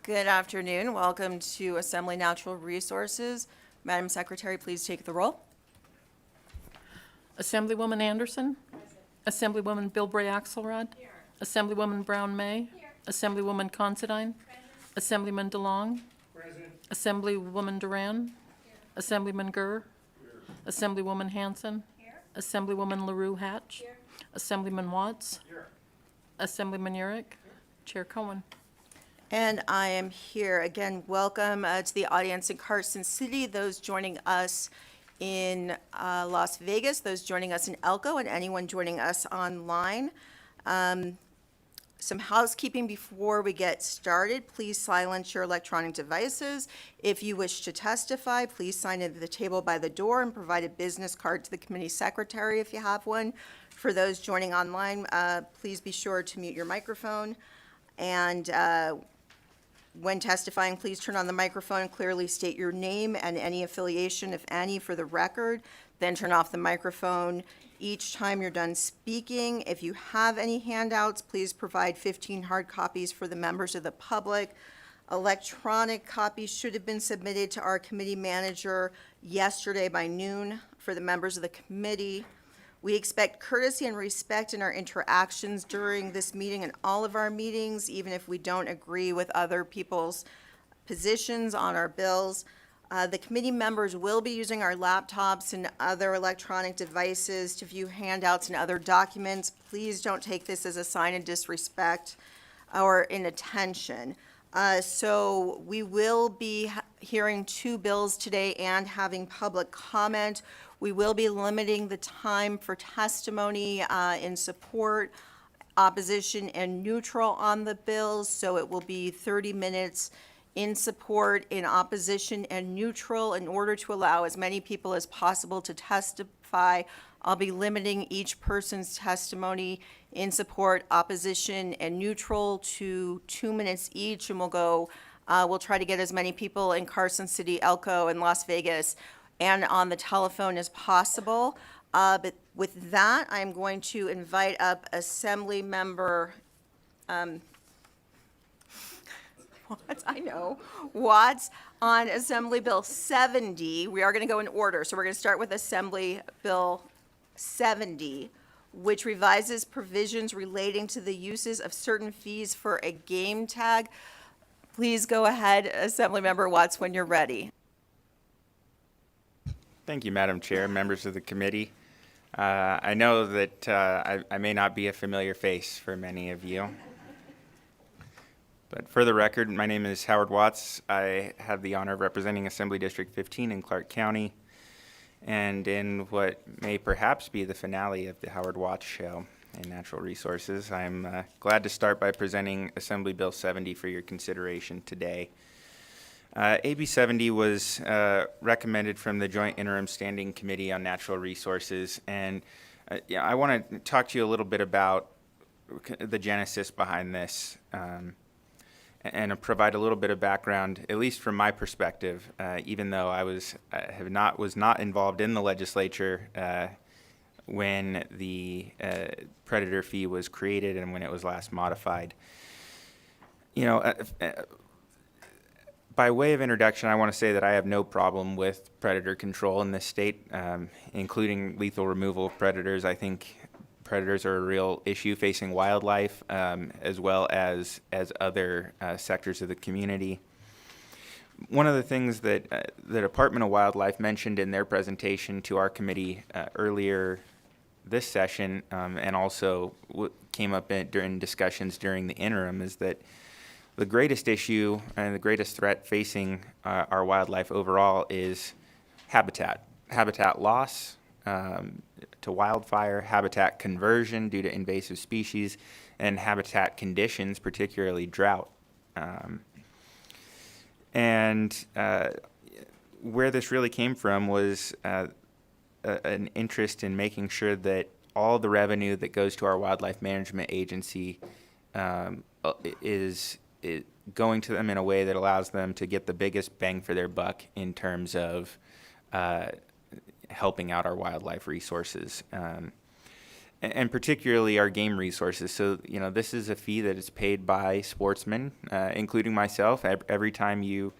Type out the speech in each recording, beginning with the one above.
Good afternoon. Welcome to Assembly Natural Resources. Madam Secretary, please take the roll. Assemblywoman Anderson. Assemblywoman Bilbray Axelrod. Assemblywoman Brown May. Assemblywoman Considine. Assemblyman DeLong. Assemblywoman Duran. Assemblyman Gurr. Assemblywoman Hanson. Assemblywoman LaRue Hatch. Assemblyman Watts. Assemblyman Urick. Chair Cohen. And I am here. Again, welcome to the audience in Carson City, those joining us in Las Vegas, those joining us in Elko, and anyone joining us online. Some housekeeping before we get started. Please silence your electronic devices. If you wish to testify, please sign at the table by the door and provide a business card to the committee secretary if you have one. For those joining online, please be sure to mute your microphone. And when testifying, please turn on the microphone and clearly state your name and any affiliation, if any, for the record. Then turn off the microphone each time you're done speaking. If you have any handouts, please provide 15 hard copies for the members of the public. Electronic copies should have been submitted to our committee manager yesterday by noon for the members of the committee. We expect courtesy and respect in our interactions during this meeting and all of our meetings, even if we don't agree with other people's positions on our bills. The committee members will be using our laptops and other electronic devices to view handouts and other documents. Please don't take this as a sign of disrespect or inattention. So we will be hearing two bills today and having public comment. We will be limiting the time for testimony in support, opposition, and neutral on the bills. So it will be 30 minutes in support, in opposition, and neutral. In order to allow as many people as possible to testify, I'll be limiting each person's testimony in support, opposition, and neutral to 2 minutes each, and we'll try to get as many people in Carson City, Elko, and Las Vegas and on the telephone as possible. But with that, I'm going to invite up Assembly Member Watts on Assembly Bill 70. We are going to go in order, so we're going to start with Assembly Bill 70, which revises provisions relating to the uses of certain fees for a game tag. Please go ahead, Assemblymember Watts, when you're ready. Thank you, Madam Chair, members of the committee. I know that I may not be a familiar face for many of you. But for the record, my name is Howard Watts. I have the honor of representing Assembly District 15 in Clark County, and in what may perhaps be the finale of the Howard Watts Show in Natural Resources, I'm glad to start by presenting Assembly Bill 70 for your consideration today. AB 70 was recommended from the Joint Interim Standing Committee on Natural Resources, and I want to talk to you a little bit about the genesis behind this. And provide a little bit of background, at least from my perspective, even though I was not involved in the legislature when the predator fee was created and when it was last modified. By way of introduction, I want to say that I have no problem with predator control in this state, including lethal removal of predators. I think predators are a real issue facing wildlife as well as other sectors of the community. One of the things that the Department of Wildlife mentioned in their presentation to our committee earlier this session and also came up during discussions during the interim is that the greatest issue and the greatest threat facing our wildlife overall is habitat loss, to wildfire, habitat conversion due to invasive species, and habitat conditions, particularly drought. And where this really came from was an interest in making sure that all the revenue that goes to our wildlife management agency is going to them in a way that allows them to get the biggest bang for their buck in terms of helping out our wildlife resources. and particularly our game resources. So, this is a fee that is paid by sportsmen, including myself. Every time you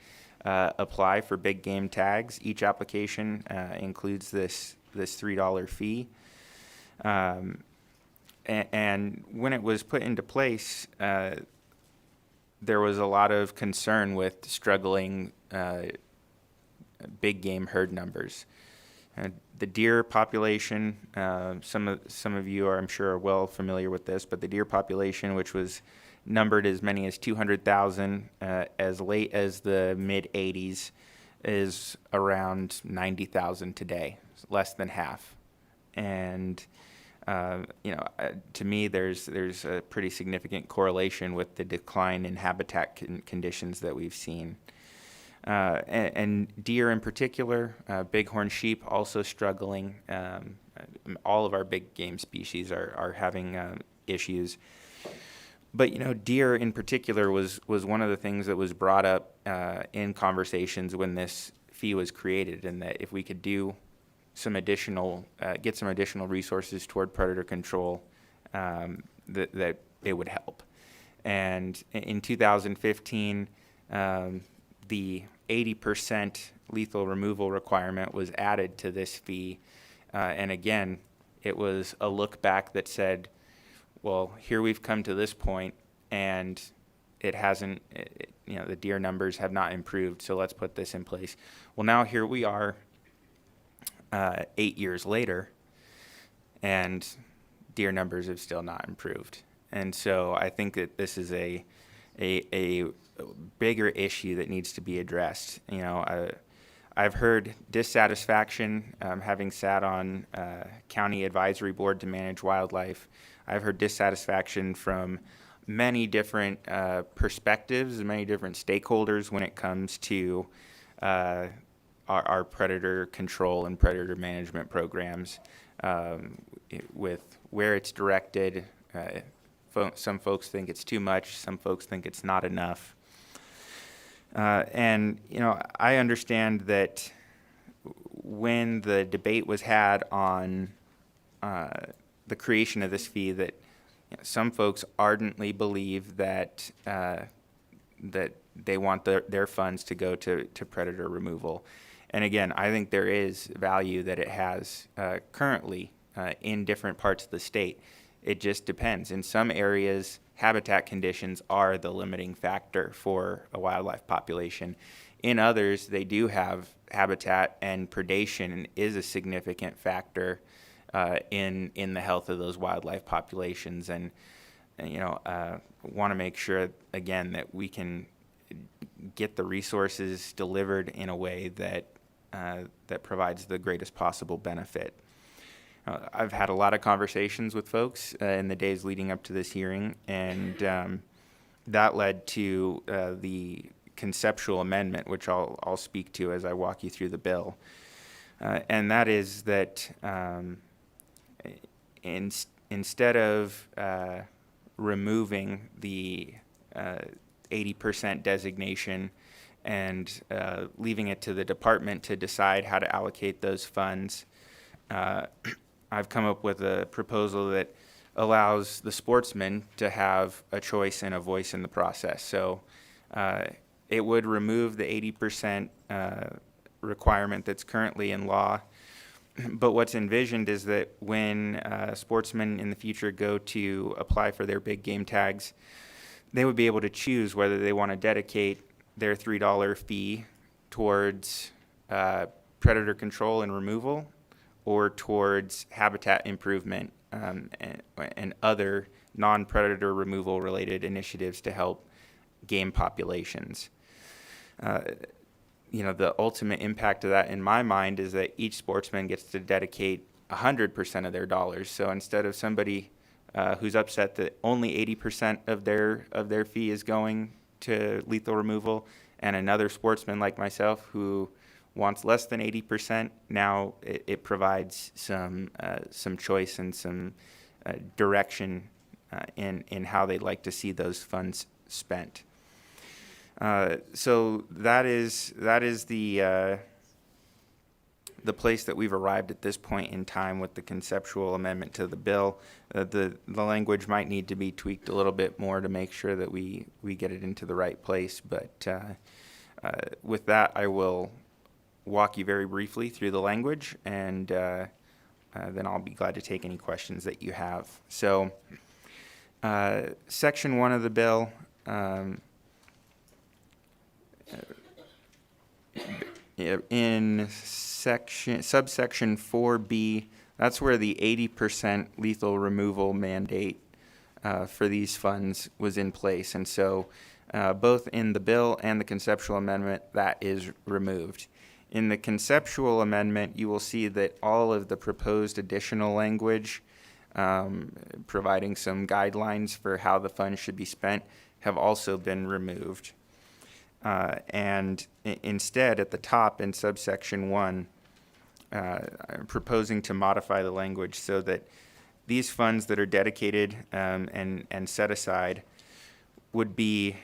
apply for big game tags, each application includes this $3 fee. And when it was put into place, there was a lot of concern with struggling big game herd numbers. The deer population, some of you are, I'm sure, are well familiar with this, but the deer population, which was numbered as many as 200,000 as late as the mid-'80s, is around 90,000 today, less than half. And to me, there's a pretty significant correlation with the decline in habitat conditions that we've seen. And deer in particular, bighorn sheep also struggling. All of our big game species are having issues. But, deer in particular was one of the things that was brought up in conversations when this fee was created, and that if we could do get some additional resources toward predator control, that it would help. And in 2015, the 80% lethal removal requirement was added to this fee. And again, it was a look back that said, well, here we've come to this point, and it hasn't, the deer numbers have not improved, so let's put this in place. Well, now here we are, 8 years later, and deer numbers have still not improved. And so I think that this is a bigger issue that needs to be addressed. I've heard dissatisfaction, having sat on county advisory board to manage wildlife. I've heard dissatisfaction from many different perspectives and many different stakeholders when it comes to our predator control and predator management programs, with where it's directed. Some folks think it's too much. Some folks think it's not enough. And I understand that when the debate was had on the creation of this fee, that some folks ardently believe that that they want their funds to go to predator removal. And again, I think there is value that it has currently in different parts of the state. It just depends. In some areas, habitat conditions are the limiting factor for a wildlife population. In others, they do have habitat, and predation is a significant factor in the health of those wildlife populations. And want to make sure, again, that we can get the resources delivered in a way that that provides the greatest possible benefit. I've had a lot of conversations with folks in the days leading up to this hearing, and that led to the conceptual amendment, which I'll speak to as I walk you through the bill. And that is that instead of removing the 80% designation and leaving it to the department to decide how to allocate those funds, I've come up with a proposal that allows the sportsman to have a choice and a voice in the process. So it would remove the 80% requirement that's currently in law. But what's envisioned is that when sportsmen in the future go to apply for their big game tags, they would be able to choose whether they want to dedicate their $3 fee towards predator control and removal, or towards habitat improvement and other non-predator removal related initiatives to help game populations. The ultimate impact of that in my mind is that each sportsman gets to dedicate 100% of their dollars. So instead of somebody who's upset that only 80% of their fee is going to lethal removal, and another sportsman like myself who wants less than 80%, now it provides some choice and some direction in how they'd like to see those funds spent. So that is the the place that we've arrived at this point in time with the conceptual amendment to the bill. The language might need to be tweaked a little bit more to make sure that we get it into the right place. But with that, I will walk you very briefly through the language, and then I'll be glad to take any questions that you have. So, Section 1 of the bill, in subsection 4B, that's where the 80% lethal removal mandate for these funds was in place. And so both in the bill and the conceptual amendment, that is removed. In the conceptual amendment, you will see that all of the proposed additional language providing some guidelines for how the funds should be spent have also been removed. And instead, at the top in subsection 1, I'm proposing to modify the language so that these funds that are dedicated and set aside would be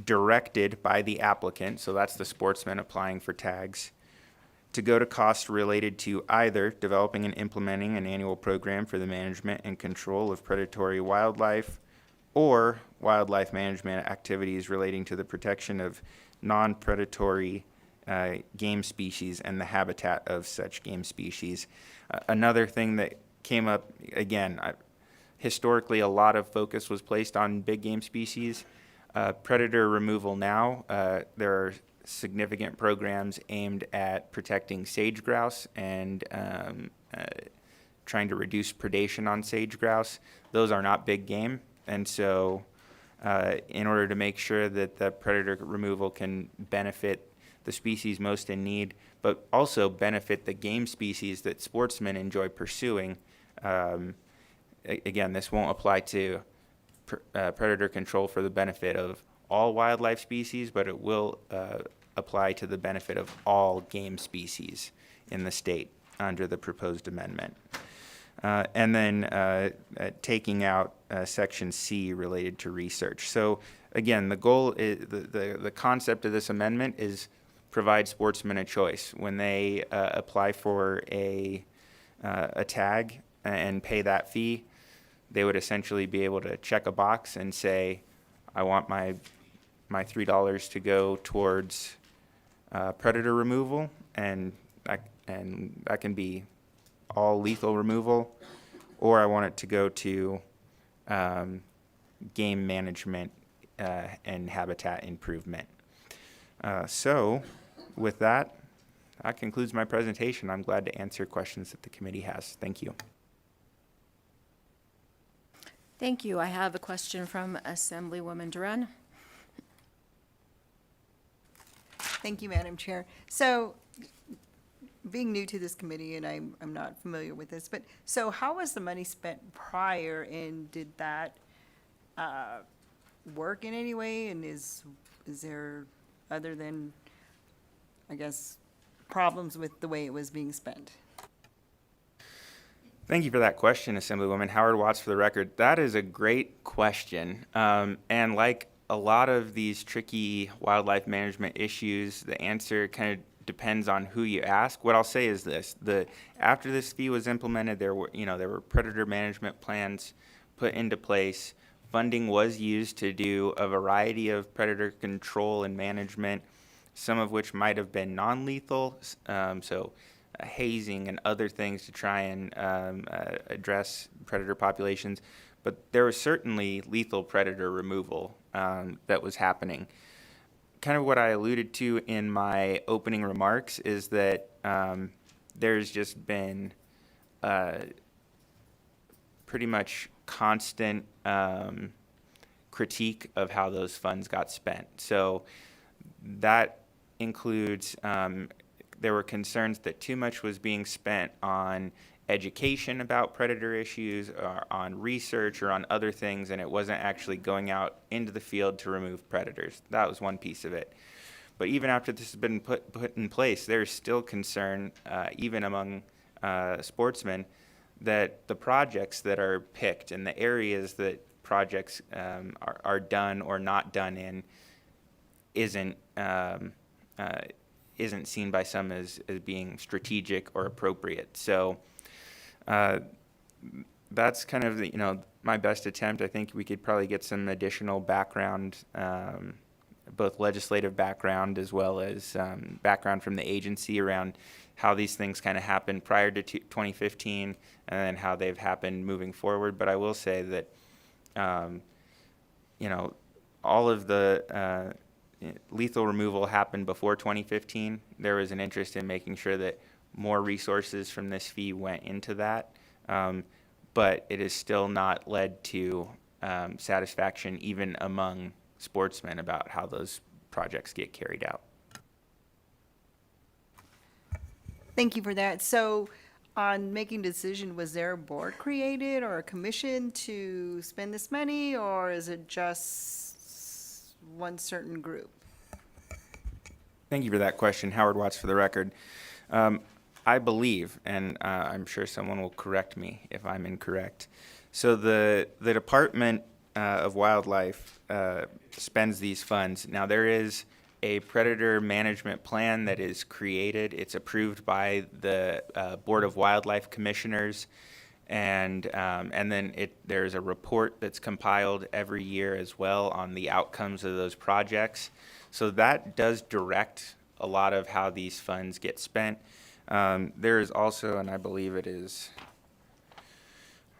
directed by the applicant, so that's the sportsman applying for tags, to go to costs related to either developing and implementing an annual program for the management and control of predatory wildlife, or wildlife management activities relating to the protection of non-predatory game species and the habitat of such game species. Another thing that came up, again, historically a lot of focus was placed on big game species. Predator removal now, there are significant programs aimed at protecting sage grouse and trying to reduce predation on sage grouse. Those are not big game, and so in order to make sure that the predator removal can benefit the species most in need, but also benefit the game species that sportsmen enjoy pursuing, again, this won't apply to predator control for the benefit of all wildlife species, but it will apply to the benefit of all game species in the state under the proposed amendment. And then taking out Section C related to research. So again, the goal is, the concept of this amendment is provide sportsmen a choice. When they apply for a tag and pay that fee, they would essentially be able to check a box and say, I want my $3 to go towards predator removal, and that can be all lethal removal, or I want it to go to game management and habitat improvement. So with that, that concludes my presentation. I'm glad to answer questions that the committee has. Thank you. Thank you. I have a question from Assemblywoman Duran. Thank you, Madam Chair. So, being new to this committee, and I'm not familiar with this, but so how was the money spent prior, and did that work in any way? And is there, other than, I guess, problems with the way it was being spent? Thank you for that question, Assemblywoman. Howard Watts for the record. That is a great question. And like a lot of these tricky wildlife management issues, the answer kind of depends on who you ask. What I'll say is this: after this fee was implemented, there were predator management plans put into place. Funding was used to do a variety of predator control and management, some of which might have been non-lethal, so hazing and other things to try and address predator populations. But there was certainly lethal predator removal that was happening. Kind of what I alluded to in my opening remarks is that there's just been pretty much constant critique of how those funds got spent. So that includes there were concerns that too much was being spent on education about predator issues, or on research, or on other things, and it wasn't actually going out into the field to remove predators. That was one piece of it. But even after this has been put in place, there's still concern, even among sportsmen, that the projects that are picked and the areas that projects are done or not done in isn't isn't seen by some as being strategic or appropriate. So that's kind of my best attempt. I think we could probably get some additional background, both legislative background as well as background from the agency around how these things kind of happened prior to 2015 and then how they've happened moving forward. But I will say that, all of the lethal removal happened before 2015. There was an interest in making sure that more resources from this fee went into that. But it has still not led to satisfaction even among sportsmen about how those projects get carried out. Thank you for that. So on making a decision, was there a board created or a commission to spend this money, or is it just one certain group? Thank you for that question. Howard Watts for the record. I believe, and I'm sure someone will correct me if I'm incorrect. So the Department of Wildlife spends these funds. Now there is a predator management plan that is created. It's approved by the Board of Wildlife Commissioners, and then there's a report that's compiled every year as well on the outcomes of those projects. So that does direct a lot of how these funds get spent. There is also, and I believe it is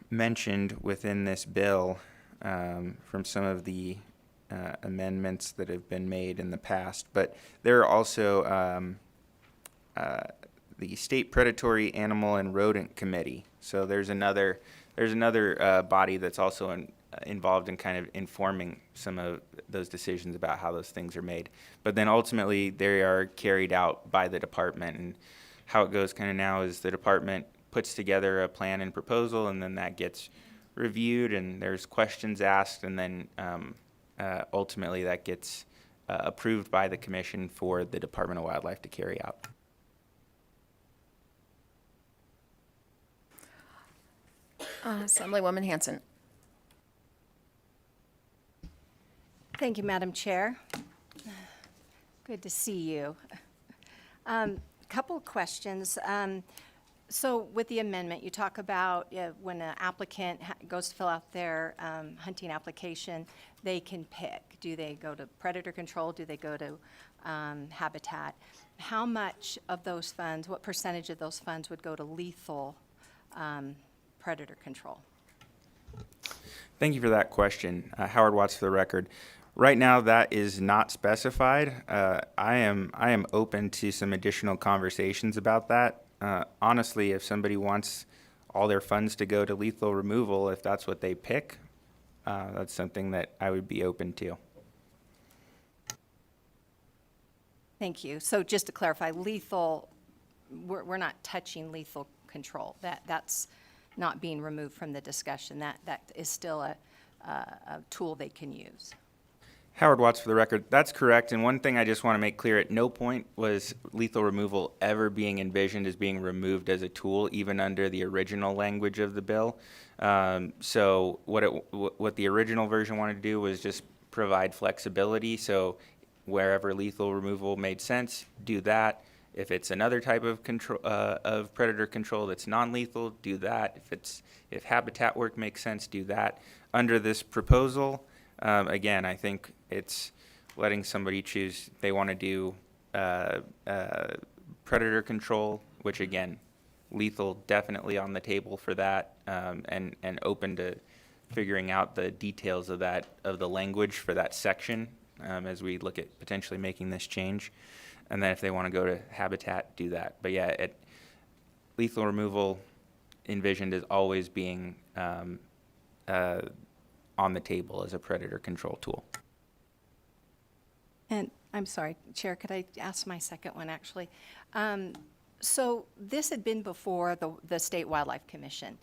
mentioned within this bill from some of the amendments that have been made in the past, but there are also the State Predatory Animal and Rodent Committee. So there's another body that's also involved in kind of informing some of those decisions about how those things are made. But then ultimately they are carried out by the department, and how it goes kind of now is the department puts together a plan and proposal, and then that gets reviewed and there's questions asked, and then ultimately that gets approved by the commission for the Department of Wildlife to carry out. Assemblywoman Hanson. Thank you, Madam Chair. Good to see you. Couple of questions. So with the amendment, you talk about when an applicant goes to fill out their hunting application, they can pick. Do they go to predator control? Do they go to habitat? How much of those funds, what percentage of those funds would go to lethal predator control? Thank you for that question. Howard Watts for the record. Right now, that is not specified. I am open to some additional conversations about that. Honestly, if somebody wants all their funds to go to lethal removal, if that's what they pick, that's something that I would be open to. Thank you. So just to clarify, lethal, we're not touching lethal control. That's not being removed from the discussion. That is still a tool they can use. Howard Watts for the record. That's correct. And one thing I just want to make clear, at no point was lethal removal ever being envisioned as being removed as a tool, even under the original language of the bill. So what the original version wanted to do was just provide flexibility. So wherever lethal removal made sense, do that. If it's another type of control of predator control that's non-lethal, do that. If habitat work makes sense, do that. Under this proposal, again, I think it's letting somebody choose. They want to do predator control, which again, lethal definitely on the table for that, and open to figuring out the details of the language for that section as we look at potentially making this change. And then if they want to go to habitat, do that. But yeah, lethal removal envisioned as always being on the table as a predator control tool. And I'm sorry, Chair, could I ask my second one, actually? So this had been before the State Wildlife Commission.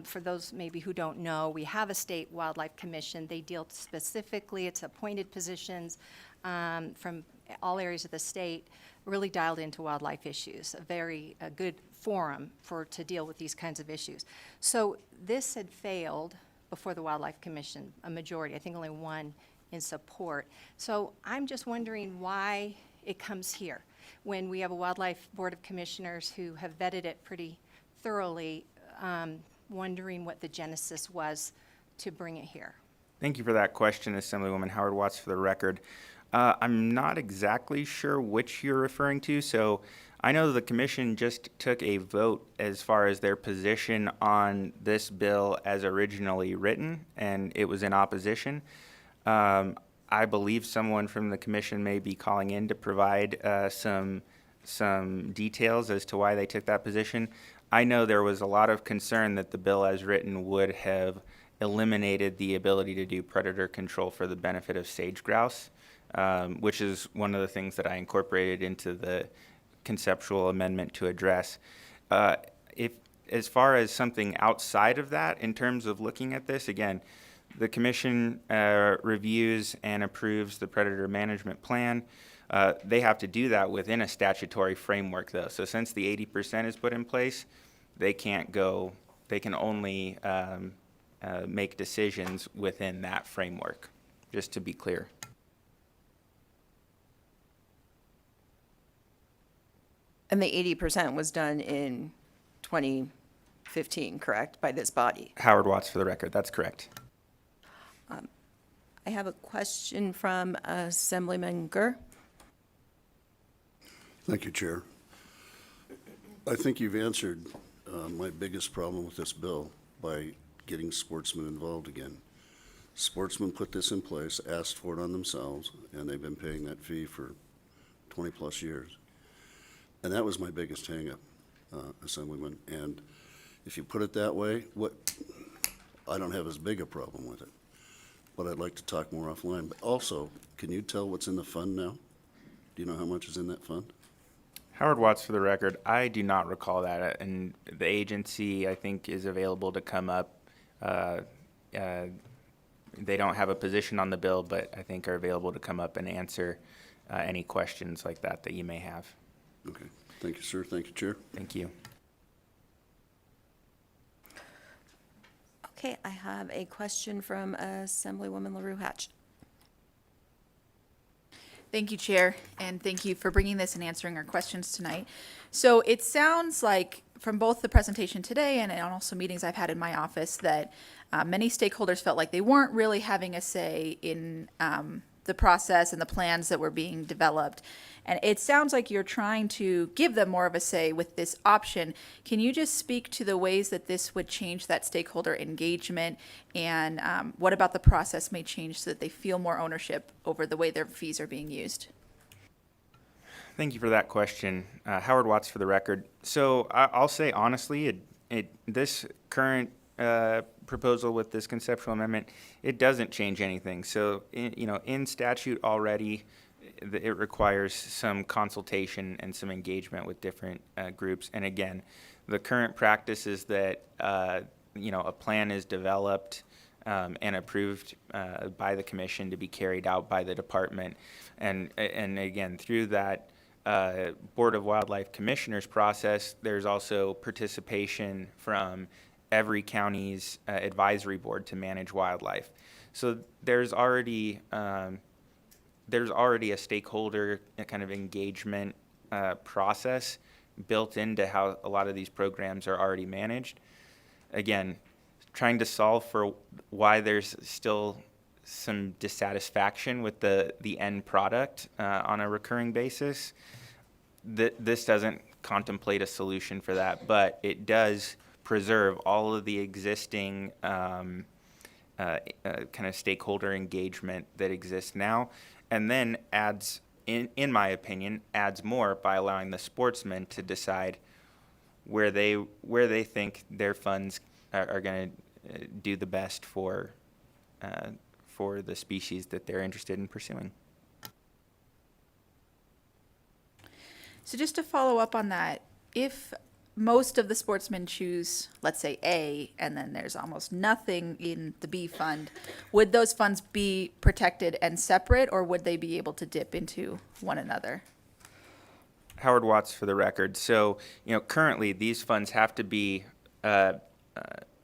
For those maybe who don't know, we have a State Wildlife Commission. They deal specifically, it's appointed positions from all areas of the state, really dialed into wildlife issues, a good forum to deal with these kinds of issues. So this had failed before the Wildlife Commission, a majority, I think only one in support. So I'm just wondering why it comes here. when we have a Wildlife Board of Commissioners who have vetted it pretty thoroughly, wondering what the genesis was to bring it here. Thank you for that question, Assemblywoman Howard Watts, for the record. I'm not exactly sure which you're referring to, so I know the commission just took a vote as far as their position on this bill as originally written, and it was in opposition. I believe someone from the commission may be calling in to provide some details as to why they took that position. I know there was a lot of concern that the bill as written would have eliminated the ability to do predator control for the benefit of sage grouse, which is one of the things that I incorporated into the conceptual amendment to address. If, as far as something outside of that, in terms of looking at this, again, the commission reviews and approves the predator management plan. They have to do that within a statutory framework, though. So since the 80% is put in place, they can't go, they can only make decisions within that framework, just to be clear. And the 80% was done in 2015, correct, by this body? Howard Watts, for the record, that's correct. I have a question from Assemblyman Gurr. Thank you, Chair. I think you've answered my biggest problem with this bill by getting sportsmen involved again. Sportsmen put this in place, asked for it on themselves, and they've been paying that fee for 20-plus years. And that was my biggest hang-up, Assemblyman. And if you put it that way, I don't have as big a problem with it. But I'd like to talk more offline. But also, can you tell what's in the fund now? Do you know how much is in that fund? Howard Watts, for the record, I do not recall that, and the agency, I think, is available to come up. They don't have a position on the bill, but I think are available to come up and answer any questions like that you may have. Okay. Thank you, sir. Thank you, Chair. Thank you. Okay, I have a question from Assemblywoman LaRue Hatch. Thank you, Chair, and thank you for bringing this and answering our questions tonight. So it sounds like from both the presentation today and also meetings I've had in my office that many stakeholders felt like they weren't really having a say in the process and the plans that were being developed. And it sounds like you're trying to give them more of a say with this option. Can you just speak to the ways that this would change that stakeholder engagement, and what about the process may change so that they feel more ownership over the way their fees are being used? Thank you for that question. Howard Watts, for the record. So I'll say honestly, this current proposal with this conceptual amendment, it doesn't change anything. So, in statute already, it requires some consultation and some engagement with different groups. And again, the current practice is that, a plan is developed and approved by the commission to be carried out by the department. And again, through that Board of Wildlife Commissioners process, there's also participation from every county's advisory board to manage wildlife. So there's already a stakeholder kind of engagement process built into how a lot of these programs are already managed. Again, trying to solve for why there's still some dissatisfaction with the end product on a recurring basis. This doesn't contemplate a solution for that, but it does preserve all of the existing kind of stakeholder engagement that exists now, and then adds, in my opinion, adds more by allowing the sportsmen to decide where they think their funds are going to do the best for the species that they're interested in pursuing. So just to follow up on that, if most of the sportsmen choose, let's say, A, and then there's almost nothing in the B fund, would those funds be protected and separate, or would they be able to dip into one another? Howard Watts, for the record. So, currently these funds have to be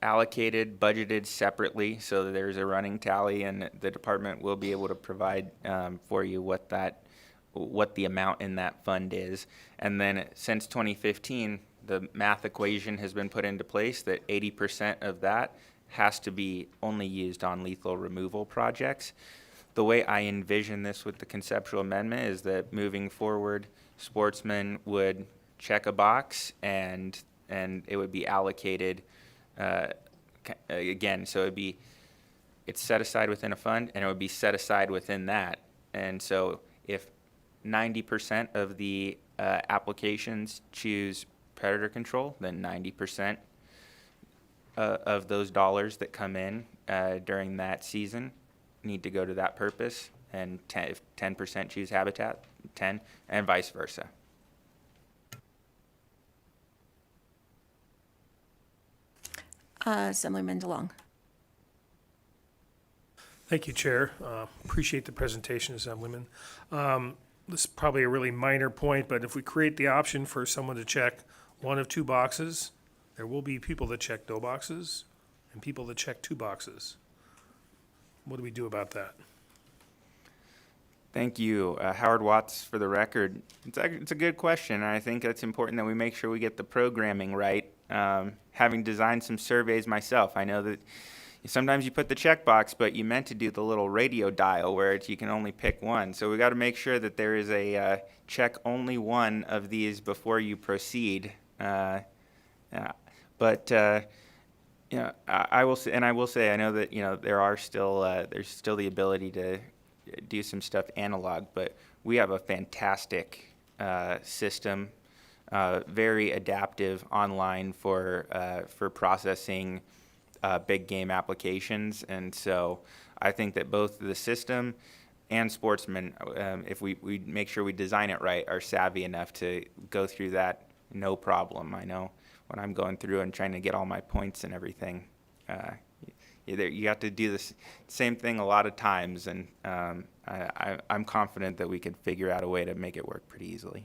allocated, budgeted separately, so that there's a running tally, and the department will be able to provide for you what what the amount in that fund is. And then since 2015, the math equation has been put into place that 80% of that has to be only used on lethal removal projects. The way I envision this with the conceptual amendment is that moving forward, sportsmen would check a box and it would be allocated again. So it's set aside within a fund and it would be set aside within that. And so if 90% of the applications choose predator control, then 90% of those dollars that come in during that season need to go to that purpose, and if 10% choose habitat, 10, and vice versa. Assemblyman DeLong. Thank you, Chair. Appreciate the presentation, Assemblyman. This is probably a really minor point, but if we create the option for someone to check one of two boxes, there will be people that check no boxes and people that check 2 boxes. What do we do about that? Thank you, Howard Watts, for the record. It's a good question, and I think it's important that we make sure we get the programming right. Having designed some surveys myself, I know that sometimes you put the checkbox, but you meant to do the little radio dial where you can only pick one. So we got to make sure that there is a check only one of these before you proceed. But I will say, I know that there are still there's still the ability to do some stuff analog, but we have a fantastic system, very adaptive online for processing big game applications. And so I think that both the system and sportsmen, if we make sure we design it right, are savvy enough to go through that no problem. I know when I'm going through and trying to get all my points and everything, you have to do the same thing a lot of times, and I'm confident that we could figure out a way to make it work pretty easily.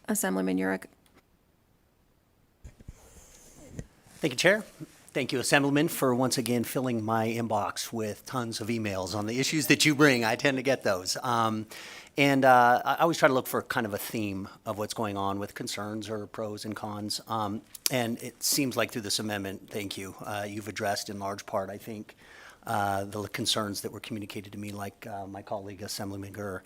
Assemblyman Urick. Thank you, Chair. Thank you, Assemblyman, for once again filling my inbox with tons of emails on the issues that you bring. I tend to get those. And I always try to look for kind of a theme of what's going on with concerns or pros and cons. And it seems like through this amendment, thank you, you've addressed in large part, I think, the concerns that were communicated to me, like my colleague, Assemblyman Gurr.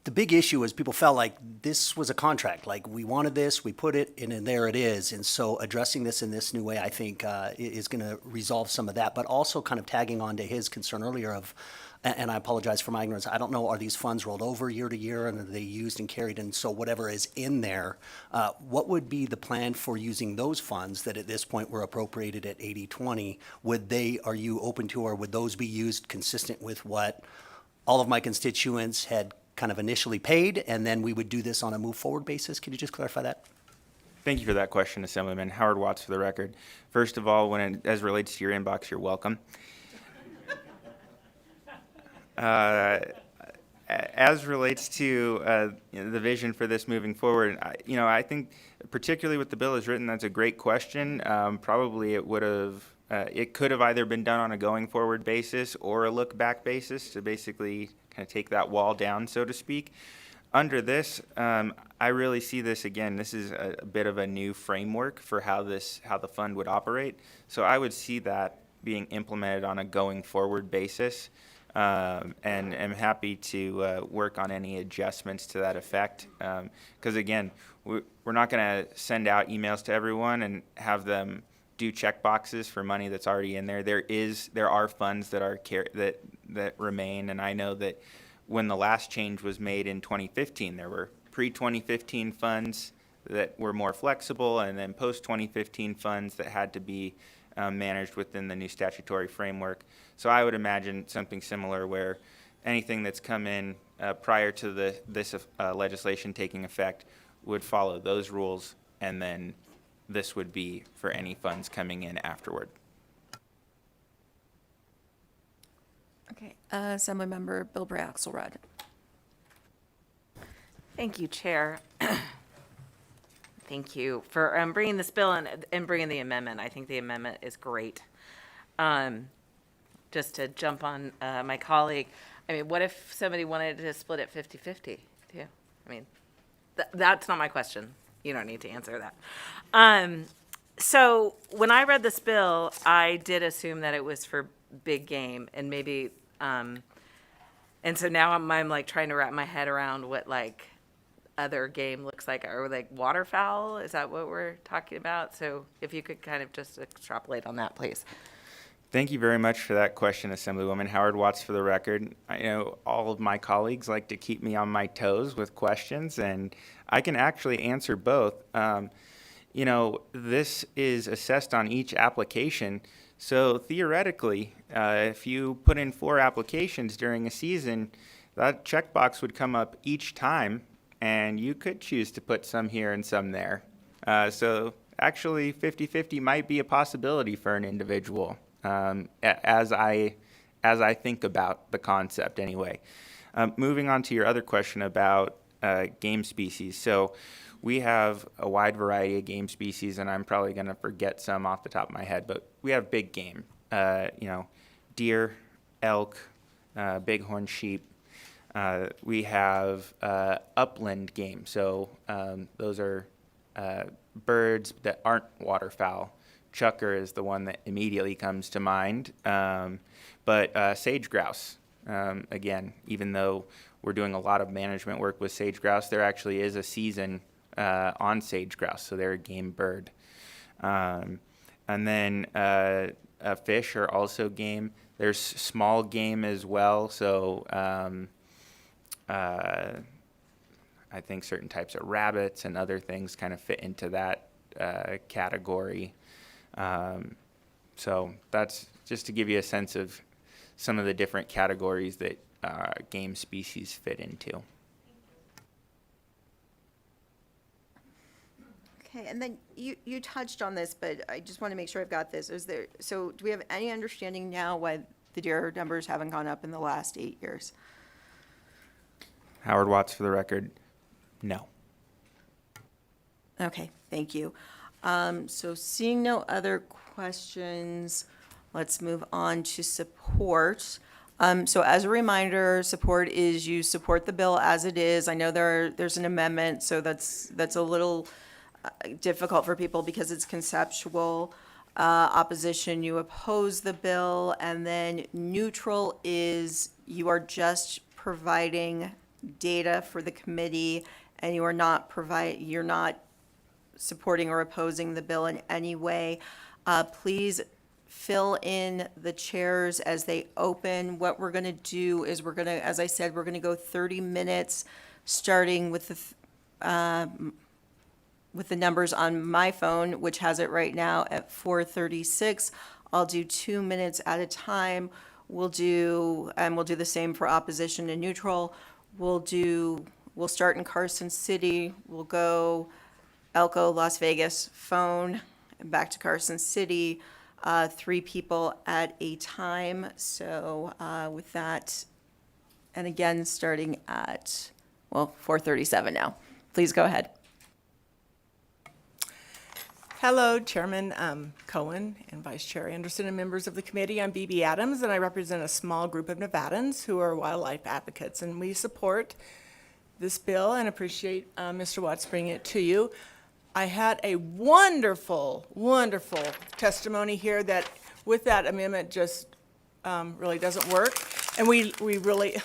The big issue is people felt like this was a contract, like we wanted this, we put it in, and there it is. And so addressing this in this new way, I think, is going to resolve some of that, but also kind of tagging on to his concern earlier of, and I apologize for my ignorance, I don't know, are these funds rolled over year to year and are they used and carried? And so whatever is in there, what would be the plan for using those funds that at this point were appropriated at 80/20? Are you open to, or would those be used consistent with what all of my constituents had kind of initially paid, and then we would do this on a move forward basis? Could you just clarify that? Thank you for that question, Assemblyman. Howard Watts for the record. First of all, as relates to your inbox, you're welcome. As relates to the vision for this moving forward, I think particularly with the bill as written, that's a great question. Probably it could have either been done on a going forward basis or a look back basis to basically kind of take that wall down, so to speak. Under this, I really see this again. This is a bit of a new framework for how the fund would operate. So I would see that being implemented on a going forward basis. And am happy to work on any adjustments to that effect. Because again, we're not going to send out emails to everyone and have them do check boxes for money that's already in there. There are funds that remain, and I know that when the last change was made in 2015, there were pre-2015 funds that were more flexible, and then post-2015 funds that had to be managed within the new statutory framework. So I would imagine something similar where anything that's come in prior to this legislation taking effect would follow those rules, and then this would be for any funds coming in afterward. Okay, Assemblymember Bilbray Axelrod. Thank you, Chair. Thank you for bringing this bill and bringing the amendment. I think the amendment is great. just to jump on my colleague, I mean, what if somebody wanted to split it 50-50 too? I mean, that's not my question. You don't need to answer that. So when I read this bill, I did assume that it was for big game and maybe, and so now I'm like trying to wrap my head around what like other game looks like, or like waterfowl. Is that what we're talking about? So if you could kind of just extrapolate on that, please. Thank you very much for that question, Assemblywoman. Howard Watts for the record. I know all of my colleagues like to keep me on my toes with questions, and I can actually answer both. You know, this is assessed on each application. So theoretically, if you put in 4 applications during a season, that checkbox would come up each time, and you could choose to put some here and some there. So actually, 50-50 might be a possibility for an individual, as I think about the concept anyway. Moving on to your other question about game species. So we have a wide variety of game species, and I'm probably going to forget some off the top of my head, but we have big game, you know, deer, elk, bighorn sheep. We have upland game, so those are birds that aren't waterfowl. Chukar is the one that immediately comes to mind, but sage grouse, again, even though we're doing a lot of management work with sage grouse, there actually is a season on sage grouse, so they're a game bird. And then fish are also game. There's small game as well, so I think certain types of rabbits and other things kind of fit into that category. So that's just to give you a sense of some of the different categories that game species fit into. Okay, and then you touched on this, but I just want to make sure I've got this. So do we have any understanding now why the deer numbers haven't gone up in the last 8 years? Howard Watts for the record, no. Okay, thank you. So seeing no other questions, let's move on to support. So as a reminder, support is you support the bill as it is. I know there's an amendment, so that's a little difficult for people because it's conceptual. Opposition, you oppose the bill, and then neutral is you are just providing data for the committee, and you're not supporting or opposing the bill in any way. Please fill in the chairs as they open. What we're going to do is as I said, we're going to go 30 minutes, starting with the numbers on my phone, which has it right now at 4:36. I'll do 2 minutes at a time. We'll do the same for opposition and neutral. We'll start in Carson City. We'll go Elko, Las Vegas, phone, and back to Carson City, 3 people at a time. So with that, and again, starting at, 4:37 now. Please go ahead. Hello, Chairman Cohen and Vice Chair Anderson and members of the committee. I'm BB Adams, and I represent a small group of Nevadans who are wildlife advocates, and we support this bill and appreciate Mr. Watts bringing it to you. I had a wonderful, wonderful testimony here that with that amendment just really doesn't work. And we really,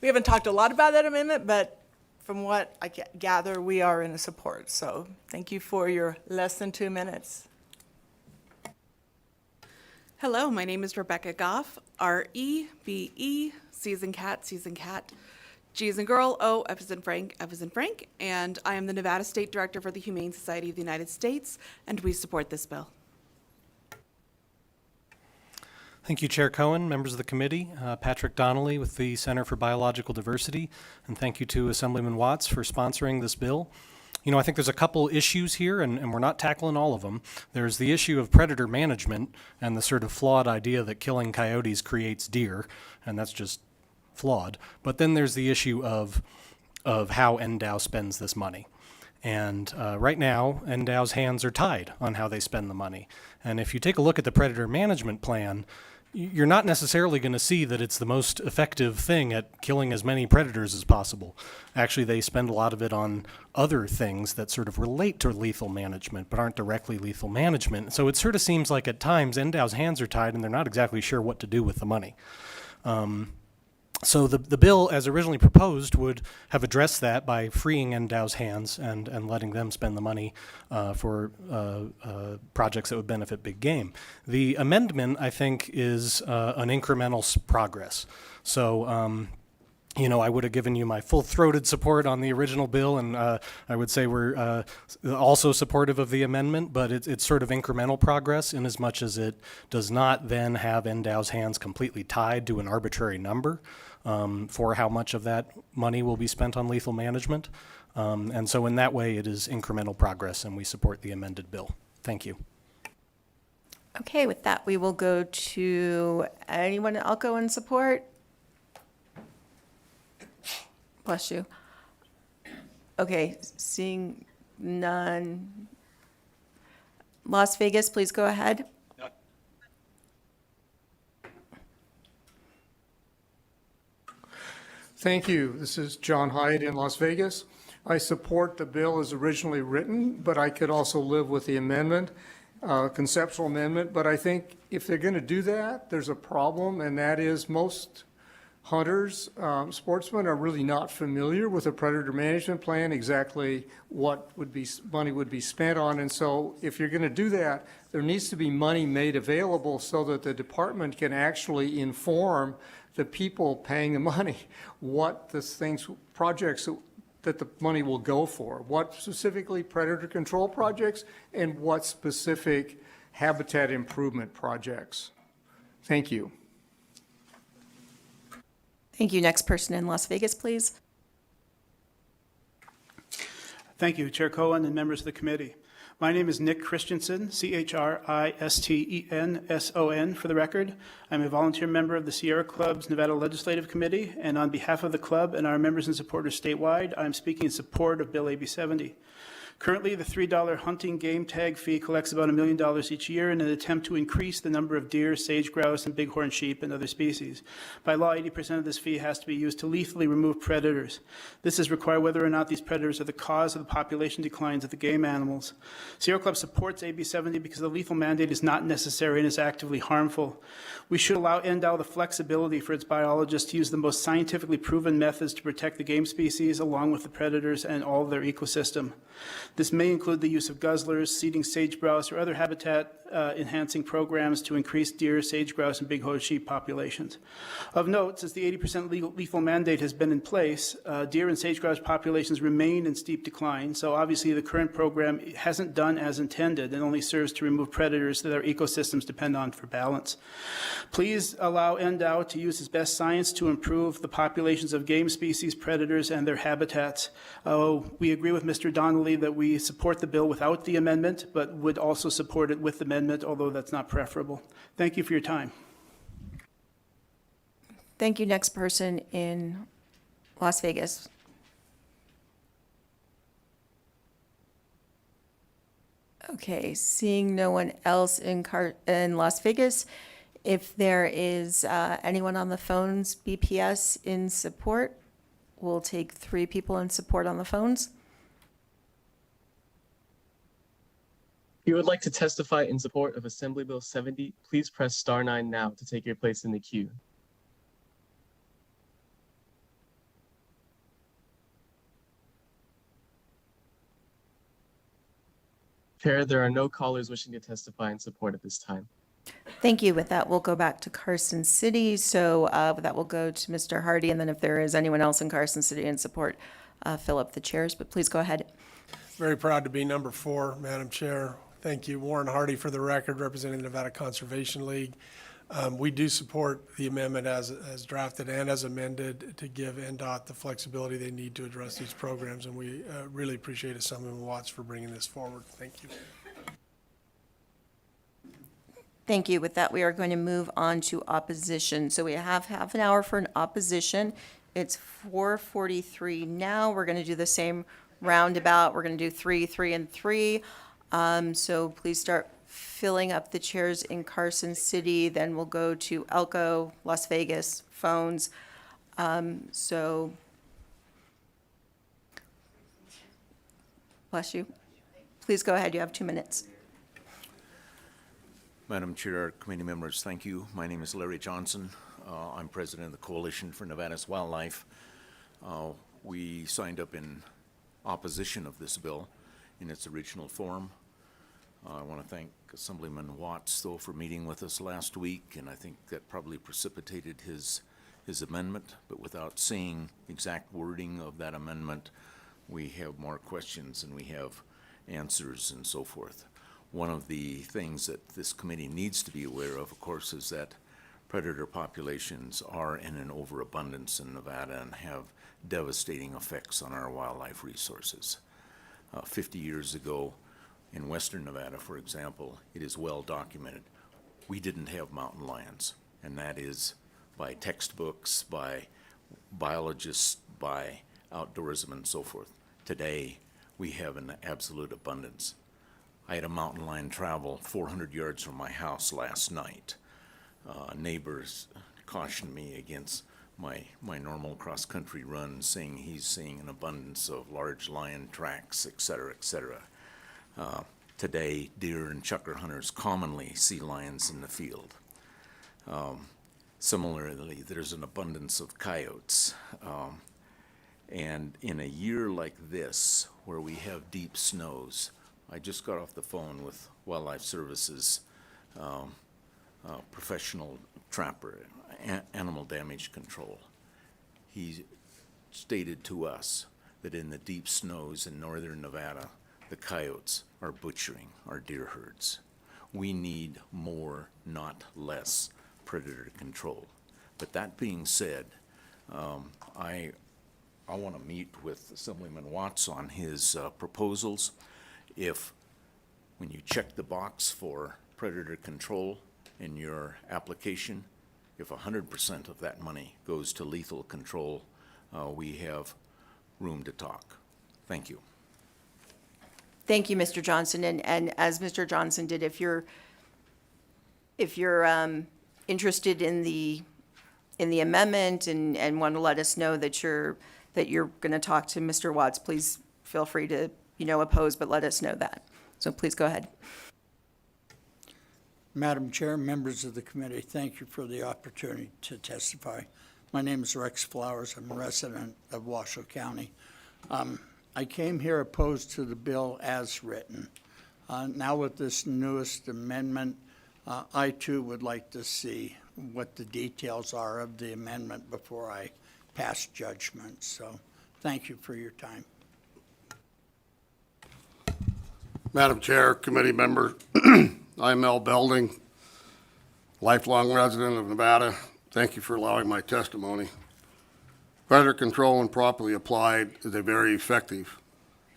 we haven't talked a lot about that amendment, but from what I gather, we are in support. So thank you for your less than 2 minutes. Hello, my name is Rebecca Goff, R-E-B-E, C as in cat, G as in girl, O, F as in Frank, and I am the Nevada State Director for the Humane Society of the United States, and we support this bill. Thank you, Chair Cohen, members of the committee, Patrick Donnelly with the Center for Biological Diversity, and thank you to Assemblyman Watts for sponsoring this bill. You know, I think there's a couple issues here, and we're not tackling all of them. There's the issue of predator management and the sort of flawed idea that killing coyotes creates deer, and that's just flawed. But then there's the issue of how NDOW spends this money. And right now, NDOW's hands are tied on how they spend the money. And if you take a look at the predator management plan, you're not necessarily going to see that it's the most effective thing at killing as many predators as possible. Actually, they spend a lot of it on other things that sort of relate to lethal management, but aren't directly lethal management. So it sort of seems like at times NDOW's hands are tied and they're not exactly sure what to do with the money. So the bill, as originally proposed, would have addressed that by freeing NDOW's hands and letting them spend the money for projects that would benefit big game. The amendment, I think, is an incremental progress. So, you know, I would have given you my full-throated support on the original bill, and I would say we're also supportive of the amendment, but it's sort of incremental progress in as much as it does not then have NDOW's hands completely tied to an arbitrary number for how much of that money will be spent on lethal management. And so in that way, it is incremental progress, and we support the amended bill. Thank you. Okay, with that, we will go to anyone in Elko in support? Bless you. Okay, seeing none. Las Vegas, please go ahead. Thank you. This is John Hyatt in Las Vegas. I support the bill as originally written, but I could also live with the amendment, conceptual amendment. But I think if they're going to do that, there's a problem, and that is most hunters, sportsmen are really not familiar with a predator management plan, exactly what money would be spent on. And so if you're going to do that, there needs to be money made available so that the department can actually inform the people paying the money what projects that the money will go for, what specifically predator control projects and what specific habitat improvement projects. Thank you. Thank you. Next person in Las Vegas, please. Thank you, Chair Cohen and members of the committee. My name is Nick Christensen, Christenson, for the record. I'm a volunteer member of the Sierra Club's Nevada Legislative Committee, and on behalf of the club and our members and supporters statewide, I'm speaking in support of Bill AB 70. Currently, the $3 hunting game tag fee collects about $1 million each year in an attempt to increase the number of deer, sage grouse, and bighorn sheep and other species. By law, 80% of this fee has to be used to lethally remove predators. This is required whether or not these predators are the cause of the population declines of the game animals. Sierra Club supports AB 70 because the lethal mandate is not necessary and is actively harmful. We should allow NDOW the flexibility for its biologists to use the most scientifically proven methods to protect the game species along with the predators and all of their ecosystem. This may include the use of guzzlers, seeding sage grouse, or other habitat enhancing programs to increase deer, sage grouse, and bighorn sheep populations. Of note, since the 80% lethal mandate has been in place, deer and sage grouse populations remain in steep decline, so obviously the current program hasn't done as intended and only serves to remove predators that our ecosystems depend on for balance. Please allow NDOW to use its best science to improve the populations of game species, predators, and their habitats. We agree with Mr. Donnelly that we support the bill without the amendment, but would also support it with the amendment, although that's not preferable. Thank you for your time. Thank you. Next person in Las Vegas. Okay, seeing no one else in Las Vegas, if there is anyone on the phones, BPS in support, we'll take 3 people in support on the phones. If you would like to testify in support of Assembly Bill 70, please press *9 now to take your place in the queue. Chair, there are no callers wishing to testify in support at this time. Thank you. With that, we'll go back to Carson City. So with that, we'll go to Mr. Hardy, and then if there is anyone else in Carson City in support, fill up the chairs. But please go ahead. Very proud to be number 4, Madam Chair. Thank you, Warren Hardy, for the record, representing the Nevada Conservation League. We do support the amendment as drafted and as amended to give NDOT the flexibility they need to address these programs, and we really appreciate Assemblyman Watts for bringing this forward. Thank you. Thank you. With that, we are going to move on to opposition. So we have half an hour for an opposition. It's 4:43 now. We're going to do the same roundabout. We're going to do 3, 3, and 3. So please start filling up the chairs in Carson City. Then we'll go to Elko, Las Vegas, phones. So, bless you. Please go ahead, you have 2 minutes. Madam Chair, committee members, thank you. My name is Larry Johnson. I'm president of the Coalition for Nevada's Wildlife. We signed up in opposition of this bill in its original form. I want to thank Assemblyman Watts, though, for meeting with us last week, and I think that probably precipitated his amendment. But without seeing exact wording of that amendment, we have more questions than we have answers and so forth. One of the things that this committee needs to be aware of course, is that predator populations are in an overabundance in Nevada and have devastating effects on our wildlife resources. 50 years ago, in western Nevada, for example, it is well documented, we didn't have mountain lions, and that is by textbooks, by biologists, by outdoorsmen and so forth. Today, we have an absolute abundance. I had a mountain lion travel 400 yards from my house last night. Neighbors cautioned me against my normal cross-country run, saying he's seeing an abundance of large lion tracks, et cetera, et cetera. Today, deer and chukar hunters commonly see lions in the field. Similarly, there's an abundance of coyotes. And in a year like this, where we have deep snows, I just got off the phone with Wildlife Services professional trapper, animal damage control. He stated to us that in the deep snows in northern Nevada, the coyotes are butchering our deer herds. We need more, not less, predator control. But that being said, I want to meet with Assemblyman Watts on his proposals. If, when you check the box for predator control in your application, if 100% of that money goes to lethal control, we have room to talk. Thank you. Thank you, Mr. Johnson. And as Mr. Johnson did, if you're interested in the amendment and want to let us know that you're going to talk to Mr. Watts, please feel free to, oppose, but let us know that. So please go ahead. Madam Chair, members of the committee, thank you for the opportunity to testify. My name is Rex Flowers. I'm a resident of Washoe County. I came here opposed to the bill as written. Now with this newest amendment, I too would like to see what the details are of the amendment before I pass judgment. So thank you for your time. Madam Chair, committee member, I'm Mel Belding, lifelong resident of Nevada. Thank you for allowing my testimony. Predator control, when properly applied, is very effective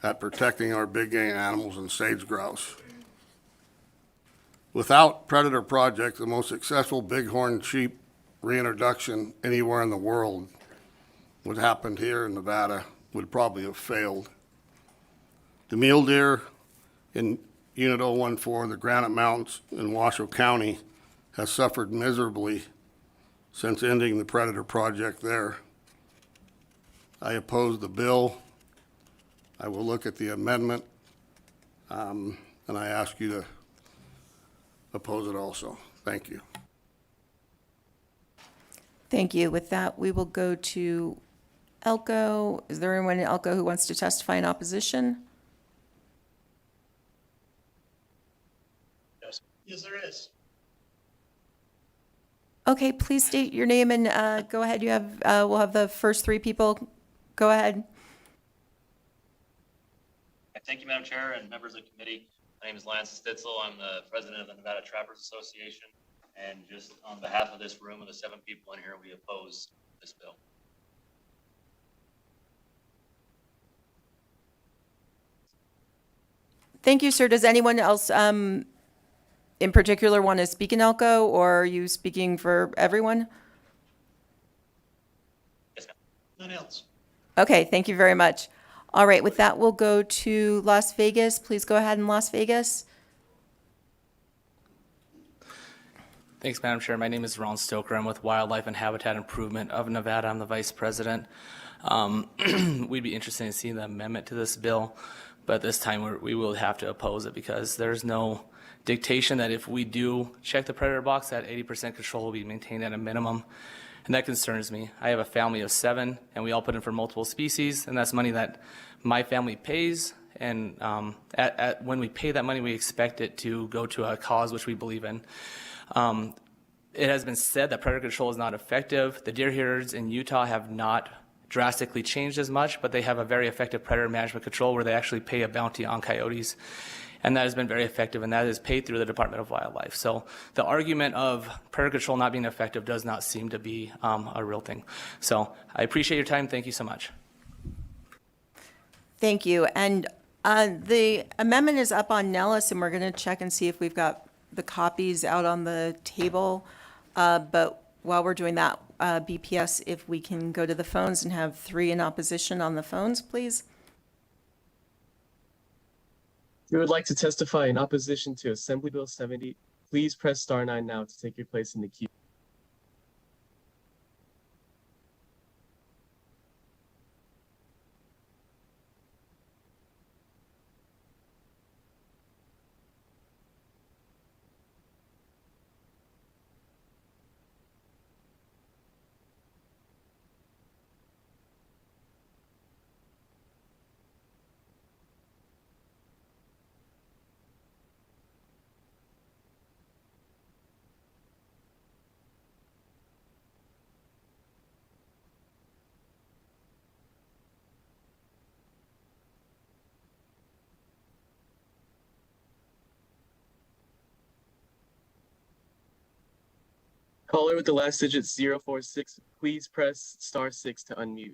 at protecting our big game animals and sage grouse. Without Predator Project, the most successful bighorn sheep reintroduction anywhere in the world, what happened here in Nevada, would probably have failed. The mule deer in Unit 014, the Granite Mountains in Washoe County, has suffered miserably since ending the Predator Project there. I oppose the bill. I will look at the amendment, and I ask you to oppose it also. Thank you. Thank you. With that, we will go to Elko. Is there anyone in Elko who wants to testify in opposition? Yes, there is. Okay, please state your name and go ahead. You have, we'll have the first 3 people. Go ahead. Thank you, Madam Chair and members of the committee. My name is Lance Stitzel. I'm the president of the Nevada Trappers Association. And just on behalf of this room and the 7 people in here, we oppose this bill. Thank you, sir. Does anyone else in particular want to speak in Elko, or are you speaking for everyone? Yes, ma'am. None else. Okay, thank you very much. All right, with that, we'll go to Las Vegas. Please go ahead in Las Vegas. Thanks, Madam Chair. My name is Ron Stoker. I'm with Wildlife and Habitat Improvement of Nevada. I'm the Vice President. We'd be interested in seeing the amendment to this bill, but this time we will have to oppose it because there's no dictation that if we do check the predator box, that 80% control will be maintained at a minimum. And that concerns me. I have a family of 7, and we all put in for multiple species, and that's money that my family pays. And when we pay that money, we expect it to go to a cause which we believe in. It has been said that predator control is not effective. The deer herds in Utah have not drastically changed as much, but they have a very effective predator management control where they actually pay a bounty on coyotes. And that has been very effective, and that is paid through the Department of Wildlife. So the argument of predator control not being effective does not seem to be a real thing. So I appreciate your time. Thank you so much. Thank you. And the amendment is up on Nellis, and we're going to check and see if we've got the copies out on the table. But while we're doing that, BPS, if we can go to the phones and have 3 in opposition on the phones, please. If you would like to testify in opposition to Assembly Bill 70, please press star 9 now to take your place in the queue. Caller with the last digit 046, please press star 6 to unmute.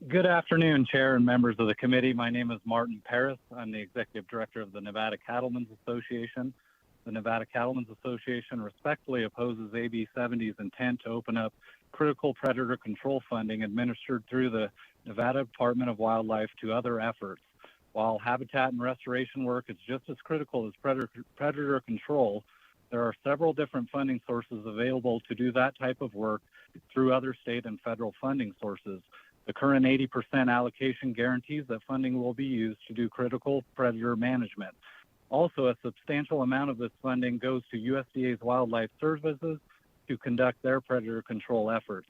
Good afternoon, Chair and members of the committee. My name is Martin Paris. I'm the Executive Director of the Nevada Cattlemen's Association. The Nevada Cattlemen's Association respectfully opposes AB 70's intent to open up critical predator control funding administered through the Nevada Department of Wildlife to other efforts. While habitat and restoration work is just as critical as predator control, there are several different funding sources available to do that type of work through other state and federal funding sources. The current 80% allocation guarantees that funding will be used to do critical predator management. Also, a substantial amount of this funding goes to USDA's Wildlife Services to conduct their predator control efforts.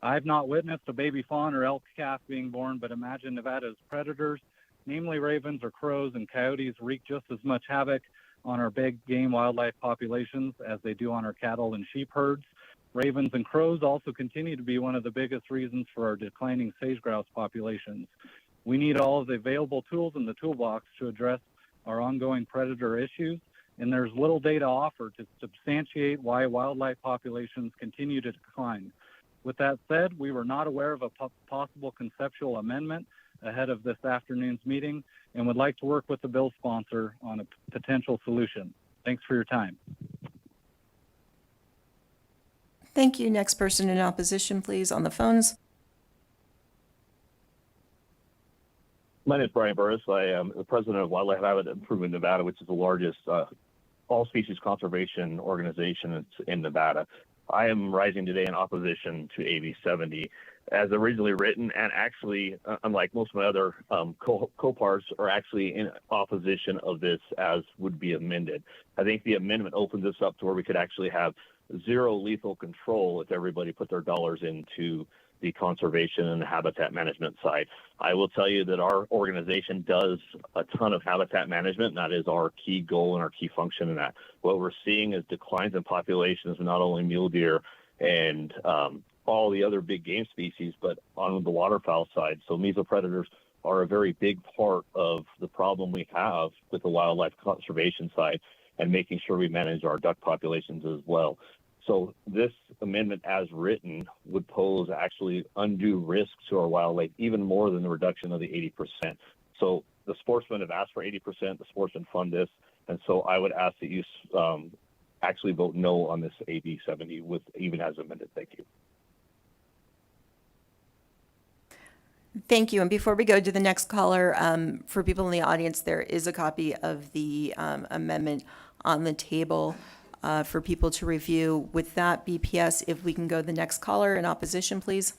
I've not witnessed a baby fawn or elk calf being born, but imagine Nevada's predators, namely ravens or crows and coyotes, wreak just as much havoc on our big game wildlife populations as they do on our cattle and sheep herds. Ravens and crows also continue to be one of the biggest reasons for our declining sage-grouse populations. We need all of the available tools in the toolbox to address our ongoing predator issues, and there's little data offered to substantiate why wildlife populations continue to decline. With that said, we were not aware of a possible conceptual amendment ahead of this afternoon's meeting and would like to work with the bill sponsor on a potential solution. Thanks for your time. Thank you. Next person in opposition, please, on the phones. My name is Brian Burris. I am the president of Wildlife Habitat Improvement Nevada, which is the largest all-species conservation organization in Nevada. I am rising today in opposition to AB 70. As originally written, and actually, unlike most of my other co-pars, are actually in opposition of this as would be amended. I think the amendment opens us up to where we could actually have zero lethal control if everybody put their dollars into the conservation and the habitat management side. I will tell you that our organization does a ton of habitat management, and that is our key goal and our key function in that. What we're seeing is declines in populations of not only mule deer and all the other big game species, but on the waterfowl side. So mesopredators are a very big part of the problem we have with the wildlife conservation side and making sure we manage our duck populations as well. So this amendment as written would pose actually undue risk to our wildlife, even more than the reduction of the 80%. So the sportsmen have asked for 80%, the sportsmen fund this, and so I would ask that you actually vote no on this AB 70 with even as amended. Thank you. Thank you. And before we go to the next caller, for people in the audience, there is a copy of the amendment on the table for people to review. With that, BPS, if we can go to the next caller in opposition, please.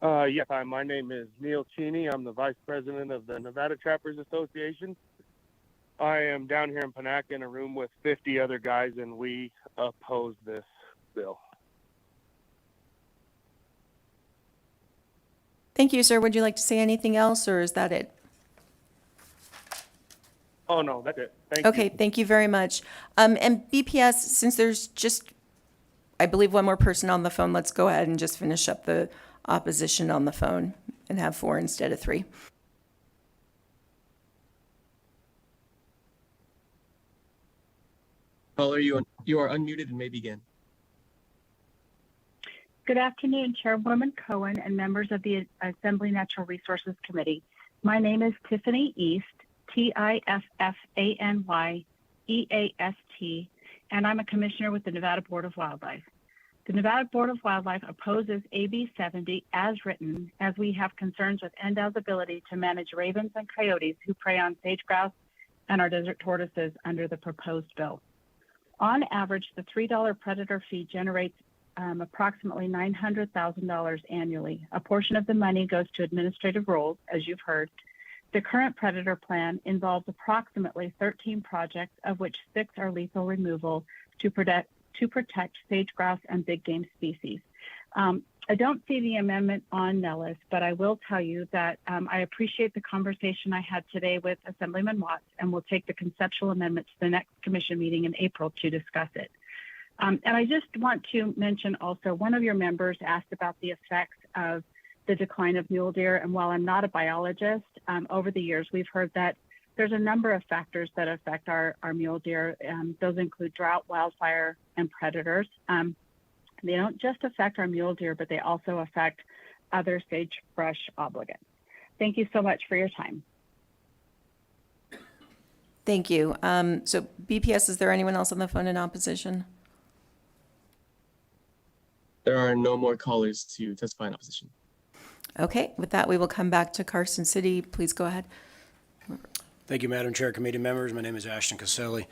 Yes, hi, my name is Neil Cheney. I'm the Vice President of the Nevada Trappers Association. I am down here in Panaca in a room with 50 other guys, and we oppose this bill. Thank you, sir. Would you like to say anything else, or is that it? Oh, no, that's it. Thank you. Okay, thank you very much. And BPS, since there's just, I believe, one more person on the phone, let's go ahead and just finish up the opposition on the phone and have 4 instead of 3. Caller, you are unmuted and may begin. Good afternoon, Chairwoman Cohen and members of the Assembly Natural Resources Committee. My name is Tiffany East, TIFFANYEAST, and I'm a commissioner with the Nevada Board of Wildlife. The Nevada Board of Wildlife opposes AB 70 as written, as we have concerns with NDOW's ability to manage ravens and coyotes who prey on sage-grouse and our desert tortoises under the proposed bill. On average, the $3 predator fee generates approximately $900,000 annually. A portion of the money goes to administrative roles, as you've heard. The current predator plan involves approximately 13 projects, of which 6 are lethal removal to protect sage-grouse and big game species. I don't see the amendment on Nellis, but I will tell you that I appreciate the conversation I had today with Assemblyman Watts, and we'll take the conceptual amendment to the next commission meeting in April to discuss it. And I just want to mention also, one of your members asked about the effects of the decline of mule deer. And while I'm not a biologist, over the years, we've heard that there's a number of factors that affect our mule deer. Those include drought, wildfire, and predators. They don't just affect our mule deer, but they also affect other sagebrush obligate. Thank you so much for your time. Thank you. So BPS, is there anyone else on the phone in opposition? There are no more callers to testify in opposition. Okay, with that, we will come back to Carson City. Please go ahead. Thank you, Madam Chair, committee members. My name is Ashton Caselli.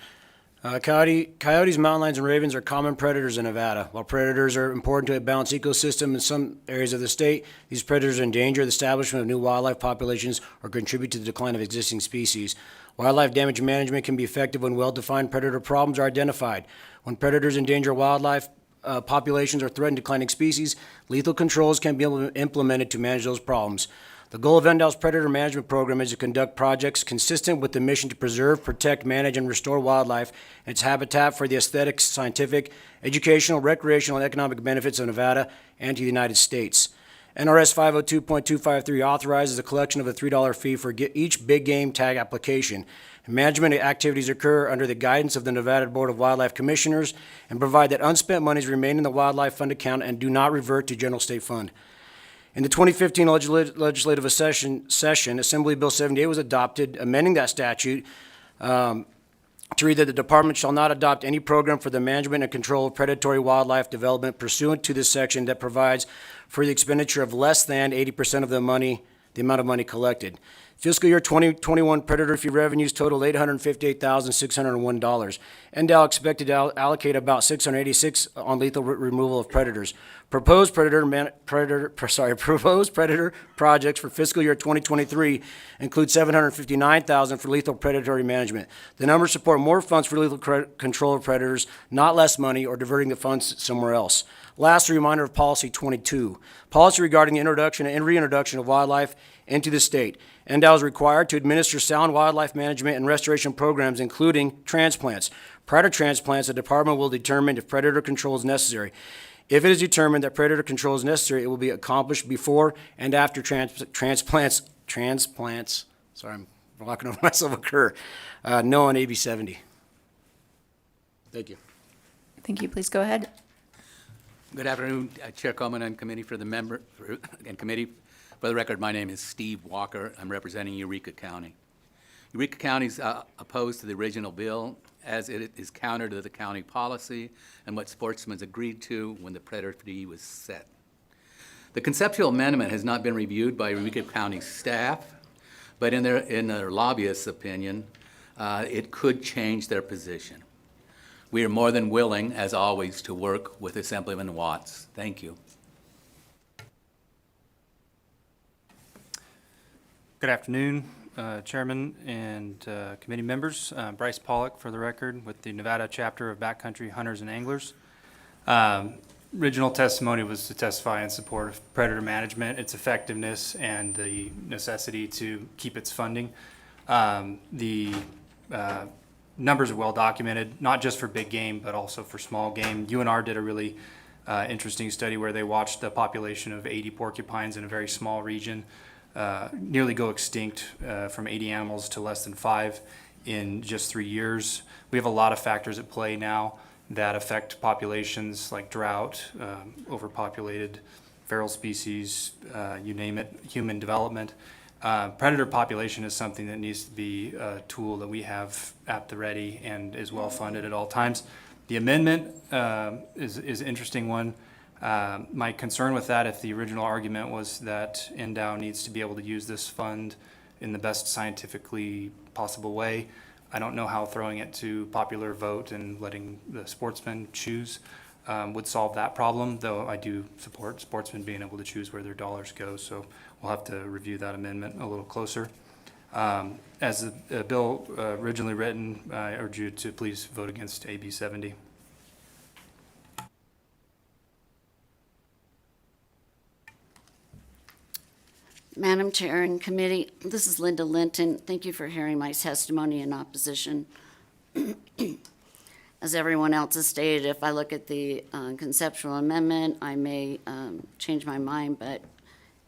Coyotes, mountain lions, and ravens are common predators in Nevada. While predators are important to a balanced ecosystem in some areas of the state, these predators endanger the establishment of new wildlife populations or contribute to the decline of existing species. Wildlife damage management can be effective when well-defined predator problems are identified. When predators endanger wildlife populations or threaten declining species, lethal controls can be implemented to manage those problems. The goal of NDOW's Predator Management Program is to conduct projects consistent with the mission to preserve, protect, manage, and restore wildlife and its habitat for the aesthetics, scientific, educational, recreational, and economic benefits of Nevada and to the United States. NRS 502.253 authorizes the collection of a $3 fee for each big game tag application. Management activities occur under the guidance of the Nevada Board of Wildlife Commissioners and provide that unspent monies remain in the Wildlife Fund account and do not revert to General State Fund. In the 2015 legislative session, Assembly Bill 78 was adopted, amending that statute to read that the department shall not adopt any program for the management and control of predatory wildlife development pursuant to this section that provides for the expenditure of less than 80% of the amount of money collected. Fiscal year 2021 predator fee revenues totaled $858,601. NDOW expected to allocate about $686 on lethal removal of predators. Proposed predator projects for fiscal year 2023 include $759,000 for lethal predatory management. The numbers support more funds for lethal control of predators, not less money or diverting the funds somewhere else. Last, a reminder of Policy 22, policy regarding the introduction and reintroduction of wildlife into the state. NDOW is required to administer sound wildlife management and restoration programs, including transplants. Prior to transplants, the department will determine if predator control is necessary. If it is determined that predator control is necessary, it will be accomplished before and after transplants, sorry, I'm walking over myself, occur. No on AB 70. Thank you. Thank you. Please go ahead. Good afternoon, Chair Coleman and committee for the committee. For the record, my name is Steve Walker. I'm representing Eureka County. Eureka County is opposed to the original bill as it is counter to the county policy and what sportsmen agreed to when the predator fee was set. The conceptual amendment has not been reviewed by Eureka County staff, but in their lobbyist's opinion, it could change their position. We are more than willing, as always, to work with Assemblyman Watts. Thank you. Good afternoon, Chairman and committee members. Bryce Pollock, for the record, with the Nevada chapter of Backcountry Hunters and Anglers. Original testimony was to testify in support of predator management, its effectiveness, and the necessity to keep its funding. The numbers are well documented, not just for big game, but also for small game. UNR did a really interesting study where they watched the population of 80 porcupines in a very small region nearly go extinct from 80 animals to less than 5 in just 3 years. We have a lot of factors at play now that affect populations like drought, overpopulated feral species, you name it, human development. Predator population is something that needs to be a tool that we have at the ready and is well funded at all times. The amendment is an interesting one. My concern with that, if the original argument was that NDOW needs to be able to use this fund in the best scientifically possible way, I don't know how throwing it to popular vote and letting the sportsmen choose would solve that problem, though I do support sportsmen being able to choose where their dollars go, so we'll have to review that amendment a little closer. As the bill originally written, I urge you to please vote against AB 70. Madam Chair and Committee, this is Linda Linton. Thank you for hearing my testimony in opposition. As everyone else has stated, if I look at the conceptual amendment, I may change my mind, but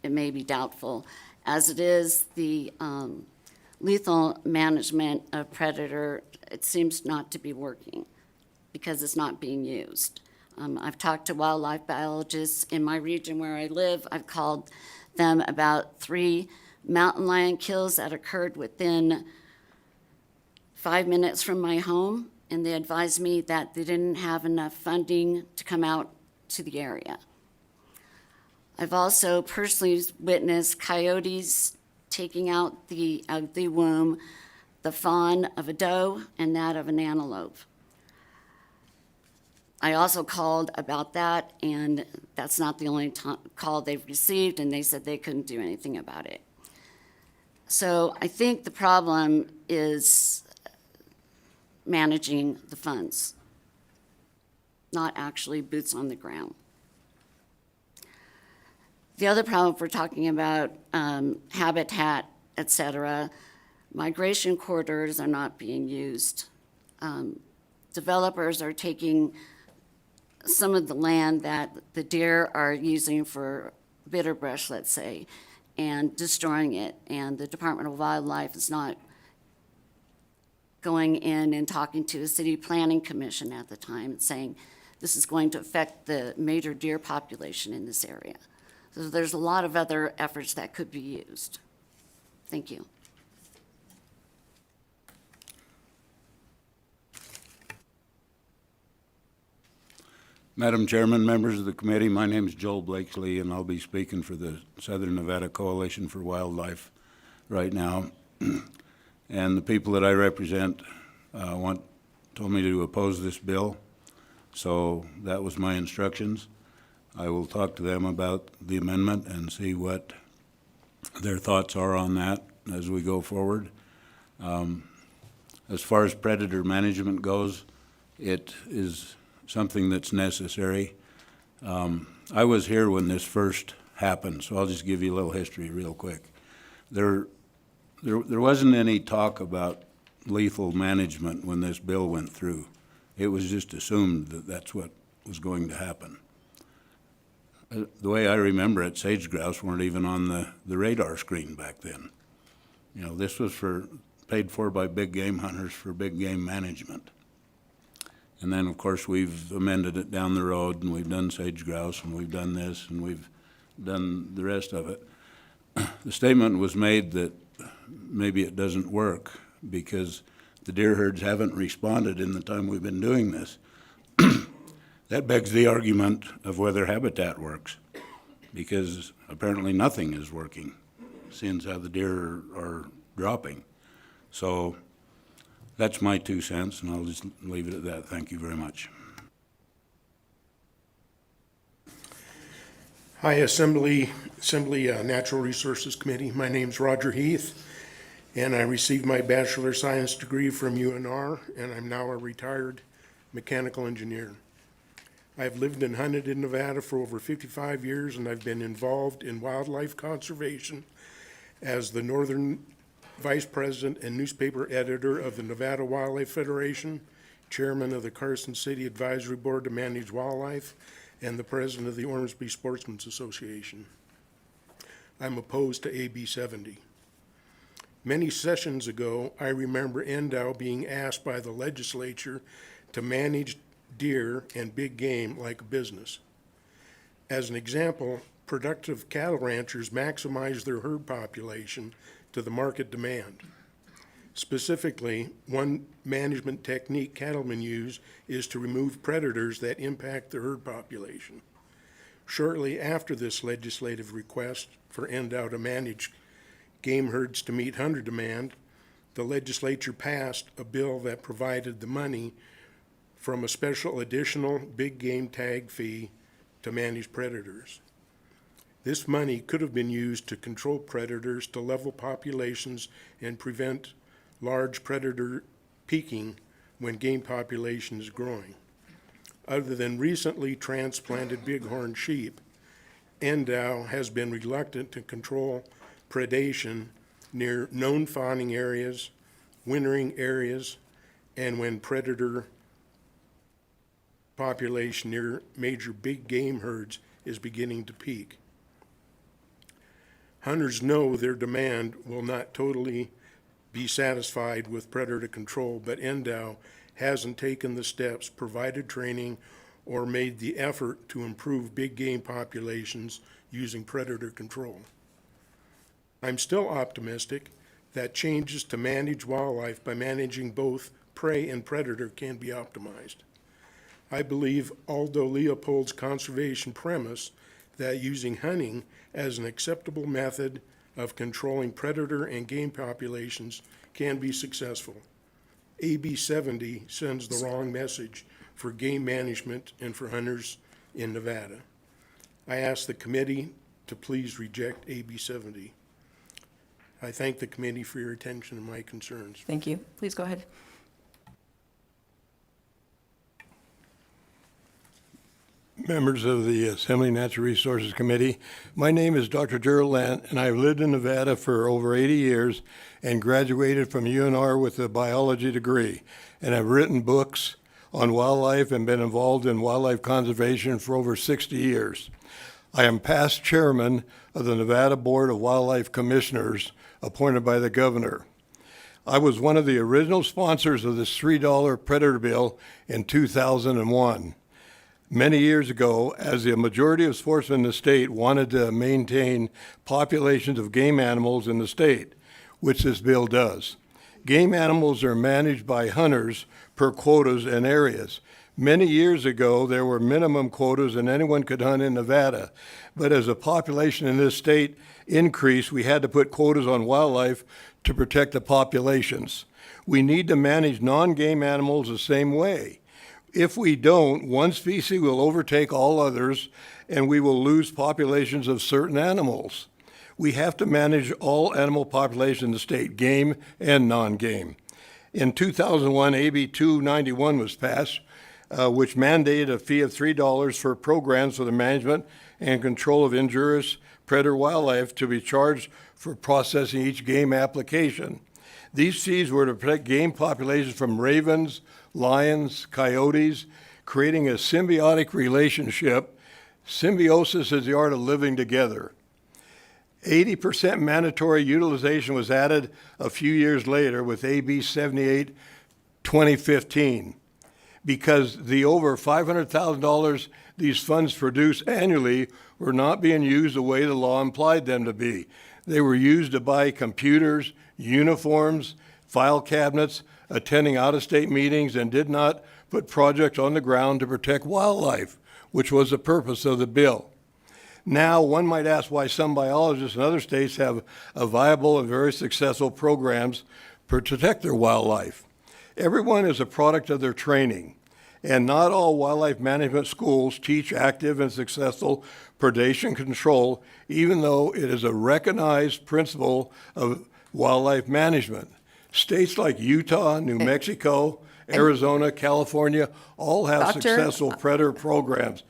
it may be doubtful. As it is, the lethal management of predator, it seems not to be working because it's not being used. I've talked to wildlife biologists in my region where I live. I've called them about 3 mountain lion kills that occurred within 5 minutes from my home, and they advised me that they didn't have enough funding to come out to the area. I've also personally witnessed coyotes taking out of the womb the fawn of a doe and that of an antelope. I also called about that, and that's not the only call they've received, and they said they couldn't do anything about it. So I think the problem is managing the funds, not actually boots on the ground. The other problem, if we're talking about habitat, et cetera, migration corridors are not being used. Developers are taking some of the land that the deer are using for bitter brush, let's say, and destroying it. And the Department of Wildlife is not going in and talking to the City Planning Commission at the time and saying this is going to affect the major deer population in this area. So there's a lot of other efforts that could be used. Thank you. Madam Chairman, members of the committee, my name is Joel Blakesley, and I'll be speaking for the Southern Nevada Coalition for Wildlife right now. And the people that I represent told me to oppose this bill, so that was my instructions. I will talk to them about the amendment and see what their thoughts are on that as we go forward. As far as predator management goes, it is something that's necessary. I was here when this first happened, so I'll just give you a little history real quick. There wasn't any talk about lethal management when this bill went through. It was just assumed that that's what was going to happen. The way I remember it, sage grouse weren't even on the radar screen back then. You know, this was paid for by big game hunters for big game management. And then, of course, we've amended it down the road, and we've done sage grouse, and we've done this, and we've done the rest of it. The statement was made that maybe it doesn't work because the deer herds haven't responded in the time we've been doing this. That begs the argument of whether habitat works. because apparently nothing is working, since how the deer are dropping. So that's my 2 cents, and I'll just leave it at that. Thank you very much. Hi, Assembly Natural Resources Committee. My name's Roger Heath, and I received my Bachelor of Science degree from UNR, and I'm now a retired mechanical engineer. I've lived and hunted in Nevada for over 55 years, and I've been involved in wildlife conservation as the Northern Vice President and newspaper editor of the Nevada Wildlife Federation, chairman of the Carson City Advisory Board to Manage Wildlife, and the president of the Ormsby Sportsmen's Association. I'm opposed to AB 70. Many sessions ago, I remember NDOW being asked by the legislature to manage deer and big game like a business. As an example, productive cattle ranchers maximize their herd population to the market demand. Specifically, one management technique cattlemen use is to remove predators that impact the herd population. Shortly after this legislative request for NDOW to manage game herds to meet hunter demand, the legislature passed a bill that provided the money from a special additional big game tag fee to manage predators. This money could have been used to control predators, to level populations, and prevent large predator peaking when game population is growing. Other than recently transplanted bighorn sheep, NDOW has been reluctant to control predation near known fawning areas, wintering areas, and when predator population near major big game herds is beginning to peak. Hunters know their demand will not totally be satisfied with predator control, but NDOW hasn't taken the steps, provided training, or made the effort to improve big game populations using predator control. I'm still optimistic that changes to manage wildlife by managing both prey and predator can be optimized. I believe Aldo Leopold's conservation premise that using hunting as an acceptable method of controlling predator and game populations can be successful. AB 70 sends the wrong message for game management and for hunters in Nevada. I ask the committee to please reject AB 70. I thank the committee for your attention to my concerns. Thank you. Please go ahead. Members of the Assembly Natural Resources Committee, my name is Dr. Gerald Lent, and I've lived in Nevada for over 80 years and graduated from UNR with a biology degree. And I've written books on wildlife and been involved in wildlife conservation for over 60 years. I am past chairman of the Nevada Board of Wildlife Commissioners appointed by the governor. I was one of the original sponsors of this $3 predator bill in 2001. Many years ago, as the majority of sportsmen in the state wanted to maintain populations of game animals in the state, which this bill does. Game animals are managed by hunters per quotas and areas. Many years ago, there were minimum quotas and anyone could hunt in Nevada. But as the population in this state increased, we had to put quotas on wildlife to protect the populations. We need to manage non-game animals the same way. If we don't, one species will overtake all others and we will lose populations of certain animals. We have to manage all animal populations in the state, game and non-game. In 2001, AB 291 was passed, which mandated a fee of $3 for programs for the management and control of injurious predator wildlife to be charged for processing each game application. These fees were to protect game populations from ravens, lions, coyotes, creating a symbiotic relationship. Symbiosis is the art of living together. 80% mandatory utilization was added a few years later with AB 78, 2015, because the over $500,000 these funds produce annually were not being used the way the law implied them to be. They were used to buy computers, uniforms, file cabinets, attending out-of-state meetings, and did not put projects on the ground to protect wildlife, which was the purpose of the bill. Now, one might ask why some biologists in other states have a viable and very successful programs to protect their wildlife. Everyone is a product of their training, and not all wildlife management schools teach active and successful predation control, even though it is a recognized principle of wildlife management. States like Utah, New Mexico, Arizona, California, all have Doctor? successful predator programs.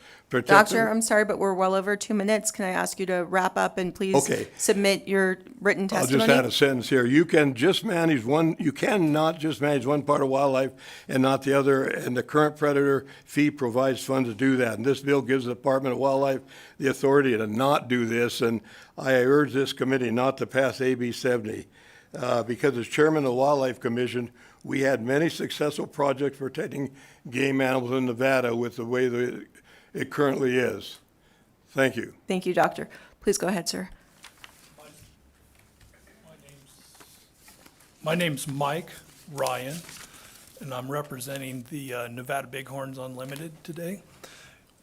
Doctor, I'm sorry, but we're well over 2 minutes. Can I ask you to wrap up and please Okay. submit your written I'll testimony? just add a sentence here. You cannot just manage one part of wildlife and not the other, and the current predator fee provides funds to do that. And this bill gives the Department of Wildlife the authority to not do this, and I urge this committee not to pass AB 70. Because as chairman of the Wildlife Commission, we had many successful projects protecting game animals in Nevada with the way that it currently is. Thank you. Thank you, Doctor. Please go ahead, sir. My name's Mike Ryan, and I'm representing the Nevada Bighorns Unlimited today.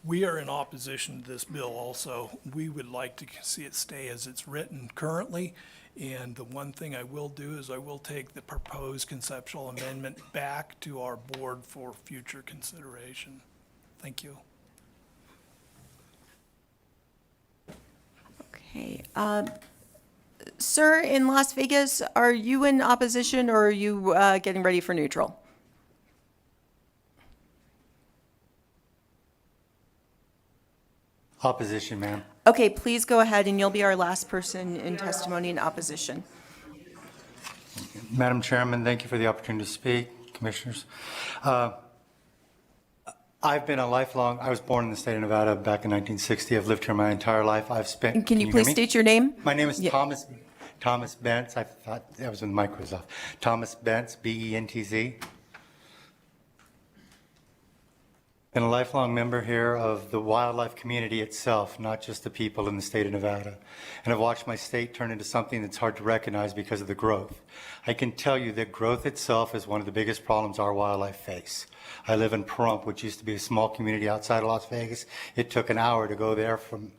We are in opposition to this bill also. We would like to see it stay as it's written currently. And the one thing I will do is I will take the proposed conceptual amendment back to our board for future consideration. Thank you. Okay. Sir, in Las Vegas, are you in opposition or are you getting ready for neutral? Opposition, ma'am. Okay, please go ahead, and you'll be our last person in testimony in opposition. Madam Chairman, thank you for the opportunity to speak. Commissioners. I've been I was born in the state of Nevada back in 1960. I've lived here my entire life. And can you please hear me? state your name? My name is Thomas Bentz. I thought that was when the mic was off. Thomas Bentz, B-E-N-T-Z. Been a lifelong member here of the wildlife community itself, not just the people in the state of Nevada. And I've watched my state turn into something that's hard to recognize because of the growth. I can tell you that growth itself is one of the biggest problems our wildlife face. I live in Pahrump, which used to be a small community outside of Las Vegas. It took an hour to go there from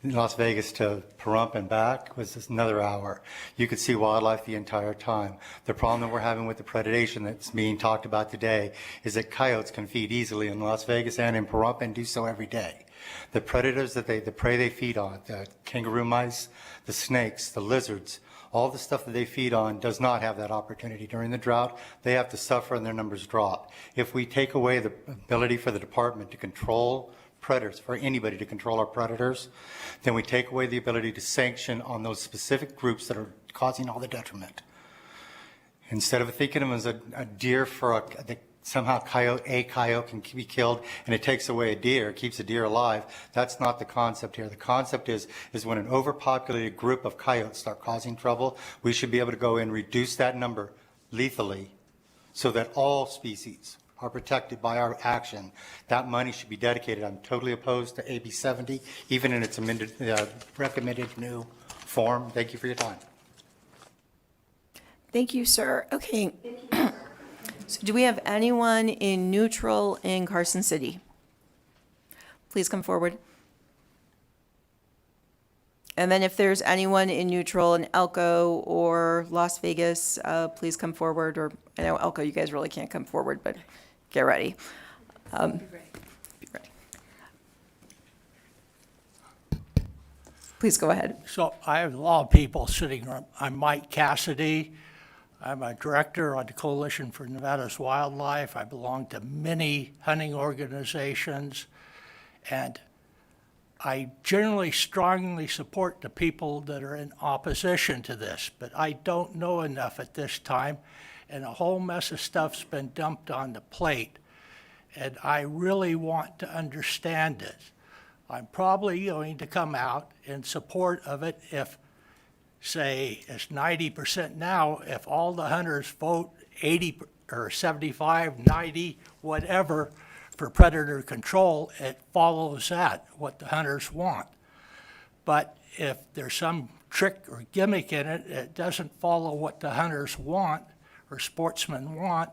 Las Vegas to Pahrump and back was just another hour. You could see wildlife the entire time. The problem that we're having with the predation that's being talked about today is that coyotes can feed easily in Las Vegas and in Pahrump and do so every day. The predators the prey they feed on, the kangaroo mice, the snakes, the lizards, all the stuff that they feed on does not have that opportunity. During the drought, they have to suffer and their numbers drop. If we take away the ability for the department to control predators, for anybody to control our predators, then we take away the ability to sanction on those specific groups that are causing all the detriment. Instead of thinking of them as a deer somehow a coyote can be killed and it takes away a deer, keeps a deer alive, that's not the concept here. The concept is when an overpopulated group of coyotes start causing trouble, we should be able to go in and reduce that number lethally so that all species are protected by our action. That money should be dedicated. I'm totally opposed to AB 70, even in its amended, recommended new form. Thank you for your time. Thank you, sir. Okay. So do we have anyone in neutral in Carson City? Please come forward. And then if there's anyone in neutral in Elko or Las Vegas, please come forward. Or I know Elko, you guys really can't come forward, but get ready. Be ready. Please go ahead. So I have a lot of people sitting around. I'm Mike Cassidy. I'm a director on the Coalition for Nevada's Wildlife. I belong to many hunting organizations, and I generally strongly support the people that are in opposition to this, but I don't know enough at this time, and a whole mess of stuff's been dumped on the plate, and I really want to understand it. I'm probably going to come out in support of it if, say, it's 90% now, if all the hunters vote 80 or 75, 90, whatever, for predator control, it follows that, what the hunters want. But if there's some trick or gimmick in it, it doesn't follow what the hunters want or sportsmen want,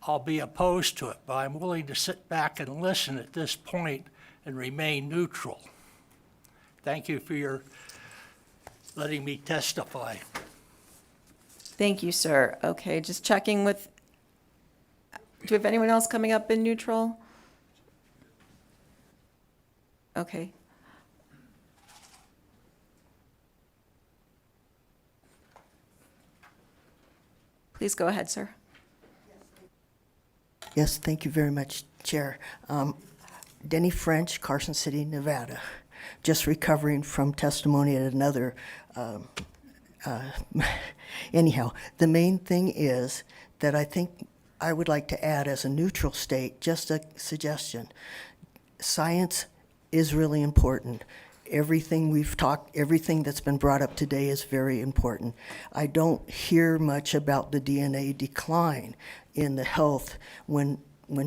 I'll be opposed to it. But I'm willing to sit back and listen at this point and remain neutral. thank you for your letting me testify. Thank you, sir. Okay, just checking with, do we have anyone else coming up in neutral? Okay. Please go ahead, sir. Yes, thank you very much, Chair. Denny French, Carson City, Nevada. Just recovering from testimony at another. Anyhow, the main thing is that I think I would like to add as a neutral state, just a suggestion. Science is really important. Everything we've talked, everything that's been brought up today is very important. I don't hear much about the DNA decline in the health. When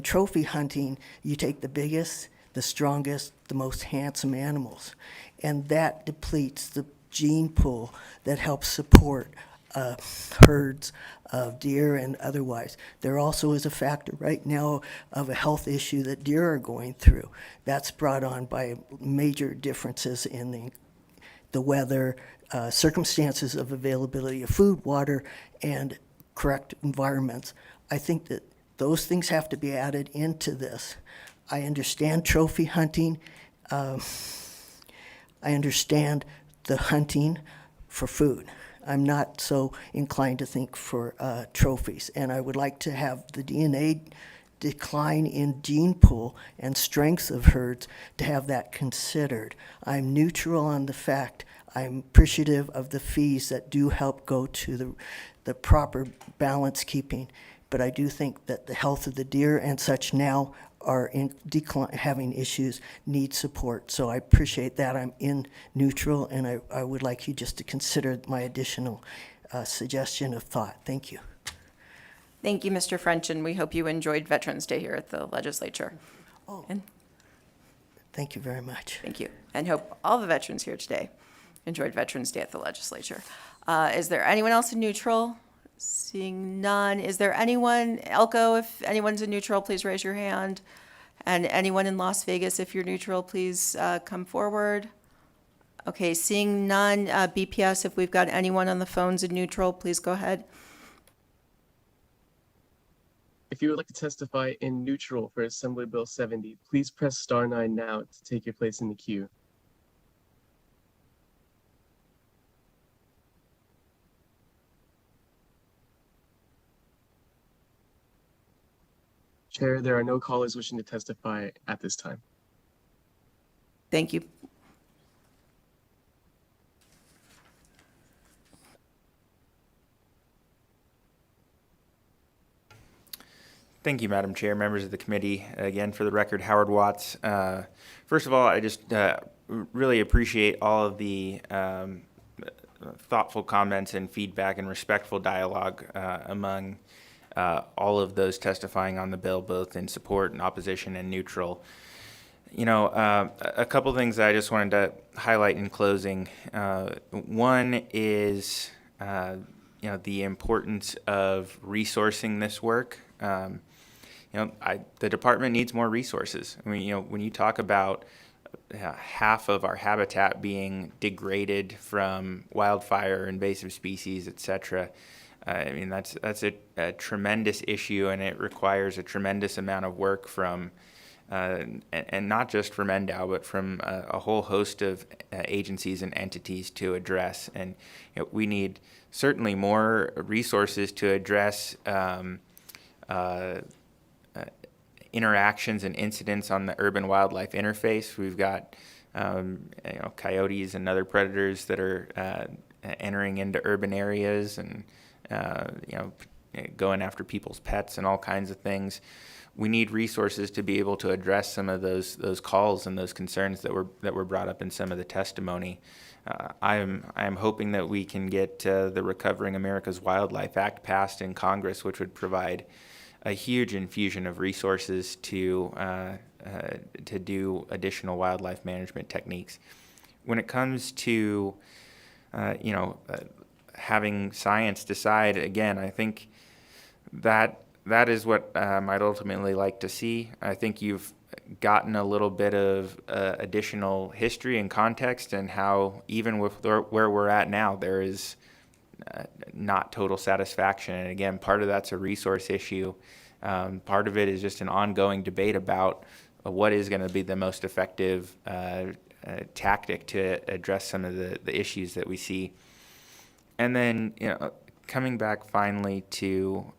trophy hunting, you take the biggest, the strongest, the most handsome animals, and that depletes the gene pool that helps support herds of deer and otherwise. There also is a factor right now of a health issue that deer are going through. That's brought on by major differences in the weather, circumstances of availability of food, water, and correct environments. I think that those things have to be added into this. I understand trophy hunting. I understand the hunting for food. I'm not so inclined to think for trophies, and I would like to have the DNA decline in gene pool and strength of herds to have that considered. I'm neutral on the fact. I'm appreciative of the fees that do help go to the proper balance keeping, but I do think that the health of the deer and such now are in decline, having issues, need support. So I appreciate that. I'm in neutral, and I would like you just to consider my additional suggestion of thought. Thank you. Thank you, Mr. French, and we hope you enjoyed Veterans Day here at the legislature. Oh, and thank you very much. Thank you, and hope all the veterans here today enjoyed Veterans Day at the legislature. Is there anyone else in neutral? Seeing none, is there anyone, Elko, if anyone's in neutral, please raise your hand. And anyone in Las Vegas, if you're neutral, please come forward. Okay, seeing none, BPS, if we've got anyone on the phones in neutral, please go ahead. If you would like to testify in neutral for Assembly Bill 70, please press star 9 now to take your place in the queue. Chair, there are no callers wishing to testify at this time. Thank you. Thank you, Madam Chair, members of the committee. Again, for the record, Howard Watts. First of all, I just really appreciate all of the thoughtful comments and feedback and respectful dialogue among all of those testifying on the bill, both in support and opposition and neutral. You know, a couple things that I just wanted to highlight in closing. One is, you know, the importance of resourcing this work. You know, the department needs more resources. I mean, you know, when you talk about half of our habitat being degraded from wildfire, invasive species, et cetera, I mean, that's a tremendous issue, and it requires a tremendous amount of work from, and not just from NDOW, but from a whole host of agencies and entities to address. And you know, we need certainly more resources to address interactions and incidents on the urban wildlife interface. We've got you know, coyotes and other predators that are entering into urban areas and you know, going after people's pets and all kinds of things. We need resources to be able to address some of those calls and those concerns that were brought up in some of the testimony. I am hoping that we can get the Recovering America's Wildlife Act passed in Congress, which would provide a huge infusion of resources to do additional wildlife management techniques. When it comes to you know, having science decide, again, I think that is what I'd ultimately like to see. I think you've gotten a little bit of additional history and context, and how even with where we're at now, there is not total satisfaction. And again, part of that's a resource issue. Part of it is just an ongoing debate about what is going to be the most effective tactic to address some of the issues that we see. And then, coming back finally to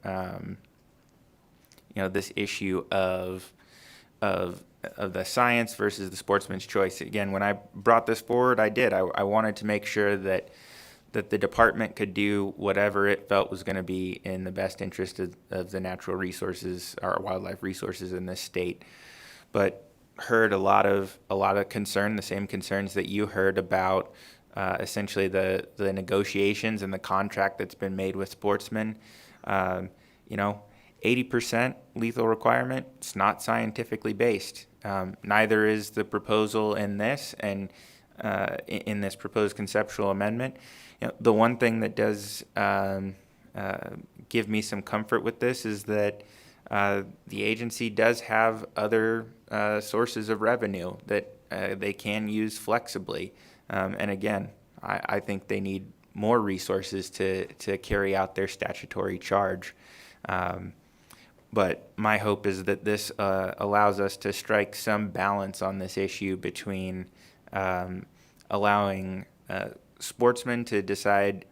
this issue of the science versus the sportsman's choice. Again, when I brought this forward, I wanted to make sure that the department could do whatever it felt was going to be in the best interest of the natural resources, our wildlife resources in this state. But heard a lot of concern, the same concerns that you heard about essentially the negotiations and the contract that's been made with sportsmen. 80% lethal requirement, it's not scientifically based. Neither is the proposal in this and in this proposed conceptual amendment. The one thing that does give me some comfort with this is that the agency does have other sources of revenue that they can use flexibly. And again, I think they need more resources to carry out their statutory charge. But my hope is that this allows us to strike some balance on this issue between allowing sportsmen to decide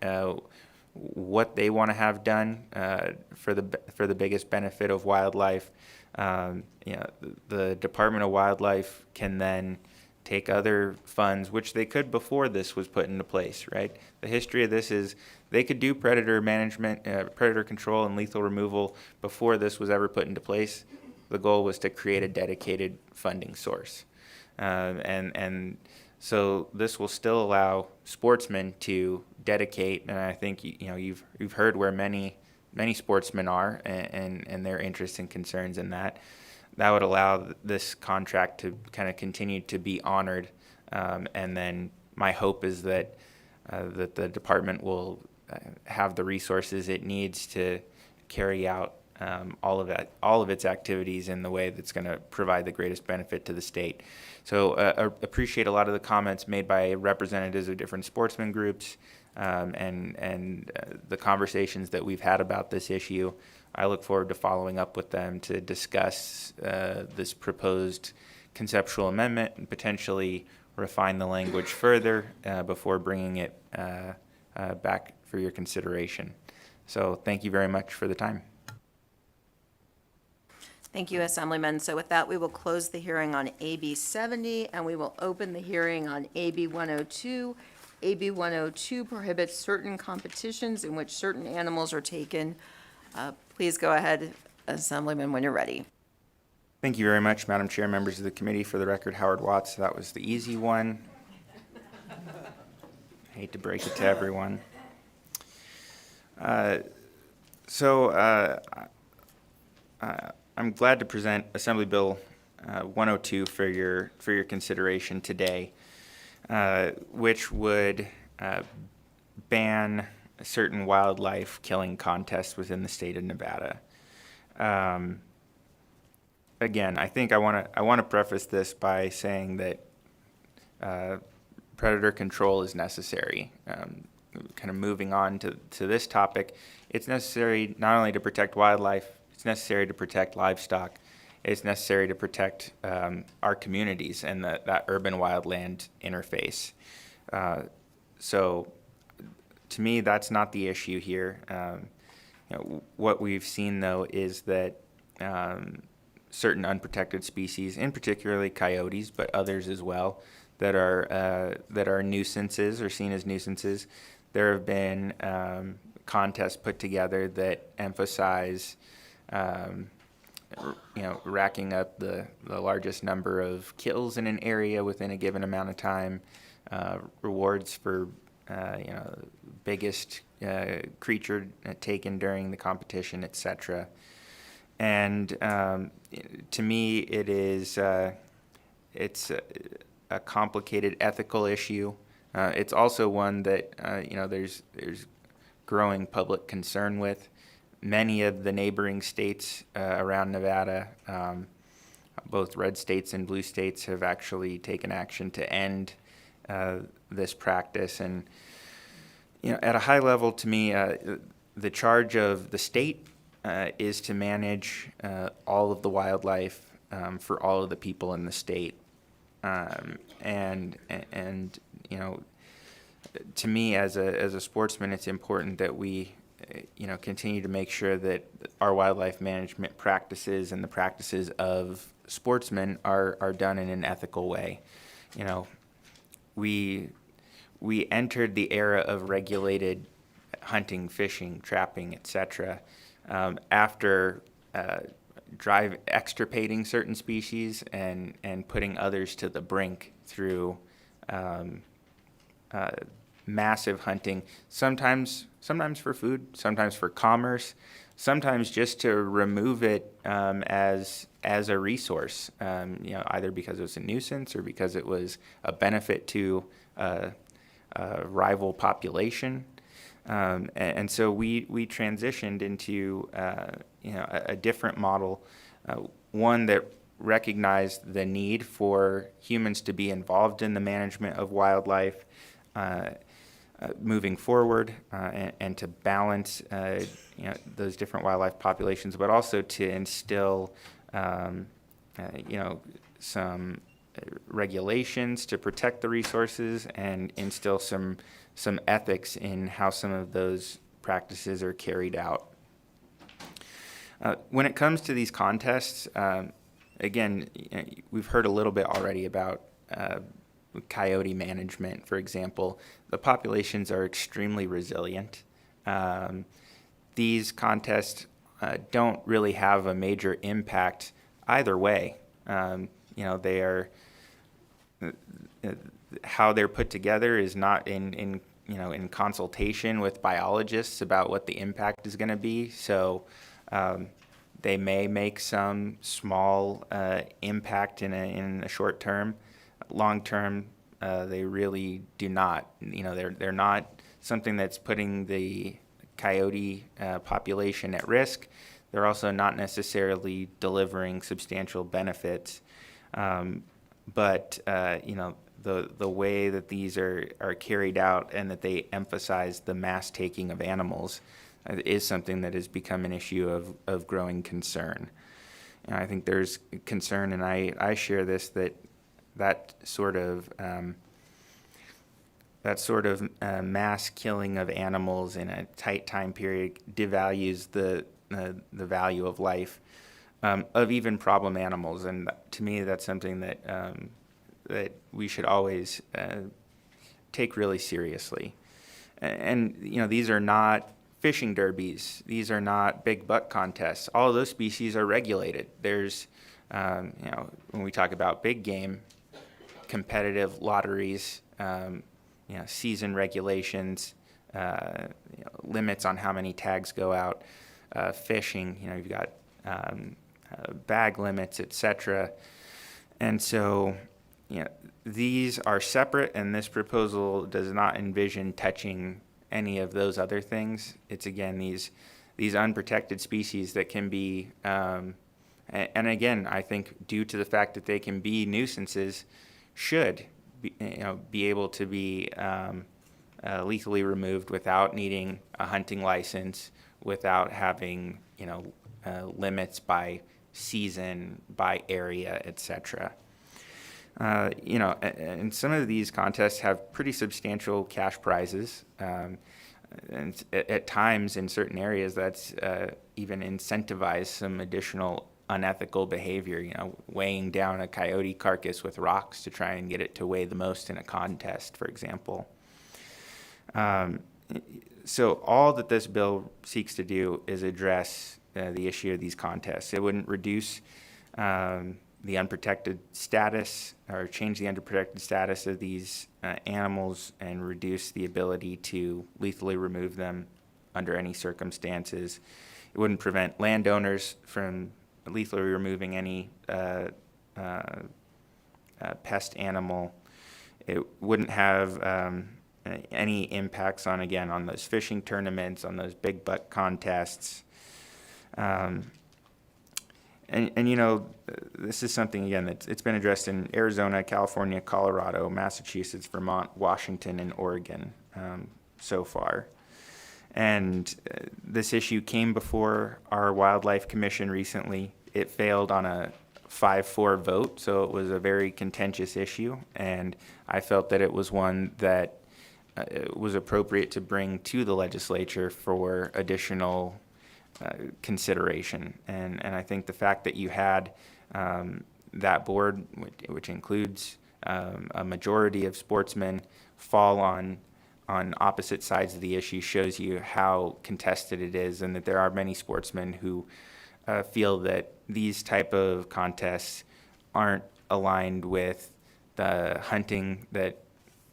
what they want to have done for the biggest benefit of wildlife. The Department of Wildlife can then take other funds, which they could before this was put into place, right? The history of this is they could do predator management, predator control and lethal removal before this was ever put into place. The goal was to create a dedicated funding source. And so this will still allow sportsmen to dedicate, and I think you've heard where many sportsmen are and their interests and concerns in that. That would allow this contract to kind of continue to be honored, and then my hope is that the department will have the resources it needs to carry out all of its activities in the way that's going to provide the greatest benefit to the state. So appreciate a lot of the comments made by representatives of different sportsman groups and the conversations that we've had about this issue. I look forward to following up with them to discuss this proposed conceptual amendment and potentially refine the language further before bringing it back for your consideration. So thank you very much for the time. Thank you, Assemblyman. So with that, we will close the hearing on AB 70, and we will open the hearing on AB 102. AB 102 prohibits certain competitions in which certain animals are taken. Please go ahead, Assemblyman, when you're ready. Thank you very much, Madam Chair, members of the committee. For the record, Howard Watts. That was the easy one. Hate to break it to everyone. I'm glad to present Assembly Bill 102 for your consideration today, which would ban certain wildlife killing contests within the state of Nevada. Again, I think I want to preface this by saying that predator control is necessary. Kind of moving on to this topic, it's necessary not only to protect wildlife, it's necessary to protect livestock. It's necessary to protect our communities and that urban wildland interface. So to me, that's not the issue here. What we've seen, though, is that certain unprotected species, in particularly coyotes, but others as well, that are nuisances or seen as nuisances. There have been contests put together that emphasize, racking up the largest number of kills in an area within a given amount of time, rewards for biggest creature taken during the competition, etc. And to me, it's a complicated ethical issue. It's also one that there's growing public concern with. Many of the neighboring states around Nevada both red states and blue states have actually taken action to end this practice. And at a high level, to me, the charge of the state is to manage all of the wildlife for all of the people in the state. And to me, as a sportsman, it's important that we continue to make sure that our wildlife management practices and the practices of sportsmen are done in an ethical way. We entered the era of regulated hunting, fishing, trapping, etc. After extirpating certain species and putting others to the brink through massive hunting, sometimes for food, sometimes for commerce, sometimes just to remove it as a resource, either because it was a nuisance or because it was a benefit to a rival population. And so we transitioned into a different model, one that recognized the need for humans to be involved in the management of wildlife moving forward, and to balance those different wildlife populations, but also to instill some regulations to protect the resources and instill some ethics in how some of those practices are carried out. When it comes to these contests, again, we've heard a little bit already about coyote management, for example. The populations are extremely resilient. These contests don't really have a major impact either way. They are how they're put together is not in consultation with biologists about what the impact is going to be. So they may make some small impact in a short term. Long term, they really do not. They're not something that's putting the coyote population at risk. They're also not necessarily delivering substantial benefits. But the way that these are carried out and that they emphasize the mass taking of animals is something that has become an issue of growing concern. And I think there's concern, and I share this, that sort of mass killing of animals in a tight time period devalues the value of life of even problem animals. And to me, that's something that we should always take really seriously. And these are not fishing derbies. These are not big buck contests. All of those species are regulated. There's, when we talk about big game, competitive lotteries, season regulations, limits on how many tags go out, fishing, you've got bag limits, etc. And so, these are separate, and this proposal does not envision touching any of those other things. It's, again, these unprotected species that can be, and again, I think due to the fact that they can be nuisances, should be able to be lethally removed without needing a hunting license, without having limits by season, by area, etc. And some of these contests have pretty substantial cash prizes, and at times in certain areas that's even incentivized some additional unethical behavior, weighing down a coyote carcass with rocks to try and get it to weigh the most in a contest, for example. So all that this bill seeks to do is address the issue of these contests. It wouldn't reduce the unprotected status or change the unprotected status of these animals and reduce the ability to lethally remove them under any circumstances. It wouldn't prevent landowners from lethally removing any pest animal. It wouldn't have any impacts on those fishing tournaments, on those big buck contests. And you know, this is something, again, it's been addressed in Arizona, California, Colorado, Massachusetts, Vermont, Washington, and Oregon so far. And this issue came before our Wildlife Commission recently. It failed on a 5-4 vote, so it was a very contentious issue. And I felt that it was one that was appropriate to bring to the legislature for additional consideration. And I think the fact that you had that board, which includes a majority of sportsmen, fall on opposite sides of the issue, shows you how contested it is, and that there are many sportsmen who feel that these type of contests aren't aligned with the hunting that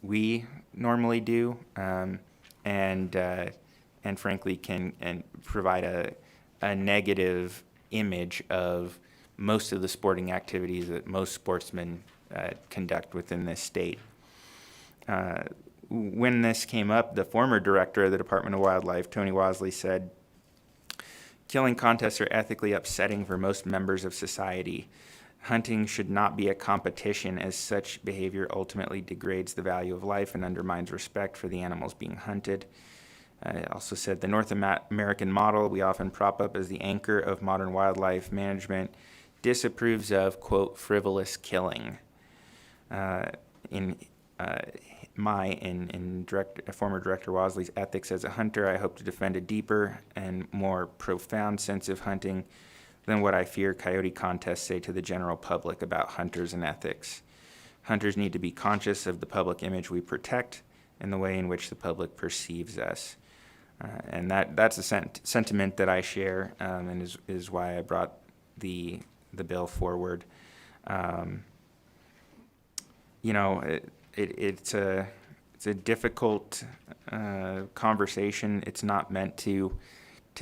we normally do, and frankly can provide a negative image of most of the sporting activities that most sportsmen conduct within this state. When this came up, the former director of the Department of Wildlife, Tony Wasley, said, "Killing contests are ethically upsetting for most members of society. Hunting should not be a competition, as such behavior ultimately degrades the value of life and undermines respect for the animals being hunted." It also said, "The North American model we often prop up as the anchor of modern wildlife management disapproves of, quote, frivolous killing." In former Director Wasley's ethics as a hunter, I hope to defend a deeper and more profound sense of hunting than what I fear coyote contests say to the general public about hunters and ethics. Hunters need to be conscious of the public image we protect and the way in which the public perceives us. And that's a sentiment that I share, and is why I brought the bill forward. You know, it's a difficult conversation. It's not meant to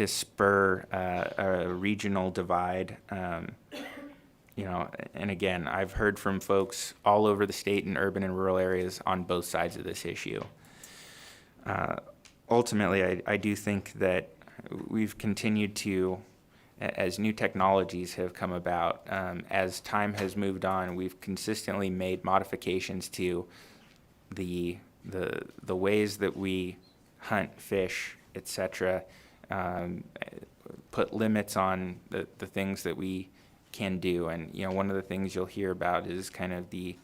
spur a regional divide. You know, and again, I've heard from folks all over the state in urban and rural areas on both sides of this issue. Ultimately, I do think that we've continued to, as new technologies have come about, as time has moved on, we've consistently made modifications to the ways that we hunt, fish, etc. Put limits on the things that we can do. And you know, one of the things you'll hear about is kind of the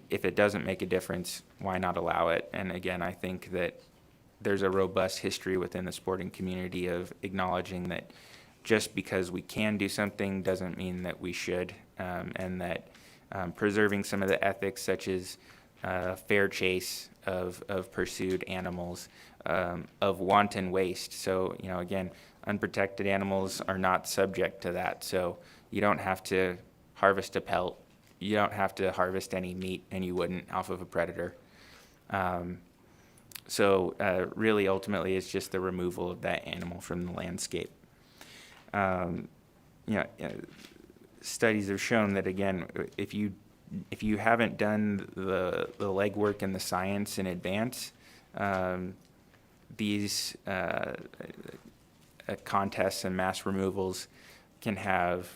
if it doesn't make a difference, why not allow it? And again, I think that there's a robust history within the sporting community of acknowledging that just because we can do something doesn't mean that we should, and that preserving some of the ethics, such as fair chase of pursued animals, of wanton waste. So, you know, again, unprotected animals are not subject to that. So you don't have to harvest a pelt. You don't have to harvest any meat, and you wouldn't off of a predator. So really, ultimately, it's just the removal of that animal from the landscape. You know, studies have shown that, again, if you haven't done the legwork and the science in advance, these contests and mass removals can have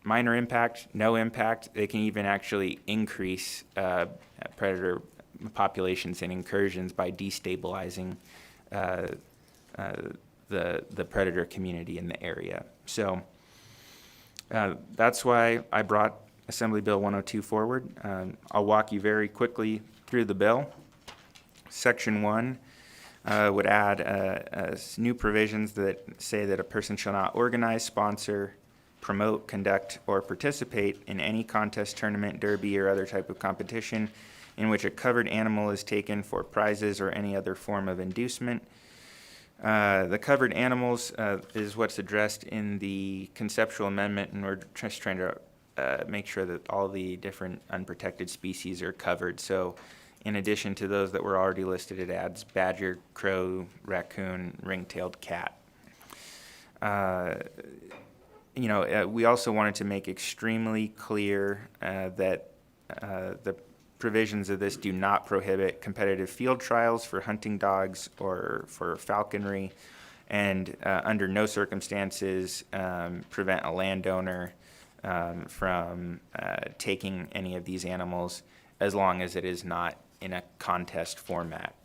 minor impact, no impact. They can even actually increase predator populations and incursions by destabilizing the predator community in the area. So that's why I brought Assembly Bill 102 forward. I'll walk you very quickly through the bill. Section 1 would add new provisions that say that a person shall not organize, sponsor, promote, conduct, or participate in any contest, tournament, derby, or other type of competition in which a covered animal is taken for prizes or any other form of inducement. The covered animals is what's addressed in the conceptual amendment, and we're just trying to make sure that all the different unprotected species are covered. So in addition to those that were already listed, it adds badger, crow, raccoon, ring-tailed cat. You know, we also wanted to make extremely clear that the provisions of this do not prohibit competitive field trials for hunting dogs or for falconry, and under no circumstances prevent a landowner from taking any of these animals as long as it is not in a contest format.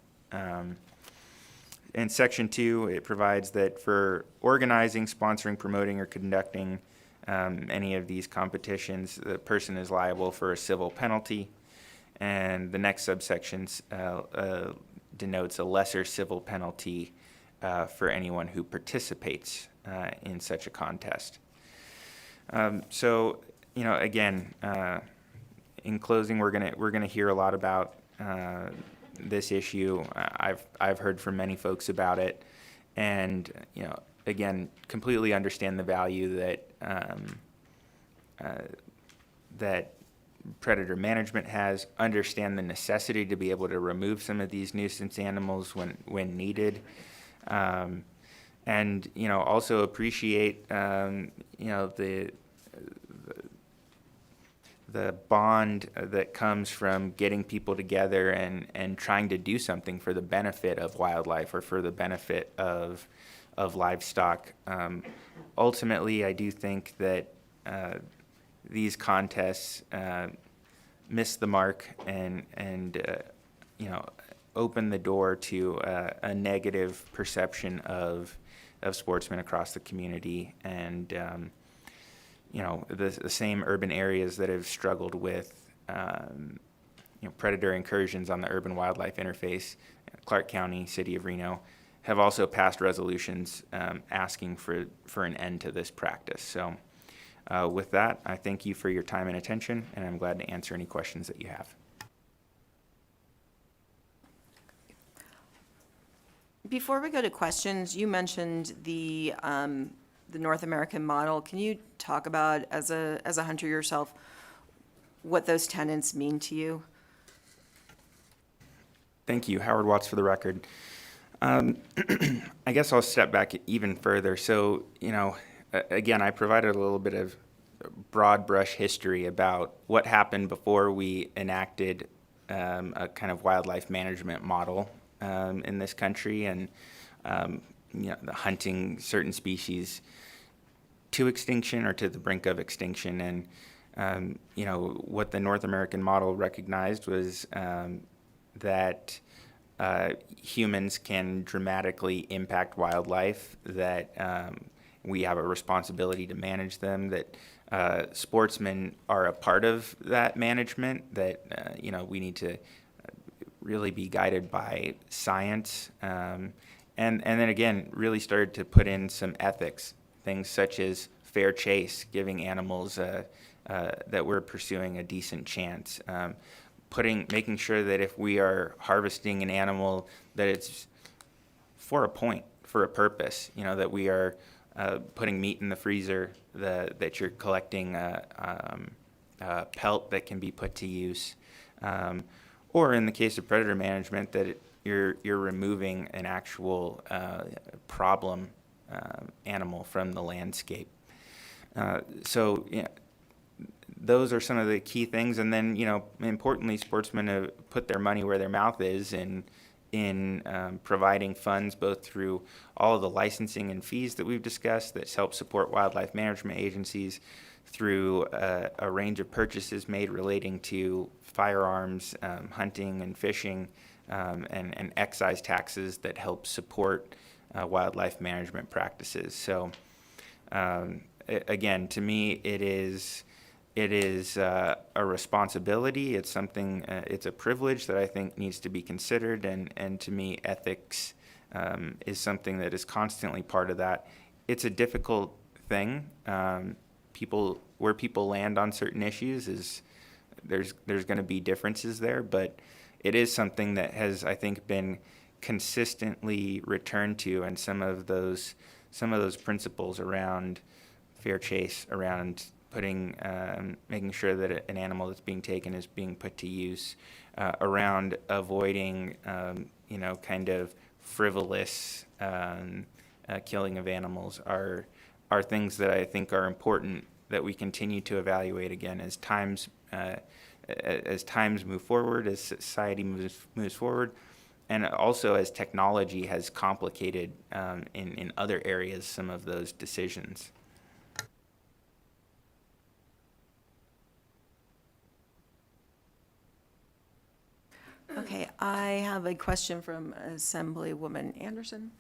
In Section 2, it provides that for organizing, sponsoring, promoting, or conducting any of these competitions, the person is liable for a civil penalty. And the next subsection denotes a lesser civil penalty for anyone who participates in such a contest. So, you know, again, in closing, we're gonna hear a lot about this issue. I've heard from many folks about it, and you know, again, completely understand the value that that predator management has. Understand the necessity to be able to remove some of these nuisance animals when needed, and you know, also appreciate you know, the bond that comes from getting people together and trying to do something for the benefit of wildlife or for the benefit of livestock. Ultimately, I do think that these contests miss the mark and you know, open the door to a negative perception of sportsmen across the community, and you know, the same urban areas that have struggled with you know, predator incursions on the urban wildlife interface, Clark County, City of Reno, have also passed resolutions asking for an end to this practice. So with that, I thank you for your time and attention, and I'm glad to answer any questions that you have. Before we go to questions, you mentioned the North American model. Can you talk about, as a hunter yourself, what those tenets mean to you? Thank you. Howard Watts for the record. I guess I'll step back even further. So, you know, again, I provided a little bit of broad brush history about what happened before we enacted a kind of wildlife management model in this country, and you know, hunting certain species to extinction or to the brink of extinction. And you know, what the North American model recognized was that humans can dramatically impact wildlife, that we have a responsibility to manage them, that sportsmen are a part of that management, that you know, we need to really be guided by science, and then again, really started to put in some ethics, things such as fair chase, giving animals that we're pursuing a decent chance, making sure that if we are harvesting an animal, that it's for a point, for a purpose, you know, that we are putting meat in the freezer, that you're collecting pelt that can be put to use, or in the case of predator management, that you're removing an actual problem animal from the landscape. So, you know, those are some of the key things. And then, you know, importantly, sportsmen have put their money where their mouth is in providing funds both through all of the licensing and fees that we've discussed that help support wildlife management agencies, through a range of purchases made relating to firearms, hunting and fishing, and excise taxes that help support wildlife management practices. So again, to me, it is a responsibility. It's something, it's a privilege that I think needs to be considered, and to me, ethics is something that is constantly part of that. It's a difficult thing. Where people land on certain issues is there's going to be differences there, but it is something that has, I think, been consistently returned to, and some of those principles around fair chase, around making sure that an animal that's being taken is being put to use, around avoiding you know, kind of frivolous killing of animals are things that I think are important, that we continue to evaluate again as times move forward, as society moves forward, and also as technology has complicated in other areas some of those decisions. Okay, I have a question from Assemblywoman Anderson.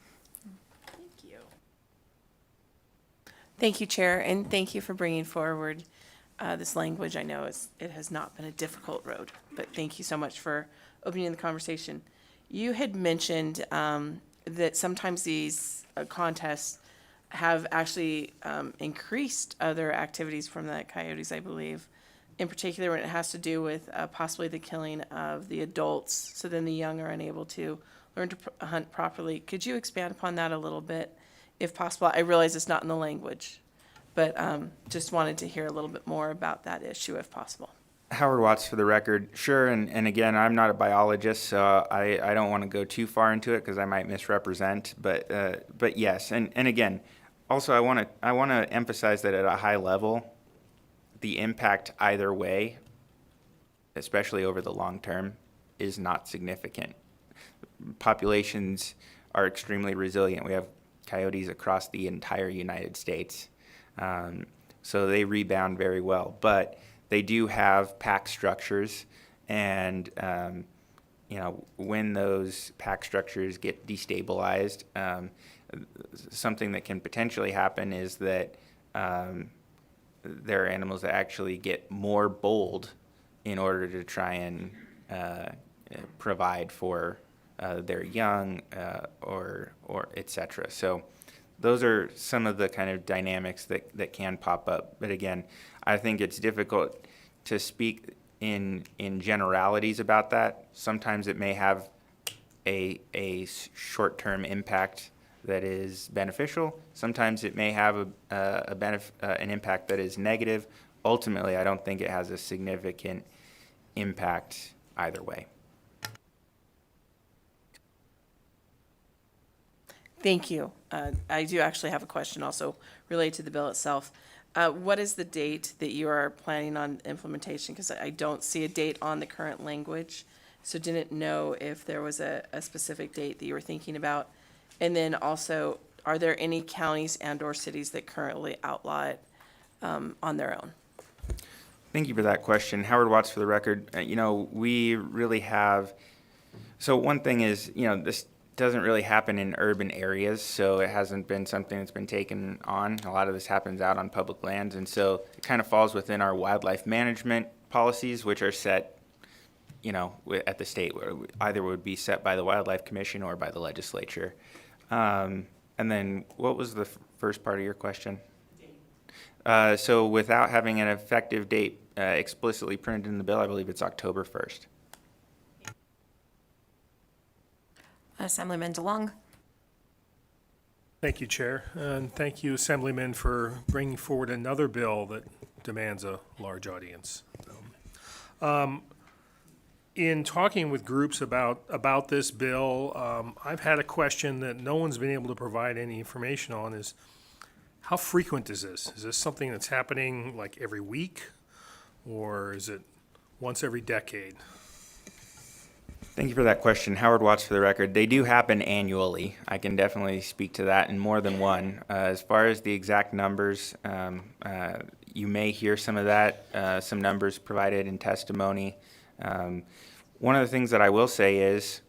Thank you. Thank you, Chair, and thank you for bringing forward this language. I know it has not been a difficult road, but thank you so much for opening the conversation. You had mentioned that sometimes these contests have actually increased other activities from the coyotes, I believe, in particular when it has to do with possibly the killing of the adults, so then the young are unable to learn to hunt properly. Could you expand upon that a little bit, if possible? I realize it's not in the language, but just wanted to hear a little bit more about that issue, if possible. Howard Watts for the record. Sure, and again, I'm not a biologist, so I don't want to go too far into it because I might misrepresent, but yes, and again, also I want to emphasize that at a high level, the impact either way, especially over the long term, is not significant. Populations are extremely resilient. We have coyotes across the entire United States, so they rebound very well. But they do have pack structures, and when those pack structures get destabilized, something that can potentially happen is that there are animals that actually get more bold in order to try and provide for their young or et cetera. So those are some of the kind of dynamics that can pop up. But again, I think it's difficult to speak in generalities about that. Sometimes it may have a short-term impact that is beneficial. Sometimes it may have an impact that is negative. Ultimately, I don't think it has a significant impact either way. Thank you. I do actually have a question also related to the bill itself. What is the date that you are planning on implementation? Because I don't see a date on the current language, so didn't know if there was a specific date that you were thinking about. And then also, are there any counties and/or cities that currently outlaw it on their own? Thank you for that question. Howard Watts for the record. We really have, so one thing is, this doesn't really happen in urban areas, so it hasn't been something that's been taken on. A lot of this happens out on public lands, and so it kind of falls within our wildlife management policies, which are set, at the state, where either would be set by the Wildlife Commission or by the legislature. And then what was the first part of your question? So without having an effective date explicitly printed in the bill, I believe it's October 1st. Assemblyman DeLong. Thank you, Chair, and thank you, Assemblyman, for bringing forward another bill that demands a large audience. In talking with groups about this bill, I've had a question that no one's been able to provide any information on is, how frequent is this? Is this something that's happening like every week, or is it once every decade? Thank you for that question. Howard Watts for the record. They do happen annually. I can definitely speak to that in more than one. As far as the exact numbers, you may hear some of that, some numbers provided in testimony. One of the things that I will say is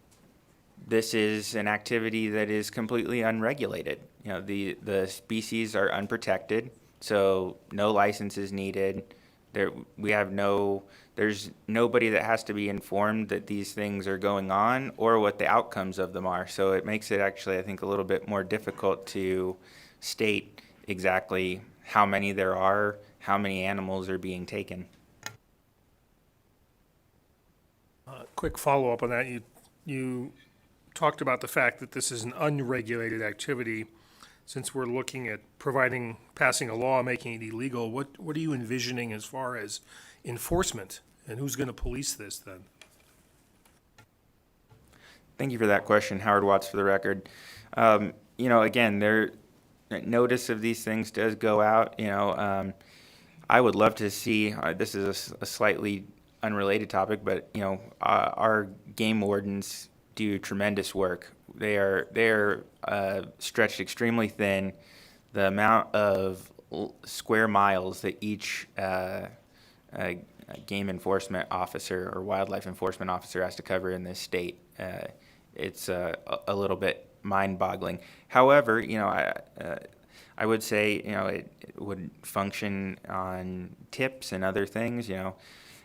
this is an activity that is completely unregulated. The species are unprotected, so no license is needed. There's nobody that has to be informed that these things are going on or what the outcomes of them are. So it makes it actually, I think, a little bit more difficult to state exactly how many there are, how many animals are being taken. Quick follow-up on that. You talked about the fact that this is an unregulated activity. Since we're looking at passing a law, making it illegal, what are you envisioning as far as enforcement, and who's going to police this then? Thank you for that question, Howard Watts for the record. Again, notice of these things does go out. I would love to see, this is a slightly unrelated topic, but our game wardens do tremendous work. They're stretched extremely thin. The amount of square miles that each game enforcement officer or wildlife enforcement officer has to cover in this state, it's a little bit mind-boggling. However, I would say, it would function on tips and other things,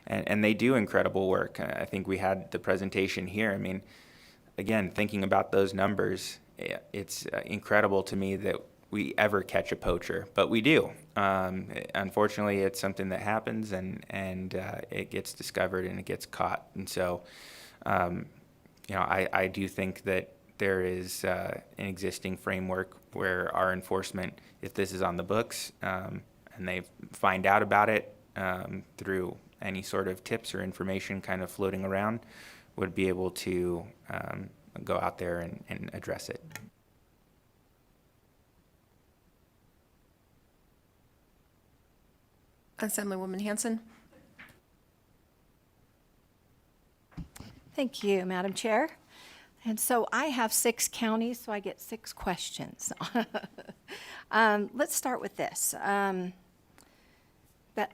and they do incredible work. I think we had the presentation here. I mean, again, thinking about those numbers, it's incredible to me that we ever catch a poacher, but we do. Unfortunately, it's something that happens, and it gets discovered and it gets caught. And so, I do think that there is an existing framework where our enforcement, if this is on the books, and they find out about it through any sort of tips or information kind of floating around, would be able to go out there and address it. Assemblywoman Hanson. Thank you, Madam Chair. And so I have 6 counties, so I get 6 questions. Let's start with this.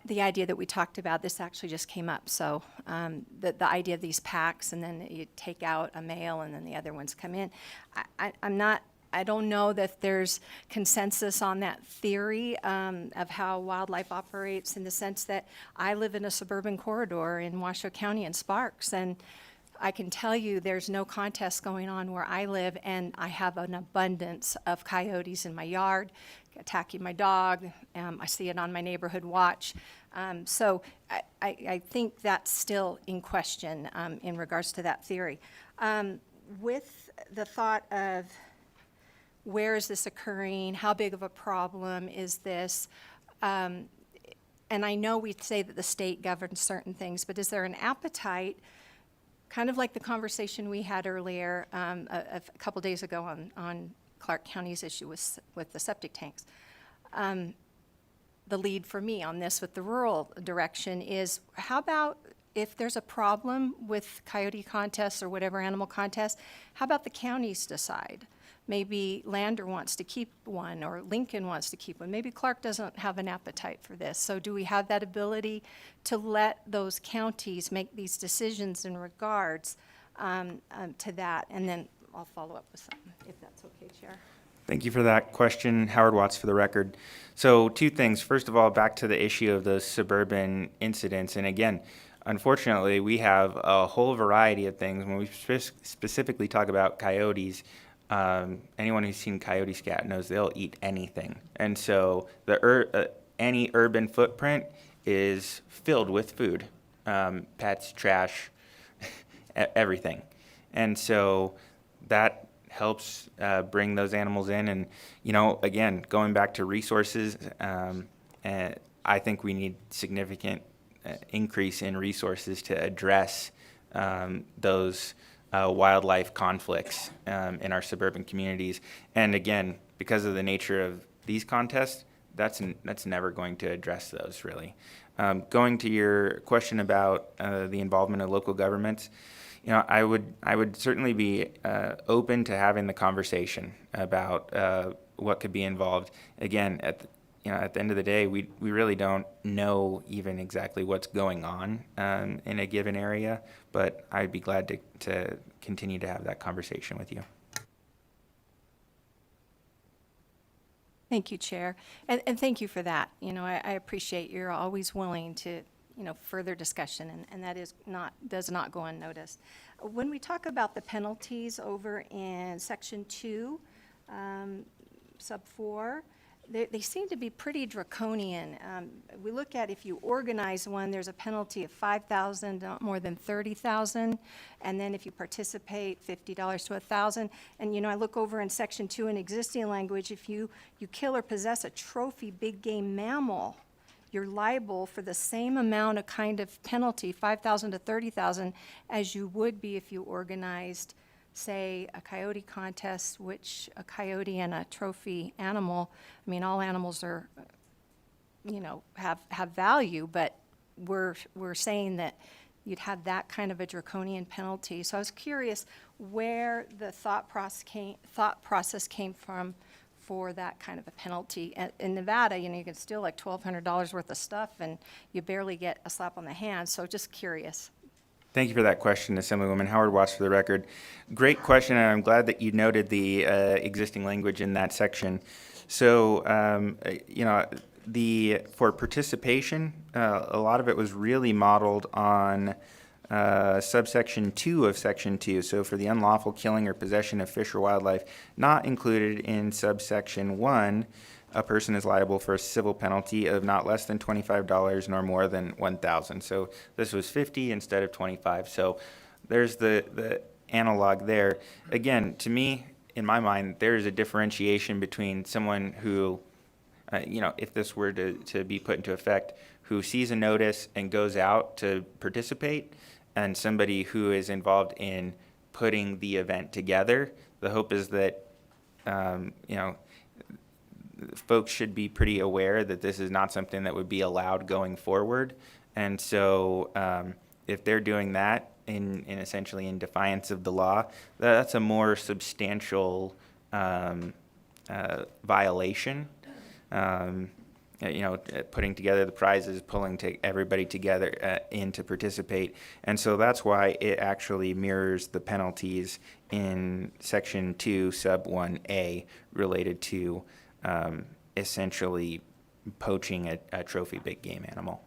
The idea that we talked about, this actually just came up. So the idea of these packs, and then you take out a male and then the other ones come in. I don't know that there's consensus on that theory of how wildlife operates, in the sense that I live in a suburban corridor in Washoe County in Sparks, and I can tell you there's no contest going on where I live, and I have an abundance of coyotes in my yard attacking my dog. I see it on my neighborhood watch. So I think that's still in question in regards to that theory. With the thought of where is this occurring, how big of a problem is this, and I know we say that the state governs certain things, but is there an appetite, kind of like the conversation we had earlier a couple days ago on Clark County's issue with the septic tanks? The lead for me on this with the rural direction is, how about if there's a problem with coyote contests or whatever animal contests, how about the counties decide? Maybe Lander wants to keep one, or Lincoln wants to keep one. Maybe Clark doesn't have an appetite for this. So do we have that ability to let those counties make these decisions in regards to that? And then I'll follow up with something, if that's okay, Chair. Thank you for that question. Howard Watts for the record. So 2 things. First of all, back to the issue of those suburban incidents. And again, unfortunately, we have a whole variety of things. When we specifically talk about coyotes, anyone who's seen coyote scat knows they'll eat anything. And so any urban footprint is filled with food, pets, trash, everything. And so that helps bring those animals in. And, again, going back to resources, I think we need significant increase in resources to address those wildlife conflicts in our suburban communities. And again, because of the nature of these contests, that's never going to address those, really. Going to your question about the involvement of local governments, I would certainly be open to having the conversation about what could be involved. Again, at the end of the day, we really don't know even exactly what's going on in a given area, but I'd be glad to continue to have that conversation with you. Thank you, Chair. And thank you for that. I appreciate you're always willing to, further discussion, and that does not go unnoticed. When we talk about the penalties over in Section 2, Sub 4, they seem to be pretty draconian. We look at, if you organize one, there's a penalty of $5,000, not more than $30,000, and then if you participate, $50 to $1,000. And I look over in Section 2 in existing language, if you kill or possess a trophy big game mammal, you're liable for the same amount of kind of penalty, $5,000 to $30,000, as you would be if you organized, say, a coyote contest, which a coyote and a trophy animal, all animals are, have value, but we're saying that you'd have that kind of a draconian penalty. So I was curious where the thought process came from for that kind of a penalty. In Nevada, you can steal like $1,200 worth of stuff and you barely get a slap on the hand. So just curious. Thank you for that question, Assemblywoman. Howard Watts for the record. Great question, and I'm glad that you noted the existing language in that section. So, for participation, a lot of it was really modeled on subsection 2 of section 2. So for the unlawful killing or possession of fish or wildlife not included in subsection 1, a person is liable for a civil penalty of not less than $25 nor more than $1,000. So this was 50 instead of 25. So there's the analog there. Again, to me, in my mind, there is a differentiation between someone who, if this were to be put into effect, who sees a notice and goes out to participate, and somebody who is involved in putting the event together. The hope is that, folks should be pretty aware that this is not something that would be allowed going forward. And so if they're doing that in essentially in defiance of the law, that's a more substantial violation. Putting together the prizes, pulling everybody together in to participate. And so that's why it actually mirrors the penalties in section 2, sub 1A, related to essentially poaching a trophy big game animal.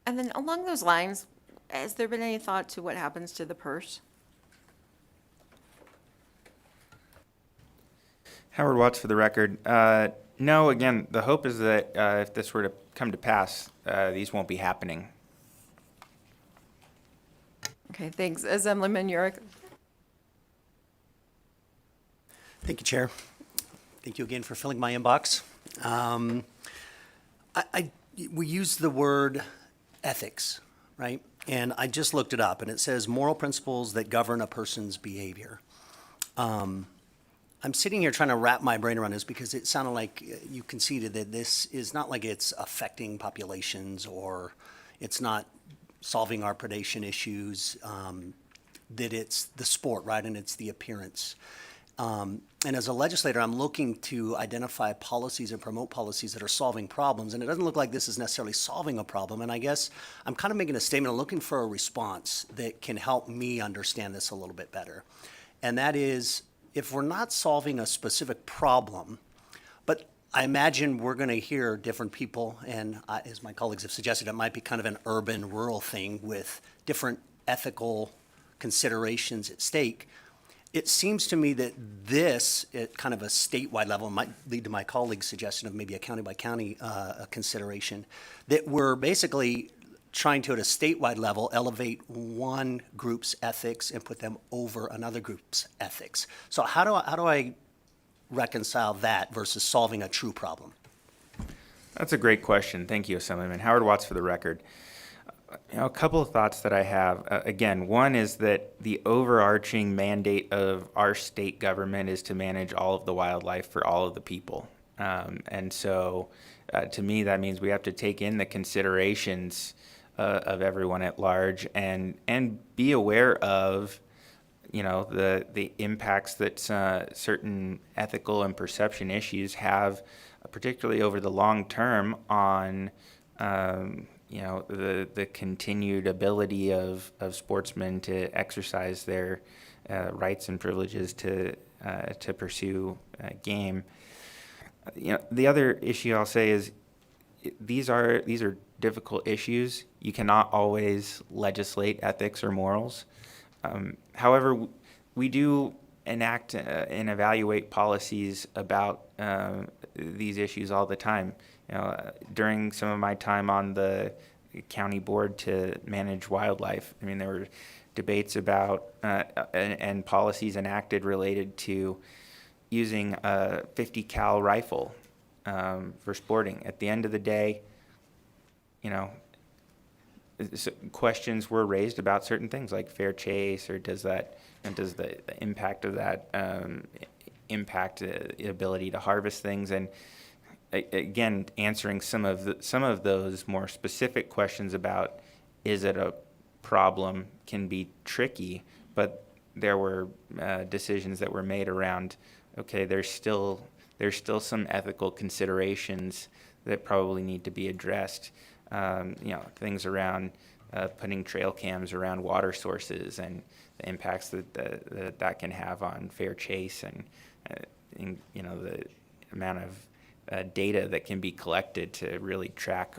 And then along those lines, has there been any thought to what happens to the purse? Howard Watts for the record. No, again, the hope is that if this were to come to pass, these won't be happening. Okay, thanks. Assemblyman Yurick. Thank you, Chair. Thank you again for filling my inbox. We use the word ethics, right? And I just looked it up, and it says moral principles that govern a person's behavior. I'm sitting here trying to wrap my brain around this because it sounded like you conceded that this is not like it's affecting populations or it's not solving our predation issues, that it's the sport, right, and it's the appearance. And as a legislator, I'm looking to identify policies and promote policies that are solving problems, and it doesn't look like this is necessarily solving a problem. And I guess I'm kind of making a statement, I'm looking for a response that can help me understand this a little bit better. And that is, if we're not solving a specific problem, but I imagine we're going to hear different people, and as my colleagues have suggested, it might be kind of an urban-rural thing with different ethical considerations at stake. It seems to me that this, at kind of a statewide level, might lead to my colleague's suggestion of maybe a county-by-county consideration, that we're basically trying to, at a statewide level, elevate one group's ethics and put them over another group's ethics. So how do I reconcile that versus solving a true problem? That's a great question. Thank you, Assemblyman. Howard Watts for the record. A couple of thoughts that I have. Again, one is that the overarching mandate of our state government is to manage all of the wildlife for all of the people. And so to me, that means we have to take in the considerations of everyone at large and be aware of, the impacts that certain ethical and perception issues have, particularly over the long term on the continued ability of sportsmen to exercise their rights and privileges to pursue game. The other issue I'll say is these are difficult issues. You cannot always legislate ethics or morals. However, we do enact and evaluate policies about these issues all the time. During some of my time on the county board to manage wildlife, there were debates about and policies enacted related to using a 50 cal rifle for sporting. At the end of the day, questions were raised about certain things like fair chase, or does the impact of that impact the ability to harvest things? And again, answering some of those more specific questions about is it a problem can be tricky, but there were decisions that were made around, okay, there's still some ethical considerations that probably need to be addressed. Things around putting trail cams around water sources and the impacts that can have on fair chase and the amount of data that can be collected to really track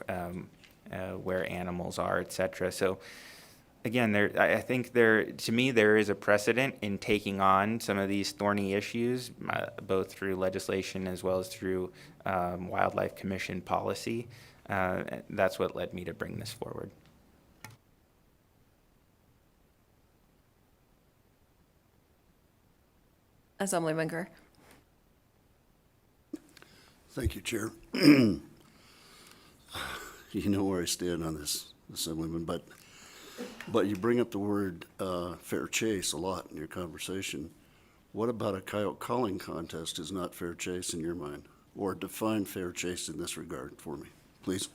where animals are, et cetera. So again, I think to me, there is a precedent in taking on some of these thorny issues, both through legislation as well as through Wildlife Commission policy. That's what led me to bring this forward. Assemblyman Kerr. Thank you, Chair. You know where I stand on this, Assemblyman, but you bring up the word fair chase a lot in your conversation. What about a coyote calling contest is not fair chase in your mind? Or define fair chase in this regard for me, please.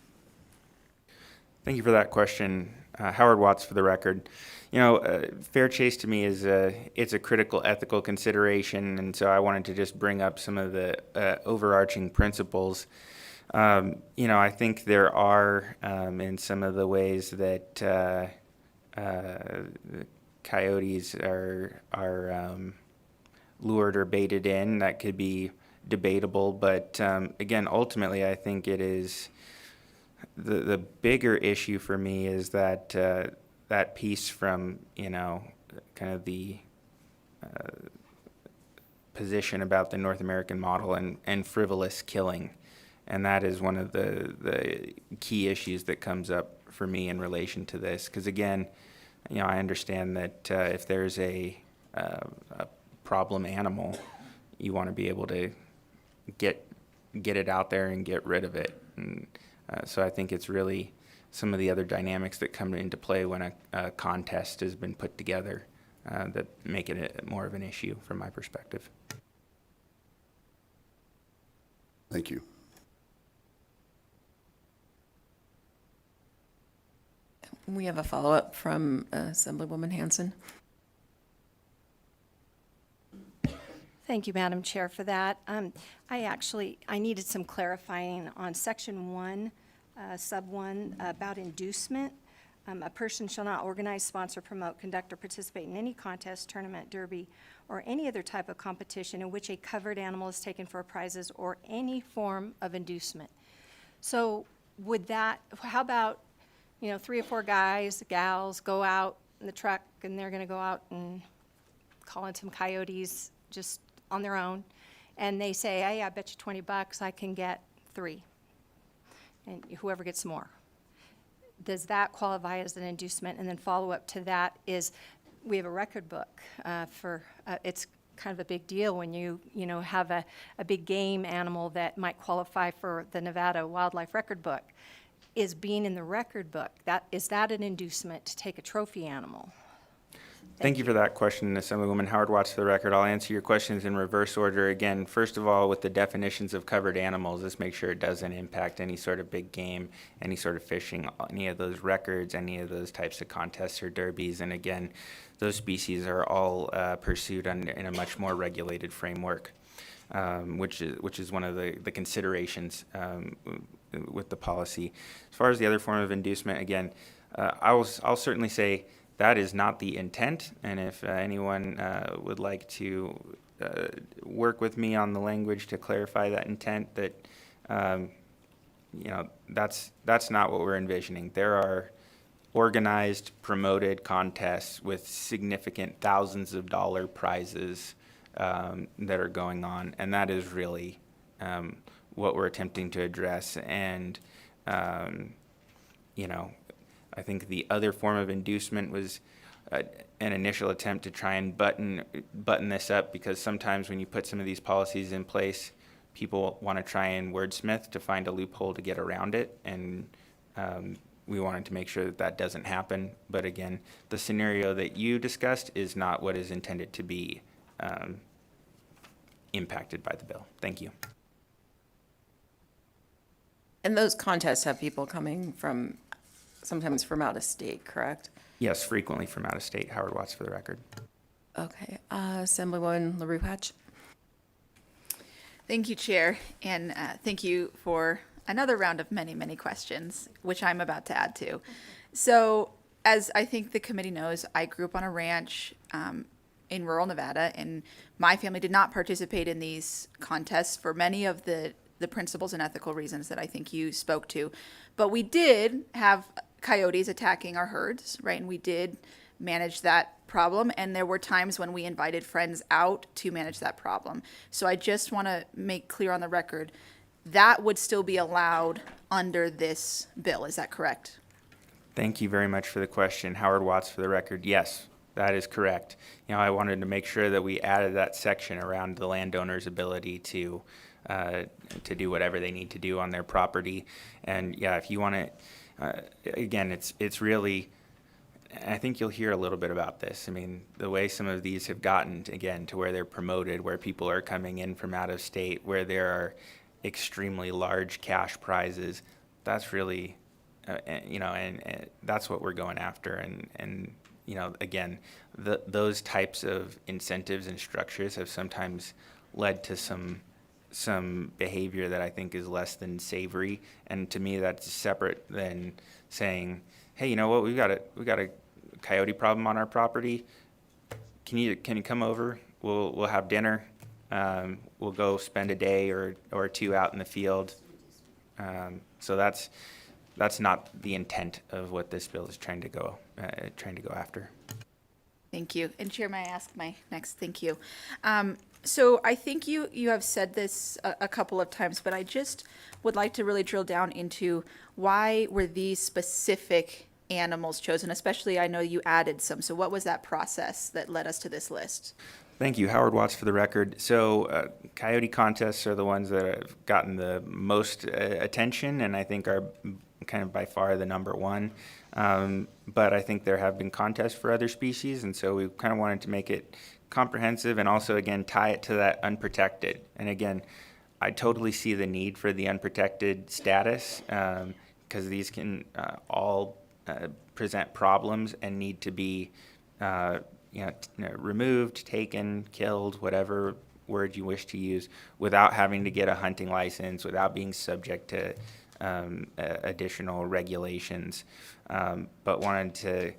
Thank you for that question. Howard Watts for the record. Fair chase to me it's a critical ethical consideration, and so I wanted to just bring up some of the overarching principles. I think there are, in some of the ways that coyotes are lured or baited in, that could be debatable. But again, ultimately, I think it is the bigger issue for me is that that piece from kind of the position about the North American model and frivolous killing. And that is one of the key issues that comes up for me in relation to this. Because again, I understand that if there's a problem animal, you want to be able to get it out there and get rid of it. And so I think it's really some of the other dynamics that come into play when a contest has been put together that make it more of an issue from my perspective. Thank you. We have a follow-up from Assemblywoman Hanson. Thank you, Madam Chair, for that. I needed some clarifying on Section 1, Sub 1, about inducement. A person shall not organize, sponsor, promote, conduct, or participate in any contest, tournament, derby, or any other type of competition in which a covered animal is taken for prizes or any form of inducement. So how about 3 or 4 guys, gals go out in the truck and they're going to go out and call in some coyotes just on their own, and they say, hey, I bet you $20 I can get 3, and whoever gets more. Does that qualify as an inducement? And then follow up to that is we have a record book it's kind of a big deal when you have a big game animal that might qualify for the Nevada Wildlife Record Book. Is being in the record book, is that an inducement to take a trophy animal? Thank you for that question, Assemblywoman Howard Watts for the record. I'll answer your questions in reverse order. Again, first of all, with the definitions of covered animals, let's make sure it doesn't impact any sort of big game, any sort of fishing, any of those records, any of those types of contests or derbies. And again, those species are all pursued in a much more regulated framework, which is one of the considerations with the policy. As far as the other form of inducement, again, I'll certainly say that is not the intent, and if anyone would like to work with me on the language to clarify that intent, that that's not what we're envisioning. There are organized, promoted contests with significant thousands of dollar prizes that are going on, and that is really what we're attempting to address. And I think the other form of inducement was an initial attempt to try and button this up, because sometimes when you put some of these policies in place, people want to try and wordsmith to find a loophole to get around it, and we wanted to make sure that doesn't happen. But again, the scenario that you discussed is not what is intended to be impacted by the bill. Thank you. And those contests have people coming sometimes from out of state, correct? Yes, frequently from out of state. Howard Watts for the record. Okay, Assemblywoman LaRue Hatch. Thank you, Chair, and thank you for another round of many, many questions, which I'm about to add to. So, as I think the committee knows, I grew up on a ranch in rural Nevada, and my family did not participate in these contests for many of the principles and ethical reasons that I think you spoke to. But we did have coyotes attacking our herds, right? And we did manage that problem, and there were times when we invited friends out to manage that problem. So I just want to make clear on the record, that would still be allowed under this bill, is that correct? Thank you very much for the question. Howard Watts for the record. Yes, that is correct. I wanted to make sure that we added that section around the landowner's ability to do whatever they need to do on their property. And yeah, if you want to, again, it's really, I think you'll hear a little bit about this. I mean, the way some of these have gotten, again, to where they're promoted, where people are coming in from out of state, where there are extremely large cash prizes, that's really, and that's what we're going after. And again, those types of incentives and structures have sometimes led to some behavior that I think is less than savory. And to me, that's separate than saying, hey, you know what, we got a coyote problem on our property. Can you come over? We'll have dinner. We'll go spend a day or two out in the field. So that's not the intent of what this bill is trying to go after. Thank you. And Chair, may I ask my next thank you? So I think you have said this a couple of times, but I just would like to really drill down into why were these specific animals chosen, especially I know you added some. So what was that process that led us to this list? Thank you. Howard Watts for the record. So coyote contests are the ones that have gotten the most attention, and I think are kind of by far the number one. But I think there have been contests for other species, and so we kind of wanted to make it comprehensive and also, again, tie it to that unprotected. And again, I totally see the need for the unprotected status because these can all present problems and need to be removed, taken, killed, whatever word you wish to use, without having to get a hunting license, without being subject to additional regulations, but wanted to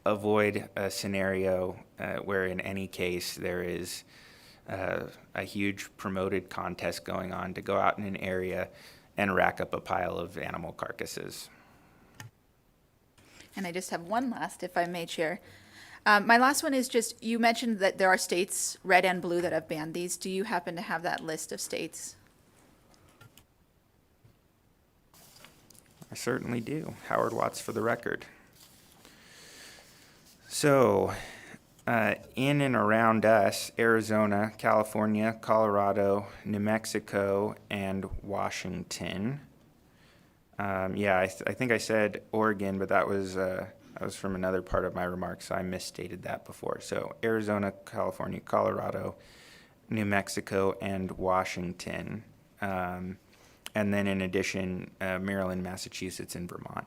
avoid a scenario where in any case there is a huge promoted contest going on to go out in an area and rack up a pile of animal carcasses. And I just have one last, if I may, Chair. My last one is just, you mentioned that there are states, red and blue, that have banned these. Do you happen to have that list of states? I certainly do. Howard Watts for the record. So, in and around us, Arizona, California, Colorado, New Mexico, and Washington. I think I said Oregon, but that was from another part of my remarks, so I misstated that before. So Arizona, California, Colorado, New Mexico, and Washington. And then in addition, Maryland, Massachusetts, and Vermont.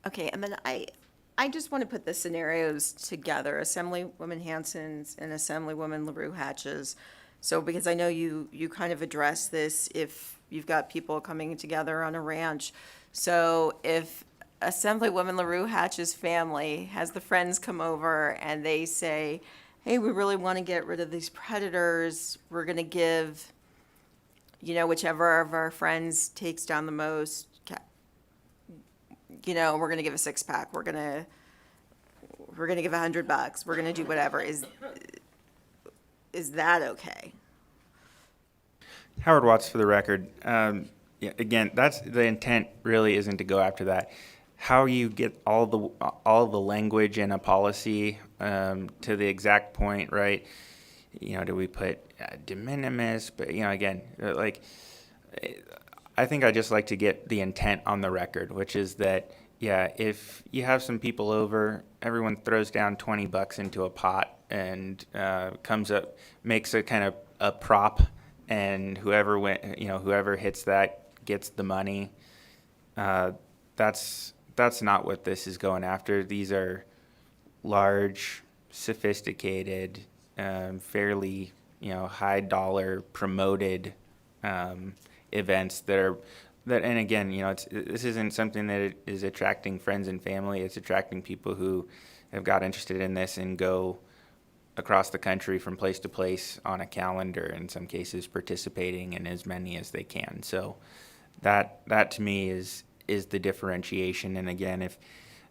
Okay, and then I just want to put the scenarios together, Assemblywoman Hanson's and Assemblywoman LaRue Hatch's. So, because I know you kind of address this if you've got people coming together on a ranch. So if Assemblywoman LaRue Hatch's family has the friends come over and they say, hey, we really want to get rid of these predators, we're going to give, whichever of our friends takes down the most, we're going to give a 6-pack, we're going to give $100, we're going to do whatever. Is that okay? Howard Watts for the record. Again, that's the intent. Really, isn't to go after that. How you get all the language in a policy to the exact point, right? Do we put de minimis? But again, I think I just like to get the intent on the record, which is that if you have some people over, everyone throws down $20 into a pot and comes up, makes a kind of a prop, and whoever hits that gets the money. That's not what this is going after. These are large, sophisticated, fairly high dollar promoted events and again, this isn't something that is attracting friends and family. It's attracting people who have got interested in this and go across the country from place to place on a calendar, in some cases participating in as many as they can. So that to me is the differentiation. And again,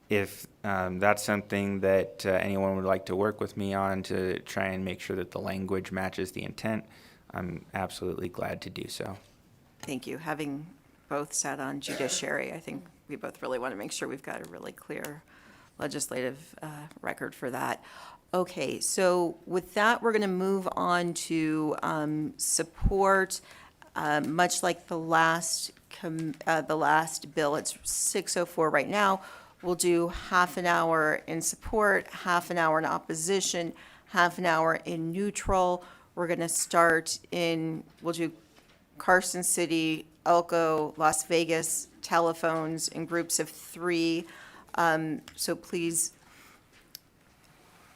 if that's something that anyone would like to work with me on to try and make sure that the language matches the intent, I'm absolutely glad to do so. Thank you. Having both sat on judiciary, I think we both really want to make sure we've got a really clear legislative record for that. Okay, so with that, we're going to move on to support, much like the last bill. It's 6:04 right now. We'll do half an hour in support, half an hour in opposition, half an hour in neutral. We're going to we'll do Carson City, Elko, Las Vegas, telephones in groups of 3. So please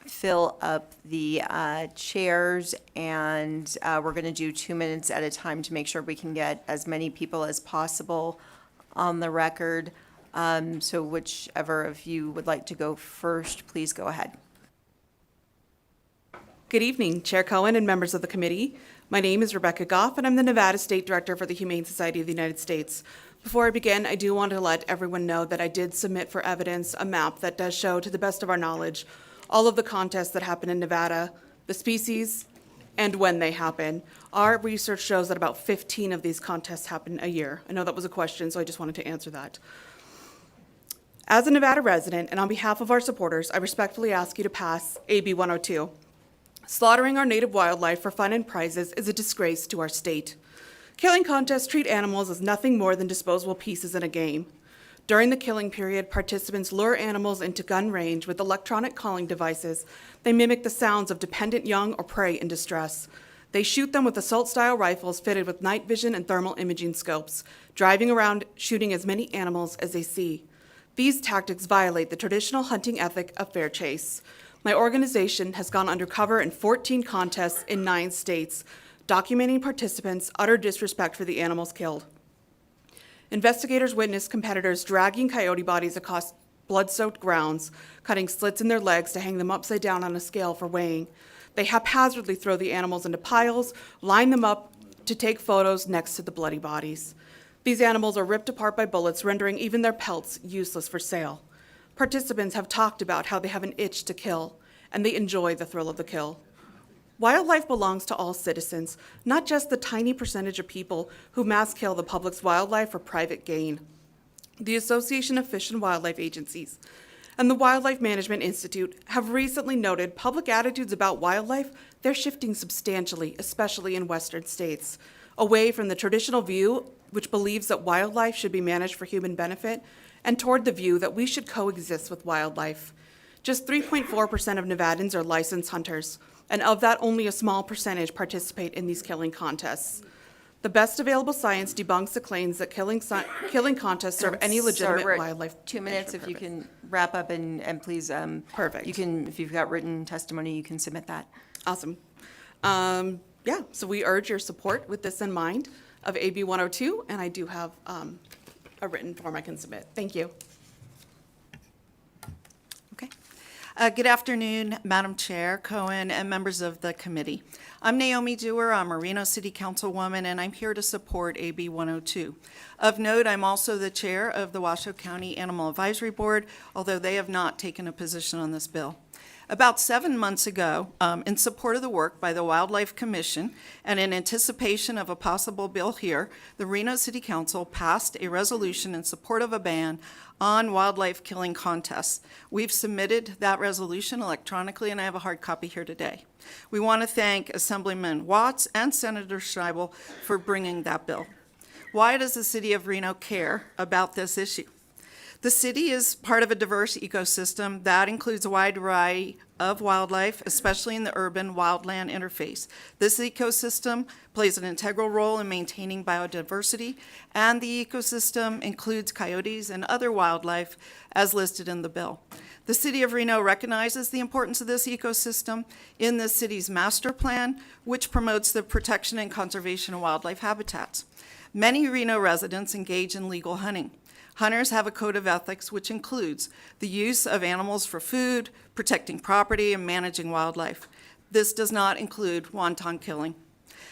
fill up the chairs, and we're going to do 2 minutes at a time to make sure we can get as many people as possible on the record. So whichever of you would like to go first, please go ahead. Good evening, Chair Cohen and members of the committee. My name is Rebecca Goff, and I'm the Nevada State Director for the Humane Society of the United States. Before I begin, I do want to let everyone know that I did submit for evidence a map that does show, to the best of our knowledge, all of the contests that happen in Nevada, the species, and when they happen. Our research shows that about 15 of these contests happen a year. I know that was a question, so I just wanted to answer that. As a Nevada resident, and on behalf of our supporters, I respectfully ask you to pass AB 102. Slaughtering our native wildlife for fun and prizes is a disgrace to our state. Killing contests treat animals as nothing more than disposable pieces in a game. During the killing period, participants lure animals into gun range with electronic calling devices. They mimic the sounds of dependent young or prey in distress. They shoot them with assault-style rifles fitted with night vision and thermal imaging scopes, driving around shooting as many animals as they see. These tactics violate the traditional hunting ethic of fair chase. My organization has gone undercover in 14 contests in 9 states, documenting participants' utter disrespect for the animals killed. Investigators witnessed competitors dragging coyote bodies across blood-soaked grounds, cutting slits in their legs to hang them upside down on a scale for weighing. They haphazardly throw the animals into piles, line them up to take photos next to the bloody bodies. These animals are ripped apart by bullets, rendering even their pelts useless for sale. Participants have talked about how they have an itch to kill, and they enjoy the thrill of the kill. Wildlife belongs to all citizens, not just the tiny percentage of people who mass kill the public's wildlife for private gain. The Association of Fish and Wildlife Agencies and the Wildlife Management Institute have recently noted public attitudes about wildlife, they're shifting substantially, especially in Western states, away from the traditional view, which believes that wildlife should be managed for human benefit, and toward the view that we should coexist with wildlife. Just 3.4% of Nevadans are licensed hunters, and of that, only a small percentage participate in these killing contests. The best available science debunks the claims that killing contests serve any legitimate Sorry, we're at wildlife. 2 minutes, if you can wrap up and please. Perfect. You can, if you've got written testimony, you can submit that. Awesome. Yeah, so we urge your support with this in mind of AB 102, and I do have a written form I can submit. Thank you. Okay. Good afternoon, Madam Chair, Cohen, and members of the committee. I'm Naomi Dewar. I'm a Reno City Councilwoman, and I'm here to support AB 102. Of note, I'm also the chair of the Washoe County Animal Advisory Board, although they have not taken a position on this bill. About 7 months ago, in support of the work by the Wildlife Commission and in anticipation of a possible bill here, the Reno City Council passed a resolution in support of a ban on wildlife killing contests. We've submitted that resolution electronically, and I have a hard copy here today. We want to thank Assemblyman Watts and Senator Scheibel for bringing that bill. Why does the city of Reno care about this issue? The city is part of a diverse ecosystem that includes a wide variety of wildlife, especially in the urban wildland interface. This ecosystem plays an integral role in maintaining biodiversity, and the ecosystem includes coyotes and other wildlife as listed in the bill. The City of Reno recognizes the importance of this ecosystem in the city's master plan, which promotes the protection and conservation of wildlife habitats. Many Reno residents engage in legal hunting. Hunters have a code of ethics which includes the use of animals for food, protecting property, and managing wildlife. This does not include wanton killing.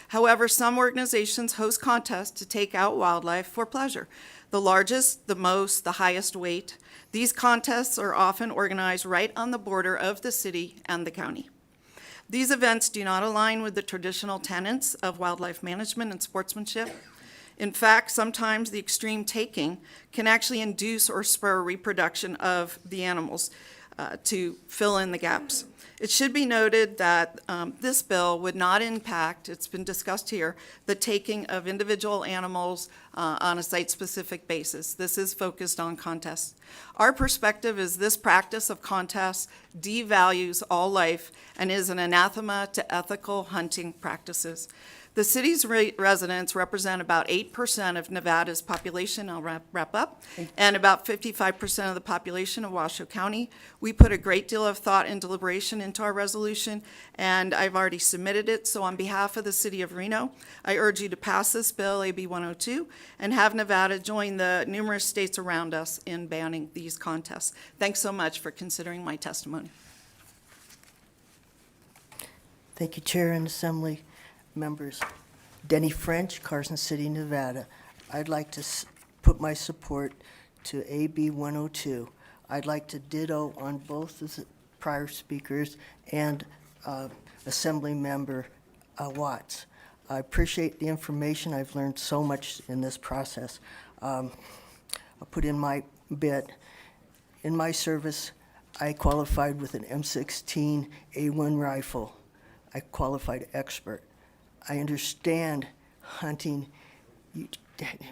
However, some organizations host contests to take out wildlife for pleasure. The largest, the most, the highest weight. These contests are often organized right on the border of the city and the county. These events do not align with the traditional tenets of wildlife management and sportsmanship. In fact, sometimes the extreme taking can actually induce or spur reproduction of the animals to fill in the gaps. It should be noted that this bill would not impact, it's been discussed here, the taking of individual animals on a site-specific basis. This is focused on contests. Our perspective is this practice of contests devalues all life and is an anathema to ethical hunting practices. The city's residents represent about 8% of Nevada's population, I'll wrap up, and about 55% of the population of Washoe County. We put a great deal of thought and deliberation into our resolution, and I've already submitted it. So on behalf of the City of Reno, I urge you to pass this bill, AB 102, and have Nevada join the numerous states around us in banning these contests. Thanks so much for considering my testimony. Thank you, Chair and Assembly members. Denny French, Carson City, Nevada. I'd like to put my support to AB 102. I'd like to ditto on both the prior speakers and Assembly Member Watts. I appreciate the information. I've learned so much in this process. I'll put in my bit. In my service, I qualified with an M16 A1 rifle. I qualified expert. I understand hunting,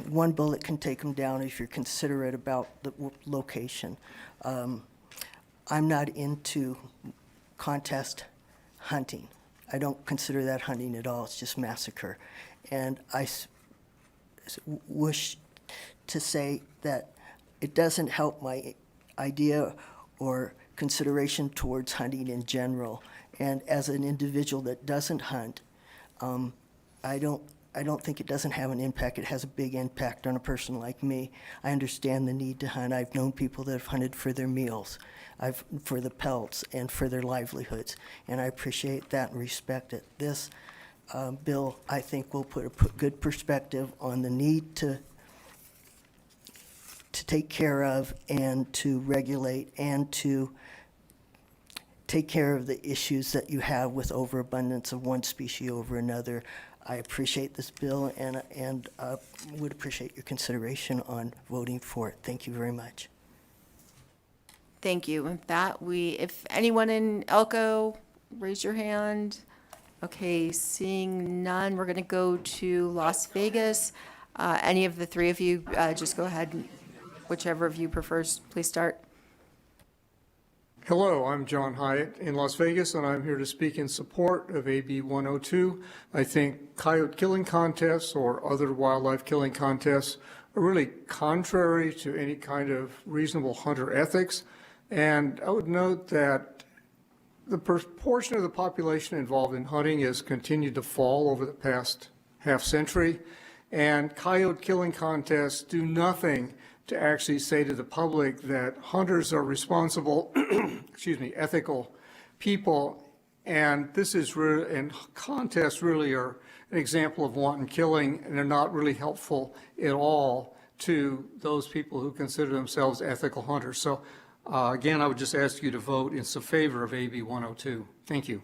one bullet can take them down if you're considerate about the location. I'm not into contest hunting. I don't consider that hunting at all. It's just massacre. And I wish to say that it doesn't help my idea or consideration towards hunting in general. And as an individual that doesn't hunt, I don't think it doesn't have an impact. It has a big impact on a person like me. I understand the need to hunt. I've known people that have hunted for their meals, for the pelts, and for their livelihoods, and I appreciate that and respect it. This bill, I think, will put a good perspective on the need to take care of and to regulate and to take care of the issues that you have with overabundance of one species over another. I appreciate this bill and would appreciate your consideration on voting for it. Thank you very much. Thank you. With that, if anyone in Elko, raise your hand. Okay, seeing none, we're going to go to Las Vegas. Any of the three of you, just go ahead. Whichever of you prefers, please start. Hello, I'm John Hyatt in Las Vegas, and I'm here to speak in support of AB 102. I think coyote killing contests or other wildlife killing contests are really contrary to any kind of reasonable hunter ethics. And I would note that the proportion of the population involved in hunting has continued to fall over the past half century. And coyote killing contests do nothing to actually say to the public that hunters are responsible, ethical people, and this is really, and contests really are an example of wanton killing, and they're not really helpful at all to those people who consider themselves ethical hunters. So again, I would just ask you to vote in favor of AB 102. Thank you.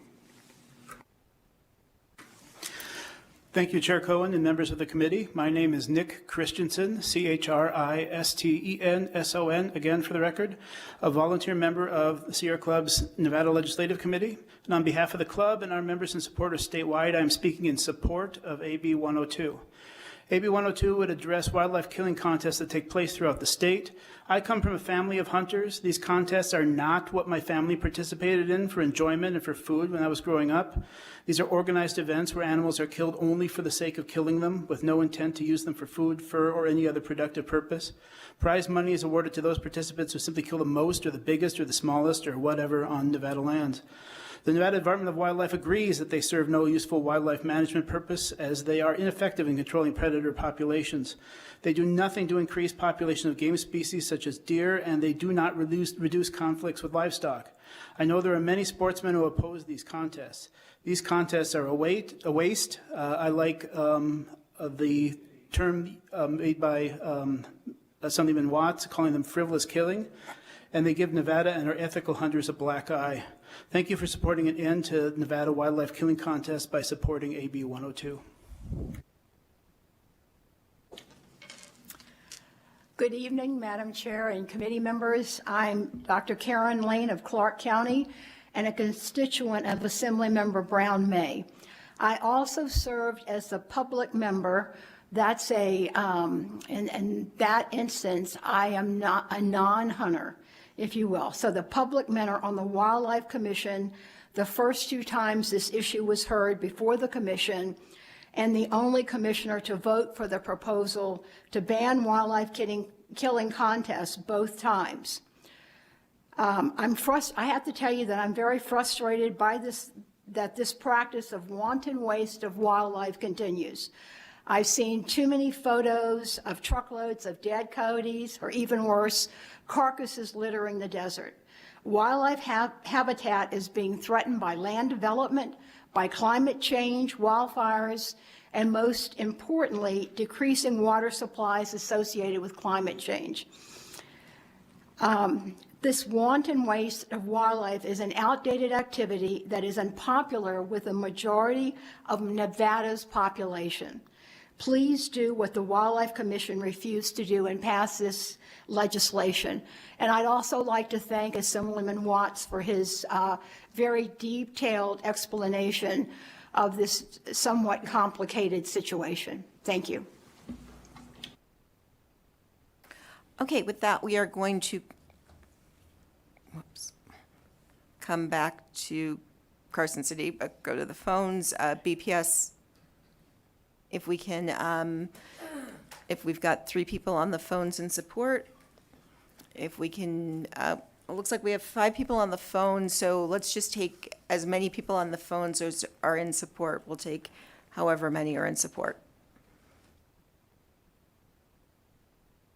Thank you, Chair Cohen and members of the committee. My name is Nick Christensen, Christenson, again for the record, a volunteer member of the Sierra Club's Nevada Legislative Committee. And on behalf of the club and our members and supporters statewide, I'm speaking in support of AB 102. AB 102 would address wildlife killing contests that take place throughout the state. I come from a family of hunters. These contests are not what my family participated in for enjoyment and for food when I was growing up. These are organized events where animals are killed only for the sake of killing them, with no intent to use them for food, fur, or any other productive purpose. Prize money is awarded to those participants who simply kill the most or the biggest or the smallest or whatever on Nevada lands. The Nevada Department of Wildlife agrees that they serve no useful wildlife management purpose, as they are ineffective in controlling predator populations. They do nothing to increase population of game species such as deer, and they do not reduce conflicts with livestock. I know there are many sportsmen who oppose these contests. These contests are a waste. I like the term made by Assemblyman Watts, calling them frivolous killing, and they give Nevada and our ethical hunters a black eye. Thank you for supporting an end to Nevada wildlife killing contests by supporting AB 102. Good evening, Madam Chair and committee members. I'm Dr. Karen Lane of Clark County and a constituent of Assemblymember Brown May. I also served as a public member. That's in that instance, I am not a non-hunter, if you will. So the public member on the Wildlife Commission, the first two times this issue was heard before the commission, and the only commissioner to vote for the proposal to ban wildlife killing contests both times. I have to tell you that I'm very frustrated by that this practice of wanton waste of wildlife continues. I've seen too many photos of truckloads of dead coyotes, or even worse, carcasses littering the desert. Wildlife habitat is being threatened by land development, by climate change, wildfires, and most importantly, decreasing water supplies associated with climate change. This wanton waste of wildlife is an outdated activity that is unpopular with the majority of Nevada's population. Please do what the Wildlife Commission refused to do and pass this legislation. And I'd also like to thank Assemblyman Watts for his very detailed explanation of this somewhat complicated situation. Thank you. Okay, with that, we are going to come back to Carson City, but go to the phones. BPS, if we can, if we've got 3 people on the phones in support, if we can, it looks like we have 5 people on the phone, so let's just take as many people on the phones as are in support. We'll take however many are in support.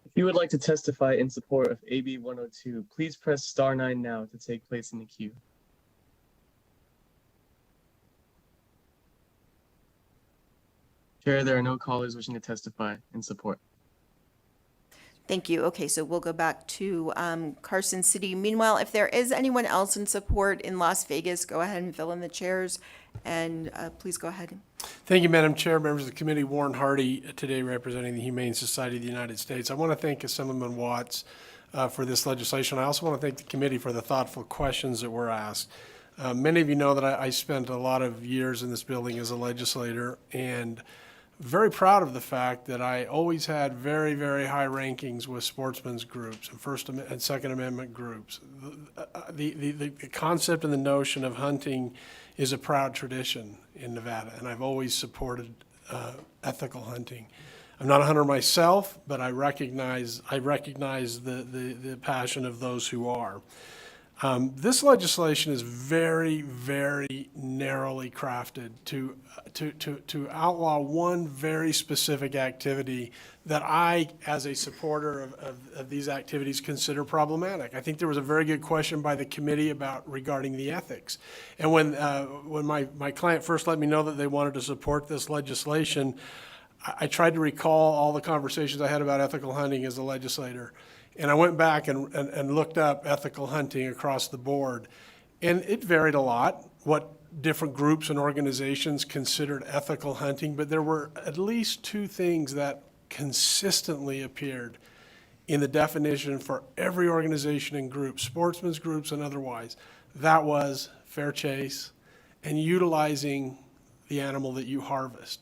If you would like to testify in support of AB 102, please press *9 now to take place in the queue. Chair, there are no callers wishing to testify in support. Thank you. Okay, so we'll go back to Carson City. Meanwhile, if there is anyone else in support in Las Vegas, go ahead and fill in the chairs, and please go ahead. Thank you, Madam Chair, members of the committee. Warren Hardy, today representing the Humane Society of the United States. I want to thank Assemblyman Watts for this legislation. I also want to thank the committee for the thoughtful questions that were asked. Many of you know that I spent a lot of years in this building as a legislator, and very proud of the fact that I always had very, very high rankings with sportsmen's groups and First and Second Amendment groups. The concept and the notion of hunting is a proud tradition in Nevada, and I've always supported ethical hunting. I'm not a hunter myself, but I recognize the passion of those who are. This legislation is very, very narrowly crafted to outlaw one very specific activity that I, as a supporter of these activities, consider problematic. I think there was a very good question by the committee regarding the ethics. And when my client first let me know that they wanted to support this legislation, I tried to recall all the conversations I had about ethical hunting as a legislator. And I went back and looked up ethical hunting across the board. And it varied a lot, what different groups and organizations considered ethical hunting, but there were at least 2 things that consistently appeared in the definition for every organization and group, sportsmen's groups and otherwise. That was fair chase and utilizing the animal that you harvest.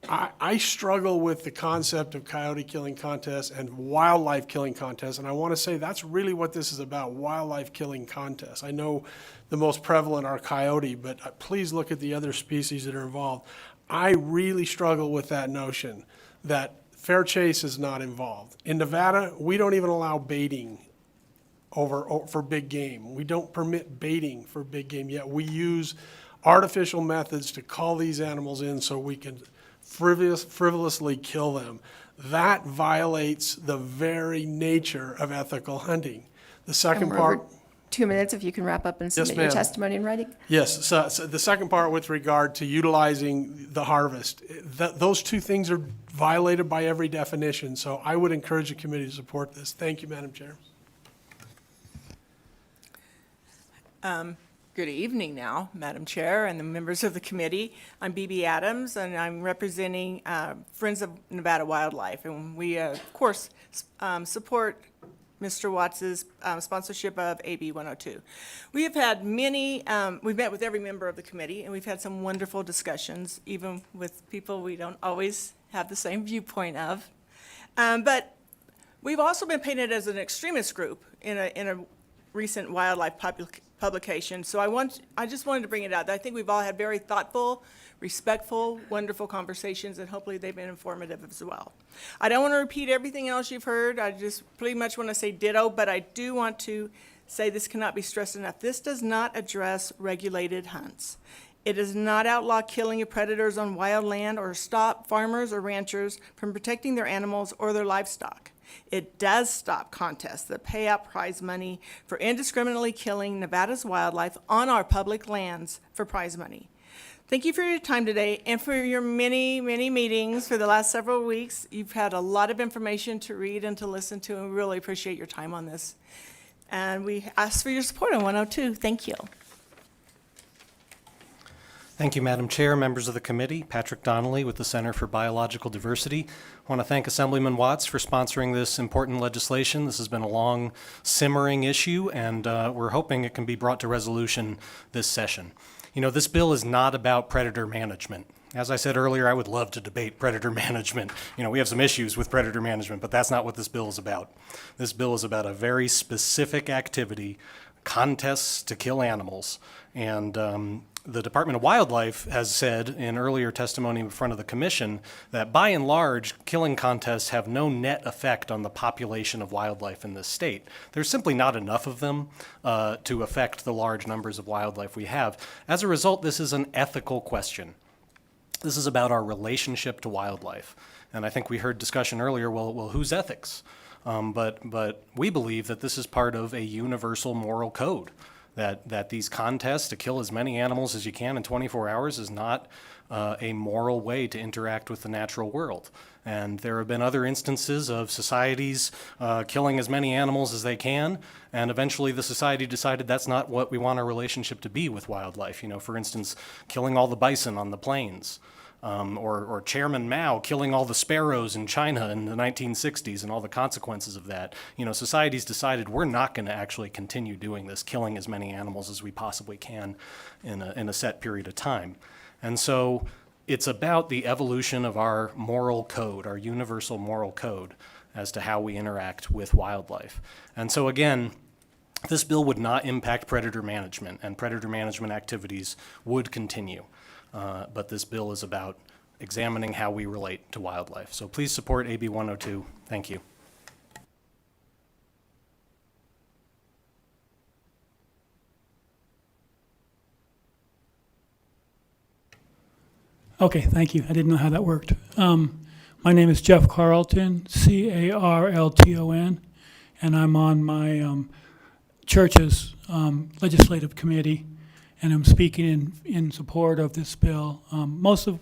I struggle with the concept of coyote killing contests and wildlife killing contests, and I want to say that's really what this is about, wildlife killing contests. I know the most prevalent are coyote, but please look at the other species that are involved. I really struggle with that notion that fair chase is not involved. In Nevada, we don't even allow baiting for big game. We don't permit baiting for big game, yet we use artificial methods to call these animals in so we can frivolously kill them. That violates the very nature of ethical hunting. The second And we're part. over 2 minutes, if you can wrap up and submit your ma'am. testimony in writing. Yes, so the second part with regard to utilizing the harvest, those two things are violated by every definition, so I would encourage the committee to support this. Thank you, Madam Chair. Good evening now, Madam Chair and the members of the committee. I'm B.B. Adams, and I'm representing Friends of Nevada Wildlife. And we, of course, support Mr. Watts's sponsorship of AB 102. We have had many, we've met with every member of the committee, and we've had some wonderful discussions, even with people we don't always have the same viewpoint of. But we've also been painted as an extremist group in a recent wildlife publication. So I just wanted to bring it out. I think we've all had very thoughtful, respectful, wonderful conversations, and hopefully they've been informative as well. I don't want to repeat everything else you've heard. I just pretty much want to say ditto, but I do want to say this cannot be stressed enough. This does not address regulated hunts. It does not outlaw killing of predators on wild land or stop farmers or ranchers from protecting their animals or their livestock. It does stop contests that pay out prize money for indiscriminately killing Nevada's wildlife on our public lands for prize money. Thank you for your time today and for your many, many meetings for the last several weeks. You've had a lot of information to read and to listen to, and we really appreciate your time on this. And we ask for your support on 102. Thank you. Thank you, Madam Chair, members of the committee. Patrick Donnelly with the Center for Biological Diversity. I want to thank Assemblyman Watts for sponsoring this important legislation. This has been a long simmering issue, and we're hoping it can be brought to resolution this session. You know, this bill is not about predator management. As I said earlier, I would love to debate predator management. You know, we have some issues with predator management, but that's not what this bill is about. This bill is about a very specific activity, contests to kill animals, and the Department of Wildlife has said in earlier testimony in front of the commission that by and large, killing contests have no net effect on the population of wildlife in this state. There's simply not enough of them to affect the large numbers of wildlife we have. As a result, this is an ethical question. This is about our relationship to wildlife. And I think we heard discussion earlier, well, whose ethics? But we believe that this is part of a universal moral code. That these contests to kill as many animals as you can in 24 hours is not a moral way to interact with the natural world. And there have been other instances of societies killing as many animals as they can, and eventually the society decided that's not what we want our relationship to be with wildlife. You know, for instance, killing all the bison on the plains. Or Chairman Mao killing all the sparrows in China in the 1960s and all the consequences of that. You know, society's decided we're not going to actually continue doing this, killing as many animals as we possibly can in a set period of time. And so it's about the evolution of our moral code, our universal moral code, as to how we interact with wildlife. And so again, this bill would not impact predator management, and predator management activities would continue. But this bill is about examining how we relate to wildlife. So please support AB 102. Thank you. Okay, thank you. I didn't know how that worked. My name is Jeff Carlton, Carlton, and I'm on my church's legislative committee. And I'm speaking in support of this bill. Most of,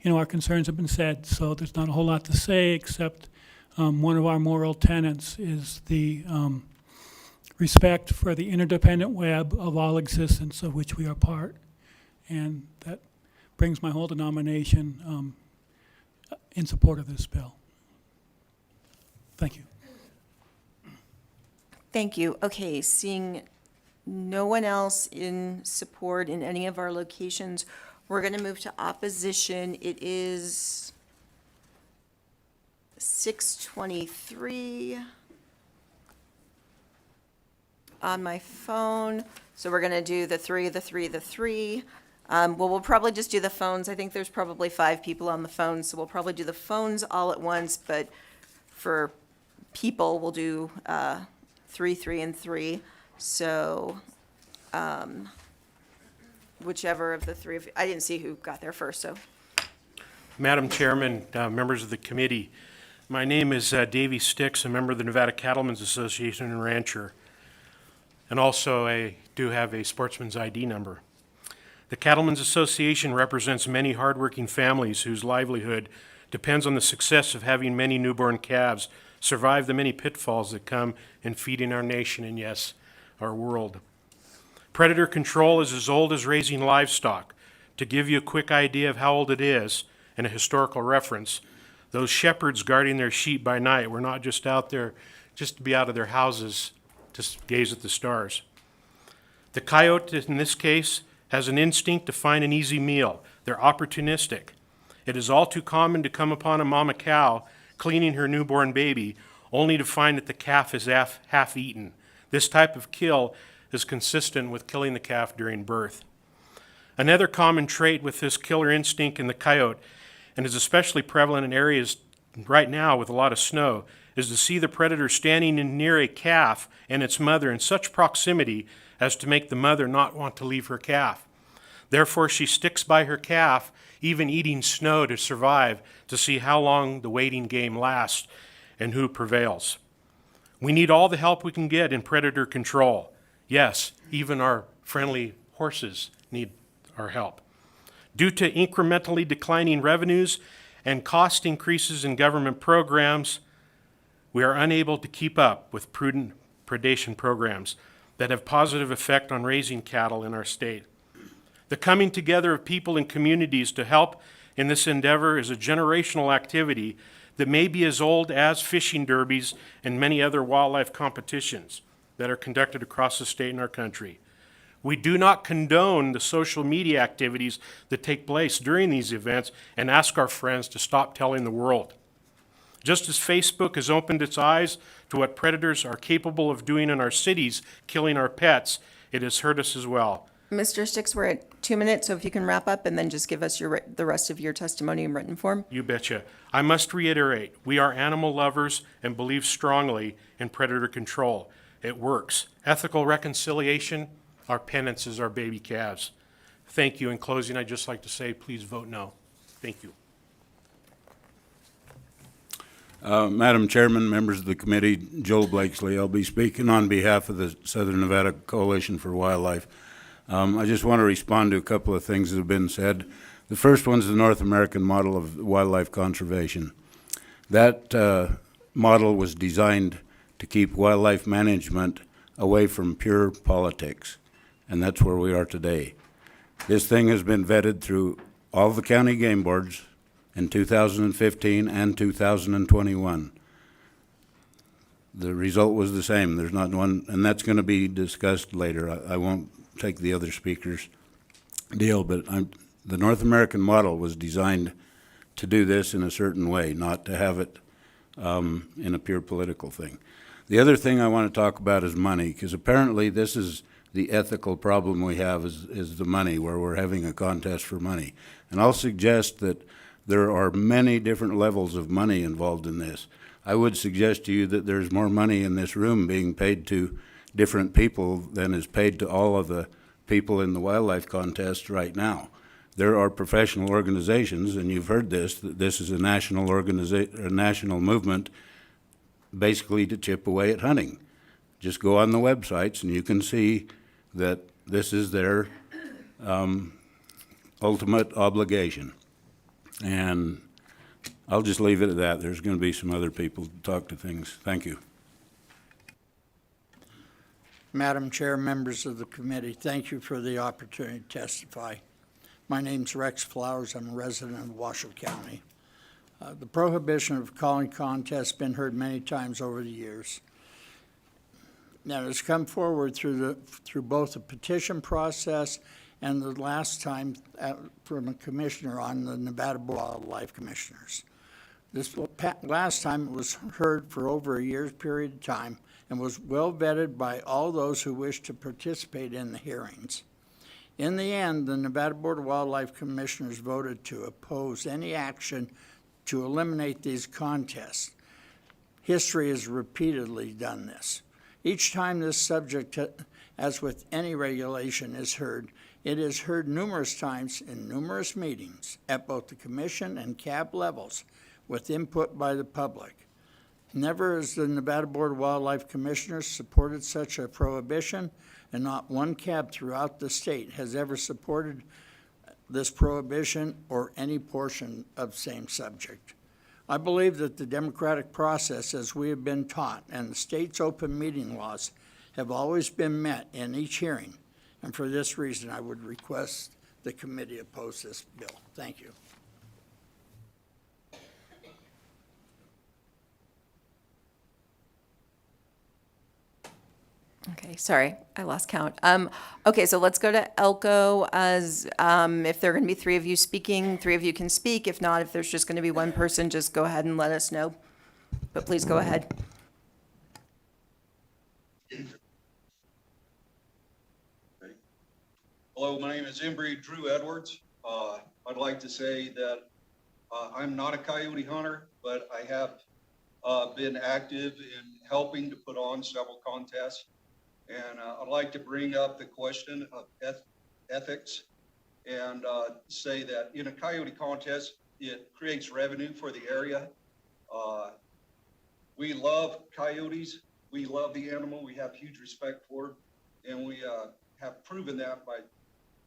our concerns have been said, so there's not a whole lot to say, except one of our moral tenets is the respect for the interdependent web of all existence of which we are part. And that brings my whole denomination in support of this bill. Thank you. Thank you. Okay, seeing no one else in support in any of our locations, we're going to move to opposition. It is 6:23 on my phone. So we're going to do the three. Well, we'll probably just do the phones. I think there's probably 5 people on the phone, so we'll probably do the phones all at once, but for people, we'll do 3 and 3. So whichever of the 3 of you, I didn't see who got there first, so. Madam Chairman, members of the committee, my name is Davey Sticks, a member of the Nevada Cattlemen's Association and rancher. And also, I do have a sportsman's ID number. The Cattlemen's Association represents many hardworking families whose livelihood depends on the success of having many newborn calves survive the many pitfalls that come in feeding our nation and, yes, our world. Predator control is as old as raising livestock. To give you a quick idea of how old it is, and a historical reference, those shepherds guarding their sheep by night were not just out there just to be out of their houses to gaze at the stars. The coyote, in this case, has an instinct to find an easy meal. They're opportunistic. It is all too common to come upon a mama cow cleaning her newborn baby, only to find that the calf is half eaten. This type of kill is consistent with killing the calf during birth. Another common trait with this killer instinct in the coyote, and is especially prevalent in areas right now with a lot of snow, is to see the predator standing near a calf and its mother in such proximity as to make the mother not want to leave her calf. Therefore, she sticks by her calf, even eating snow to survive, to see how long the waiting game lasts and who prevails. We need all the help we can get in predator control. Yes, even our friendly horses need our help. Due to incrementally declining revenues and cost increases in government programs, we are unable to keep up with prudent predation programs that have positive effect on raising cattle in our state. The coming together of people and communities to help in this endeavor is a generational activity that may be as old as fishing derbies and many other wildlife competitions that are conducted across the state and our country. We do not condone the social media activities that take place during these events and ask our friends to stop telling the world. Just as Facebook has opened its eyes to what predators are capable of doing in our cities, killing our pets, it has hurt us as well. Mr. Sticks, we're at 2 minutes, so if you can wrap up and then just give us the rest of your testimony in written form. You betcha. I must reiterate, we are animal lovers and believe strongly in predator control. It works. Ethical reconciliation, our penance is our baby calves. Thank you. In closing, I'd just like to say, please vote no. Thank you. Madam Chairman, members of the committee, Joel Blakesley, I'll be speaking on behalf of the Southern Nevada Coalition for Wildlife. I just want to respond to a couple of things that have been said. The first one's the North American model of wildlife conservation. That model was designed to keep wildlife management away from pure politics, and that's where we are today. This thing has been vetted through all the county game boards in 2015 and 2021. The result was the same. There's not one, and that's going to be discussed later. I won't take the other speakers' deal, but the North American model was designed to do this in a certain way, not to have it in a pure political thing. The other thing I want to talk about is money, because apparently this is the ethical problem we have is the money, where we're having a contest for money. And I'll suggest that there are many different levels of money involved in this. I would suggest to you that there's more money in this room being paid to different people than is paid to all of the people in the wildlife contest right now. There are professional organizations, and you've heard this, that this is a national national movement basically to chip away at hunting. Just go on the websites and you can see that this is their ultimate obligation. And I'll just leave it at that. There's going to be some other people to talk to things. Thank you. Madam Chair, members of the committee, thank you for the opportunity to testify. My name's Rex Flowers. I'm a resident of Washoe County. The prohibition of calling contests has been heard many times over the years. Now, it has come forward through both the petition process and the last time from a commissioner on the Nevada Wildlife Commissioners. Last time it was heard for over a year's period of time and was well vetted by all those who wished to participate in the hearings. In the end, the Nevada Board of Wildlife Commissioners voted to oppose any action to eliminate these contests. History has repeatedly done this. Each time this subject, as with any regulation, is heard, it is heard numerous times in numerous meetings at both the commission and CAB levels with input by the public. Never has the Nevada Board of Wildlife Commissioners supported such a prohibition, and not one CAB throughout the state has ever supported this prohibition or any portion of same subject. I believe that the democratic process, as we have been taught, and the state's open meeting laws have always been met in each hearing, and for this reason, I would request the committee oppose this bill. Thank you. Okay, sorry, I lost count. Okay, so let's go to Elko as, if there are gonna be three of you speaking, three of you can speak. If not, if there's just gonna be one person, just go ahead and let us know. But please go ahead. Hello, my name is Embry Drew Edwards. I'd like to say that I'm not a coyote hunter, but I have been active in helping to put on several contests. And I'd like to bring up the question of ethics and say that in a coyote contest, it creates revenue for the area. We love coyotes. We love the animal. We have huge respect for it. And we have proven that by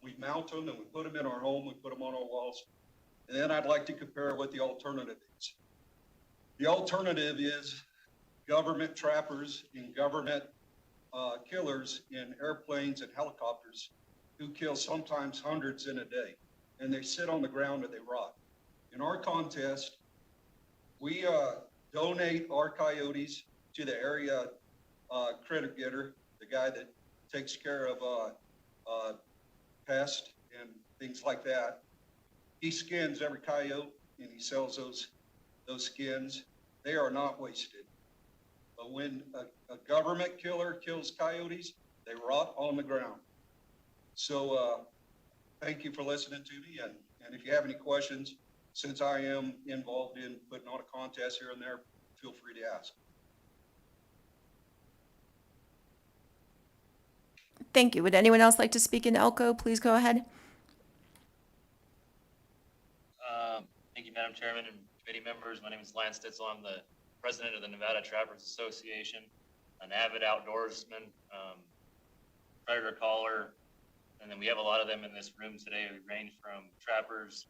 we mount them and we put them in our home, we put them on our walls. And then I'd like to compare what the alternative is. The alternative is government trappers and government killers in airplanes and helicopters who kill sometimes hundreds in a day. And they sit on the ground and they rot. In our contest, we donate our coyotes to the area critter getter, the guy that takes care of pests and things like that. He skins every coyote and he sells those skins. They are not wasted. But when a government killer kills coyotes, they rot on the ground. So thank you for listening to me. And if you have any questions, since I am involved in putting on a contest here and there, feel free to ask. Thank you. Would anyone else like to speak in Elko? Please go ahead. Thank you, Madam Chairman and committee members. My name is Lance Stitzel. I'm the president of the Nevada Trappers Association, an avid outdoorsman, predator caller, and then we have a lot of them in this room today. We range from trappers,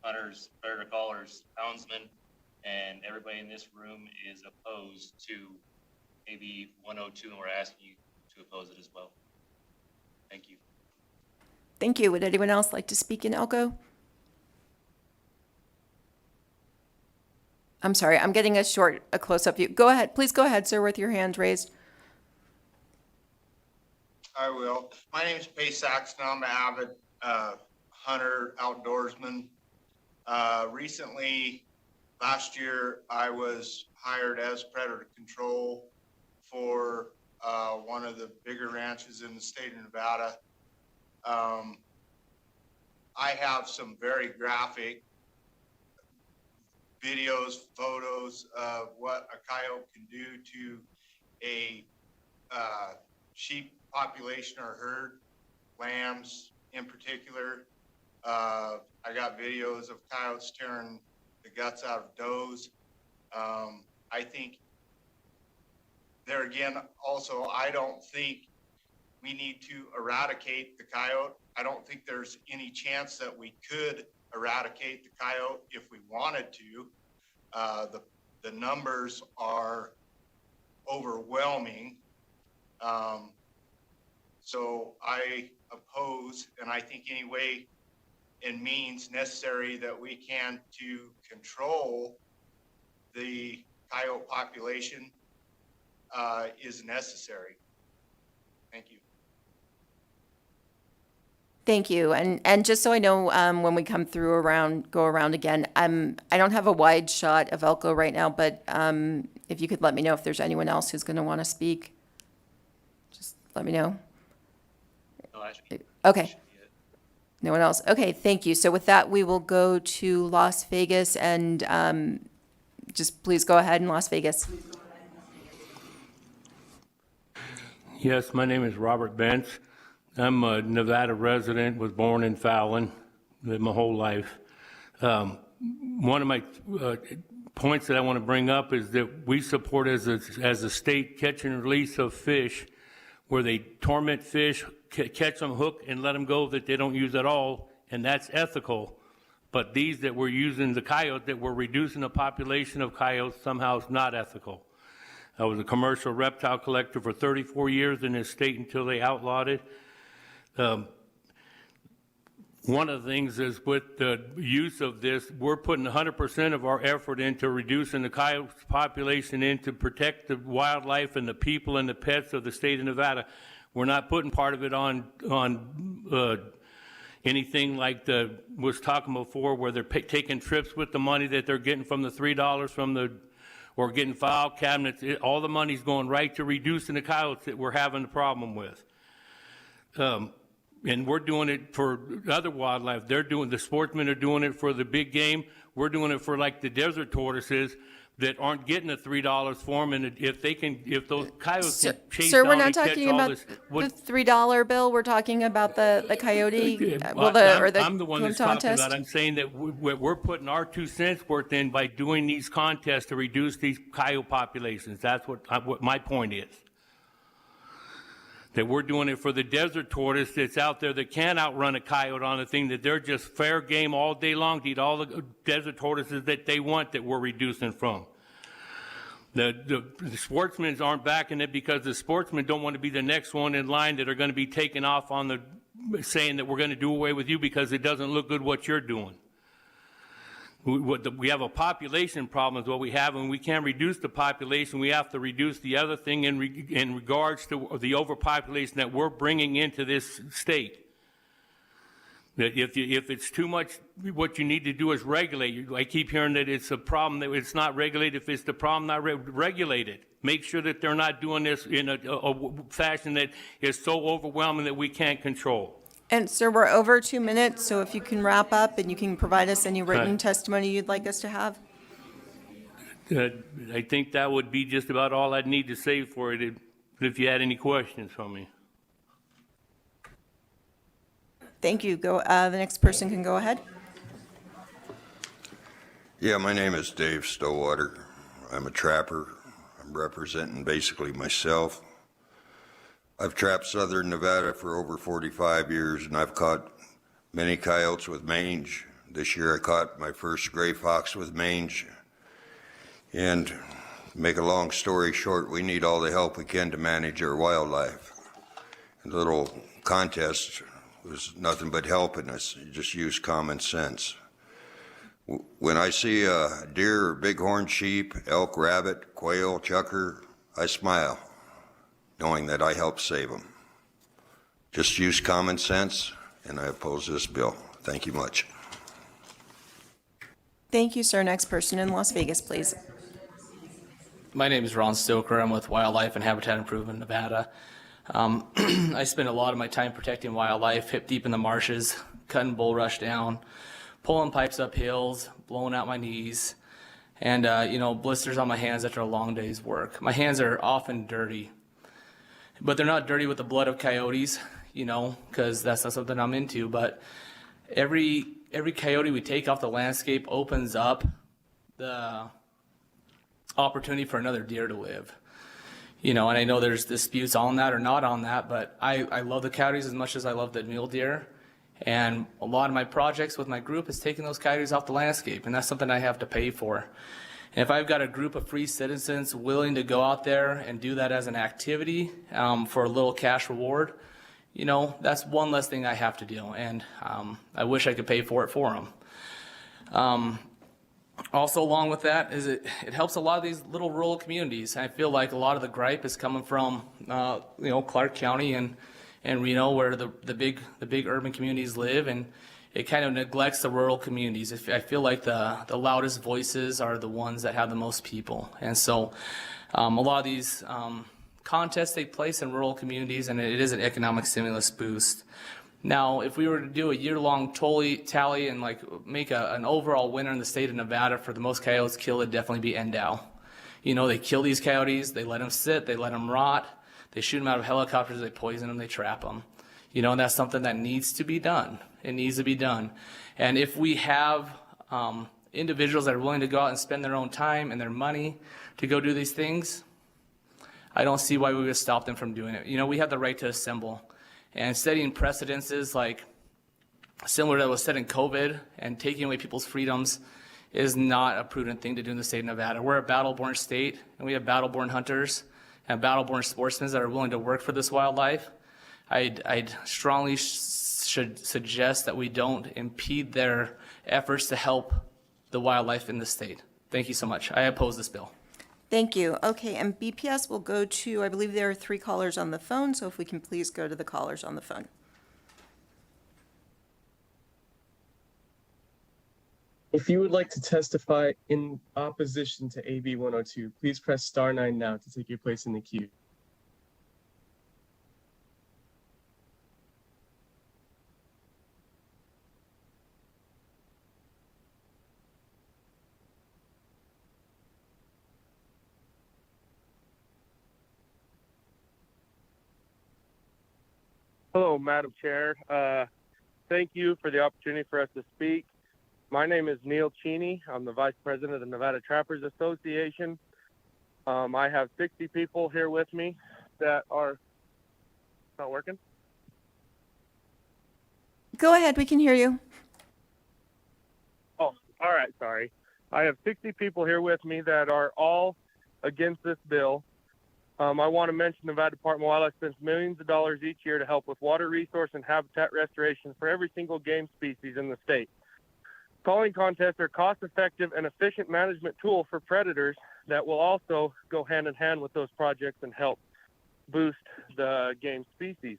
hunters, predator callers, houndsmen, and everybody in this room is opposed to AB 102, and we're asking you to oppose it as well. Thank you. Thank you. Would anyone else like to speak in Elko? I'm sorry, I'm getting a close-up view. Go ahead, please go ahead, sir, with your hand raised. I will. My name is Pace Saxton. I'm an avid hunter, outdoorsman. Recently, last year, I was hired as predator control for one of the bigger ranches in the state of Nevada. I have some very graphic videos, photos of what a coyote can do to a sheep population or herd, lambs in particular. I got videos of coyotes tearing the guts out of does. I think there again, also, I don't think we need to eradicate the coyote. I don't think there's any chance that we could eradicate the coyote if we wanted to. The numbers are overwhelming. So I oppose, and I think any way and means necessary that we can to control the coyote population is necessary. Thank you. Thank you. And just so I know, when we come through go around again, I don't have a wide shot of Elko right now, but if you could let me know if there's anyone else who's going to want to speak, just let me know. No, that should be- Okay. should be it. No one else? Okay, thank you. So with that, we will go to Las Vegas and just please go ahead in Las Vegas. Yes, my name is Robert Bench. I'm a Nevada resident, was born in Fallon, lived my whole life. One of my points that I want to bring up is that we support as a state catch and release of fish, where they torment fish, catch them, hook, and let them go that they don't use at all, and that's ethical. But these that we're using, the coyote, that we're reducing the population of coyotes, somehow is not ethical. I was a commercial reptile collector for 34 years in this state until they outlawed it. One of the things is with the use of this, we're putting 100% of our effort into reducing the coyote population and to protect the wildlife and the people and the pets of the state of Nevada. We're not putting part of it on anything like was talking before, where they're taking trips with the money that they're getting from the $3 from or getting file cabinets. All the money's going right to reducing the coyotes that we're having the problem with. And we're doing it for other wildlife. The sportsmen are doing it for the big game. We're doing it for like the desert tortoises that aren't getting the $3 for them. And if those coyotes can chase Sir, down we're not and catch talking all about this, the $3 bill. We're talking about the coyote, I'm the one that's talking contest. about. I'm saying that we're putting our 2 cents worth in by doing these contests to reduce these coyote populations. That's what my point is. That we're doing it for the desert tortoise that's out there that can't outrun a coyote on a thing, that they're just fair game all day long to eat all the desert tortoises that they want, that we're reducing from. The sportsmen aren't backing it because the sportsmen don't want to be the next one in line that are going to be taken off on saying that we're going to do away with you because it doesn't look good what you're doing. We have a population problem is what we have, and we can't reduce the population. We have to reduce the other thing in regards to the overpopulation that we're bringing into this state. That if it's too much, what you need to do is regulate. I keep hearing that it's a problem that it's not regulated. If it's the problem, not regulated. Make sure that they're not doing this in a fashion that is so overwhelming that we can't control. And sir, we're over 2 minutes, so if you can wrap up and you can provide us any written testimony you'd like us to have. I think that would be just about all I'd need to say for it, if you had any questions for me. Thank you. The next person can go ahead. Yeah, my name is Dave Stowwater. I'm a trapper. I'm representing basically myself. I've trapped southern Nevada for over 45 years, and I've caught many coyotes with mange. This year I caught my first gray fox with mange. And to make a long story short, we need all the help we can to manage our wildlife. And the little contest was nothing but helping us. You just use common sense. When I see a deer or bighorn sheep, elk, rabbit, quail, chucker, I smile, knowing that I helped save them. Just use common sense, and I oppose this bill. Thank you much. Thank you, sir. Next person in Las Vegas, please. My name is Ron Stoker. I'm with Wildlife and Habitat Improvement Nevada. I spend a lot of my time protecting wildlife, hip deep in the marshes, cutting bulrush down, pulling pipes up hills, blowing out my knees, and blisters on my hands after a long day's work. My hands are often dirty, but they're not dirty with the blood of coyotes, because that's not something I'm into. But every coyote we take off the landscape opens up the opportunity for another deer to live. And I know there's disputes on that or not on that, but I love the coyotes as much as I love the mule deer. And a lot of my projects with my group is taking those coyotes off the landscape, and that's something I have to pay for. And if I've got a group of free citizens willing to go out there and do that as an activity for a little cash reward, that's one less thing I have to do. And I wish I could pay for them. Also, along with that, is it helps a lot of these little rural communities. I feel like a lot of the gripe is coming from, Clark County and and Reno, where the big urban communities live, and it kind of neglects the rural communities. I feel like the loudest voices are the ones that have the most people. And so a lot of these contests take place in rural communities, and it is an economic stimulus boost. Now, if we were to do a year-long tally and like make an overall winner in the state of Nevada for the most coyotes killed, it'd definitely be Endow. You know, they kill these coyotes, they let them sit, they let them rot, they shoot them out of helicopters, they poison them, they trap them. You know, and that's something that needs to be done. It needs to be done. And if we have individuals that are willing to go out and spend their own time and their money to go do these things, I don't see why we would stop them from doing it. You know, we have the right to assemble. And setting precedences like similar to what was said in COVID and taking away people's freedoms is not a prudent thing to do in the state of Nevada. We're a battle-born state, and we have battle-born hunters and battle-born sportsmen that are willing to work for this wildlife. I'd strongly should suggest that we don't impede their efforts to help the wildlife in the state. Thank you so much. I oppose this bill. Thank you. Okay, and BPS will go to, I believe there are 3 callers on the phone, so if we can please go to the callers on the phone. If you would like to testify in opposition to AB 102, please press *9 now to take your place in the queue. Hello, Madam Chair. Thank you for the opportunity for us to speak. My name is Neil Cheney. I'm the Vice President of the Nevada Trappers Association. I have 60 people here with me that are not working. Go ahead, we can hear you. Oh, all right, sorry. I have 60 people here with me that are all against this bill. I want to mention the Nevada Department of Wildlife spends millions of dollars each year to help with water resource and habitat restoration for every single game species in the state. Calling contests are cost-effective and efficient management tool for predators that will also go hand in hand with those projects and help boost the game species.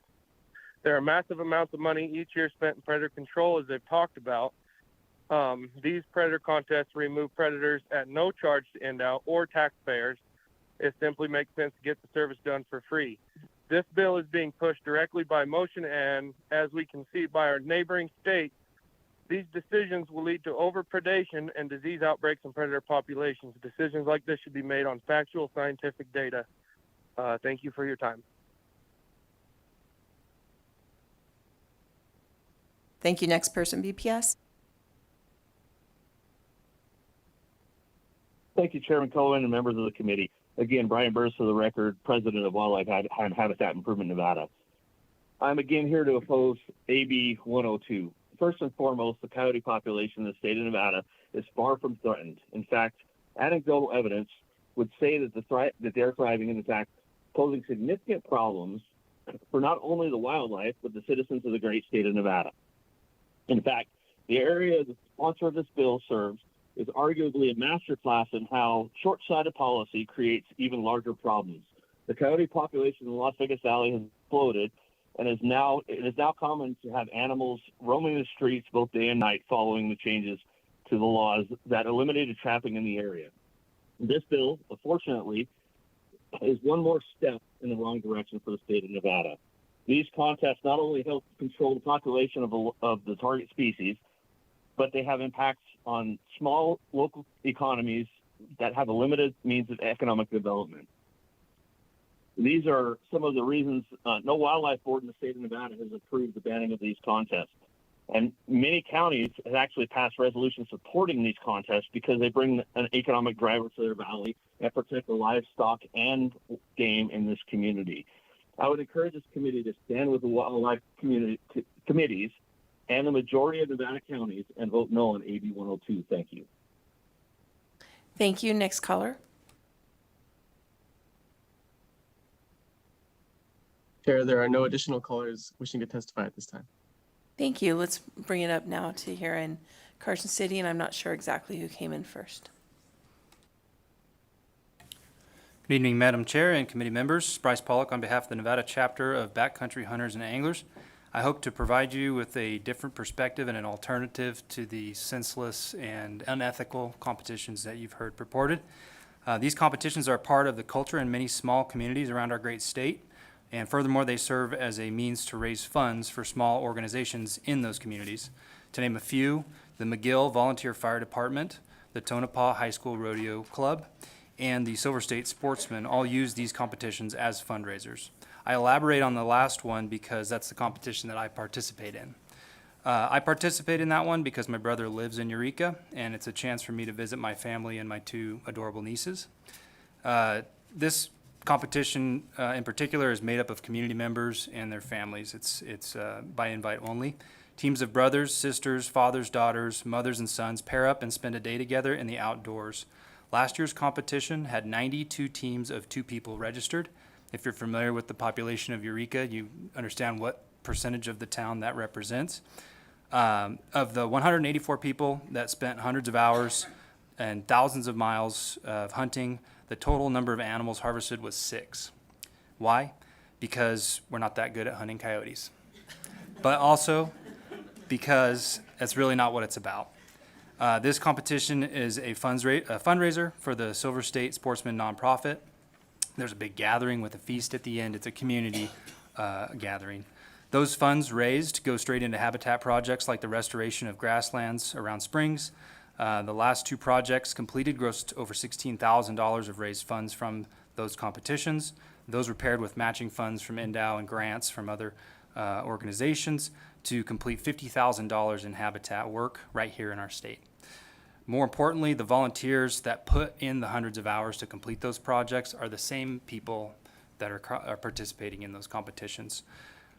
There are massive amounts of money each year spent in predator control, as they've talked about. These predator contests remove predators at no charge to Endow or taxpayers. It simply makes sense to get the service done for free. This bill is being pushed directly by motion, and as we can see by our neighboring states, these decisions will lead to overpredation and disease outbreaks in predator populations. Decisions like this should be made on factual scientific data. Thank you for your time. Thank you. Next person, BPS. Thank you, Chairman Cohen and members of the committee. Again, Brian Burris for the record, President of Wildlife and Habitat Improvement Nevada. I'm again here to oppose AB 102. First and foremost, the coyote population in the state of Nevada is far from threatened. In fact, anecdotal evidence would say that they're thriving and, in fact, posing significant problems for not only the wildlife, but the citizens of the great state of Nevada. In fact, the area the sponsor of this bill serves is arguably a masterclass in how short-sighted policy creates even larger problems. The coyote population in the Las Vegas Valley has exploded, and it is now common to have animals roaming the streets both day and night following the changes to the laws that eliminated trapping in the area. This bill, unfortunately, is one more step in the wrong direction for the state of Nevada. These contests not only help control the population of the target species, but they have impacts on small local economies that have a limited means of economic development. These are some of the reasons no wildlife board in the state of Nevada has approved the banning of these contests. And many counties have actually passed resolutions supporting these contests because they bring an economic driver to their valley and protect the livestock and game in this community. I would encourage this committee to stand with the wildlife committees and the majority of Nevada counties and vote no on AB 102. Thank you. Thank you. Next caller. Chair, there are no additional callers wishing to testify at this time. Thank you. Let's bring it up now to here in Carson City, and I'm not sure exactly who came in first. Good evening, Madam Chair and committee members. Bryce Pollock on behalf of the Nevada chapter of Backcountry Hunters and Anglers. I hope to provide you with a different perspective and an alternative to the senseless and unethical competitions that you've heard purported. These competitions are part of the culture in many small communities around our great state, and furthermore, they serve as a means to raise funds for small organizations in those communities. To name a few, the McGill Volunteer Fire Department, the Tonopah High School Rodeo Club, and the Silver State Sportsmen all use these competitions as fundraisers. I elaborate on the last one because that's the competition that I participate in. I participate in that one because my brother lives in Eureka, and it's a chance for me to visit my family and my two adorable nieces. This competition in particular is made up of community members and their families. It's by invite only. Teams of brothers, sisters, fathers, daughters, mothers, and sons pair up and spend a day together in the outdoors. Last year's competition had 92 teams of 2 people registered. If you're familiar with the population of Eureka, you understand what percentage of the town that represents. Of the 184 people that spent hundreds of hours and thousands of miles of hunting, the total number of animals harvested was 6. Why? Because we're not that good at hunting coyotes. But also because that's really not what it's about. This competition is a fundraiser for the Silver State Sportsman nonprofit. There's a big gathering with a feast at the end. It's a community gathering. Those funds raised go straight into habitat projects like the restoration of grasslands around springs. The last 2 projects completed grossed over $16,000 of raised funds from those competitions. Those were paired with matching funds from Endow and grants from other organizations to complete $50,000 in habitat work right here in our state. More importantly, the volunteers that put in the hundreds of hours to complete those projects are the same people that are participating in those competitions.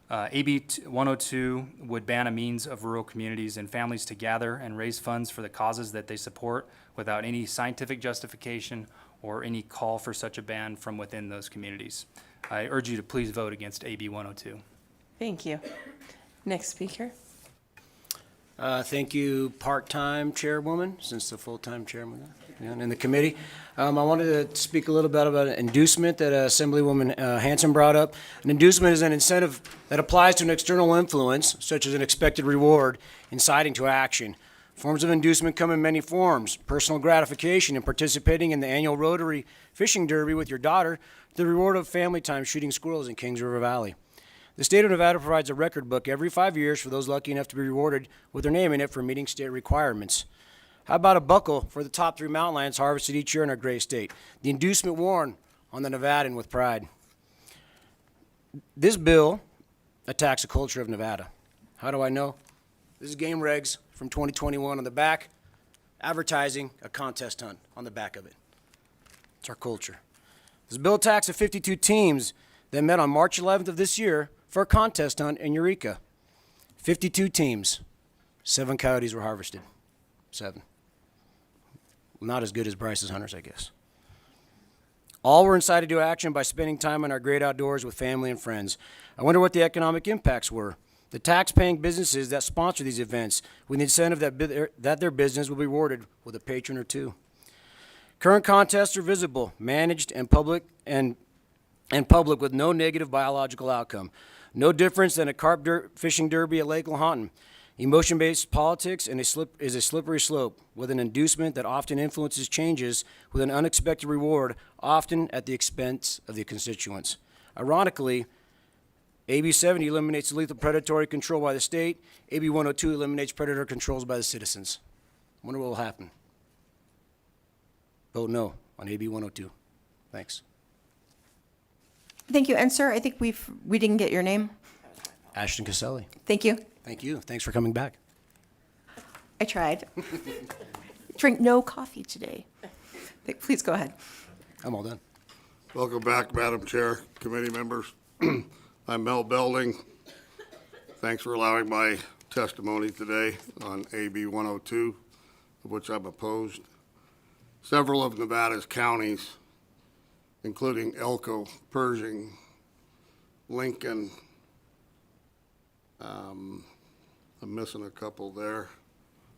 AB 102 would ban a means of rural communities and families to gather and raise funds for the causes that they support without any scientific justification or any call for such a ban from within those communities. I urge you to please vote against AB 102. Thank you. Next speaker. Thank you, part-time chairwoman, since the full-time chairman in the committee. I wanted to speak a little bit about an inducement that Assemblywoman Hanson brought up. An inducement is an incentive that applies to an external influence, such as an expected reward, inciting to action. Forms of inducement come in many forms: personal gratification in participating in the annual Rotary Fishing Derby with your daughter, the reward of family time shooting squirrels in Kings River Valley. The state of Nevada provides a record book every 5 years for those lucky enough to be rewarded with their name in it for meeting state requirements. How about a buckle for the top 3 mountain lions harvested each year in our great state? The inducement worn on the Nevadan with pride. This bill attacks the culture of Nevada. How do I know? This is game regs from 2021 on the back, advertising a contest hunt on the back of it. It's our culture. This bill attacks the 52 teams that met on March 11th of this year for a contest hunt in Eureka. 52 teams. 7 coyotes were harvested. 7. Not as good as Bryce's hunters, I guess. All were incited to action by spending time in our great outdoors with family and friends. I wonder what the economic impacts were. The tax-paying businesses that sponsor these events, with the incentive that their business will be rewarded with a patron or 2. Current contests are visible, managed, and public with no negative biological outcome. No difference than a carp fishing derby at Lake Lahontan. Emotion-based politics is a slippery slope with an inducement that often influences changes with an unexpected reward, often at the expense of the constituents. Ironically, AB 70 eliminates lethal predatory control by the state. AB 102 eliminates predator controls by the citizens. Wonder what will happen. Vote no on AB 102. Thanks. Thank you. And sir, I think we didn't get your name. Ashton Caselli. Thank you. Thank you. Thanks for coming back. I tried. Drink no coffee today. Please go ahead. I'm all done. Welcome back, Madam Chair, committee members. I'm Mel Belding. Thanks for allowing my testimony today on AB 102, of which I'm opposed. Several of Nevada's counties, including Elko, Pershing, Lincoln, I'm missing a couple there.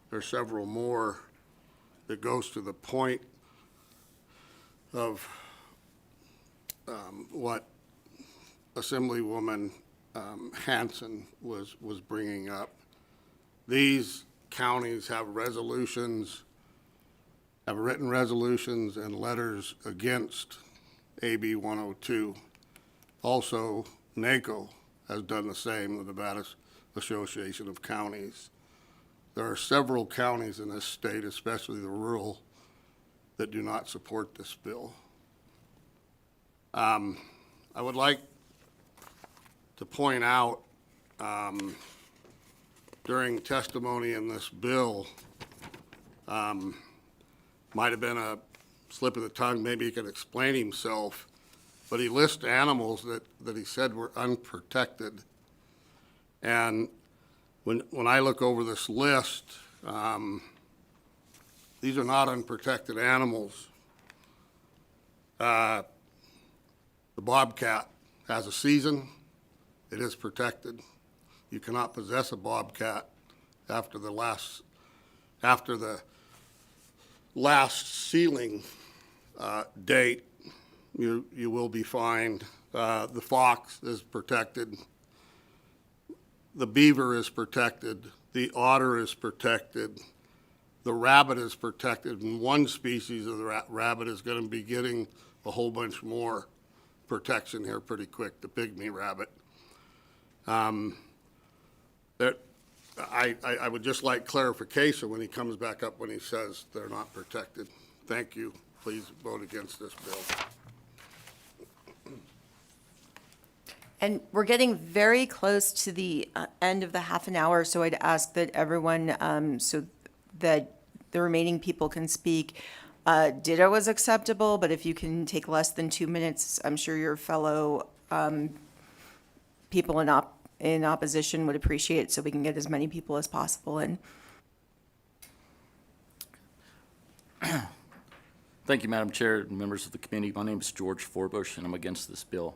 There's several more that goes to the point of what Assemblywoman Hanson was bringing up. These counties have resolutions, have written resolutions and letters against AB 102. Also, NACO has done the same, the Nevada Association of Counties. There are several counties in this state, especially the rural, that do not support this bill. I would like to point out during testimony in this bill, might have been a slip of the tongue, maybe he can explain himself, but he lists animals that he said were unprotected. And when I look over this list, these are not unprotected animals. The bobcat has a season. It is protected. You cannot possess a bobcat after the last sealing date. You will be fined. The fox is protected. The beaver is protected. The otter is protected. The rabbit is protected, and one species of the rabbit is going to be getting a whole bunch more protection here pretty quick, the pygmy rabbit. I would just like clarification when he comes back up when he says they're not protected. Thank you. Please vote against this bill. And we're getting very close to the end of the half an hour, so I'd ask that everyone, so that the remaining people can speak. Ditto is acceptable, but if you can take less than 2 minutes, I'm sure your fellow people in opposition would appreciate it, so we can get as many people as possible in. Thank you, Madam Chair and members of the committee. My name is George Forbush, and I'm against this bill.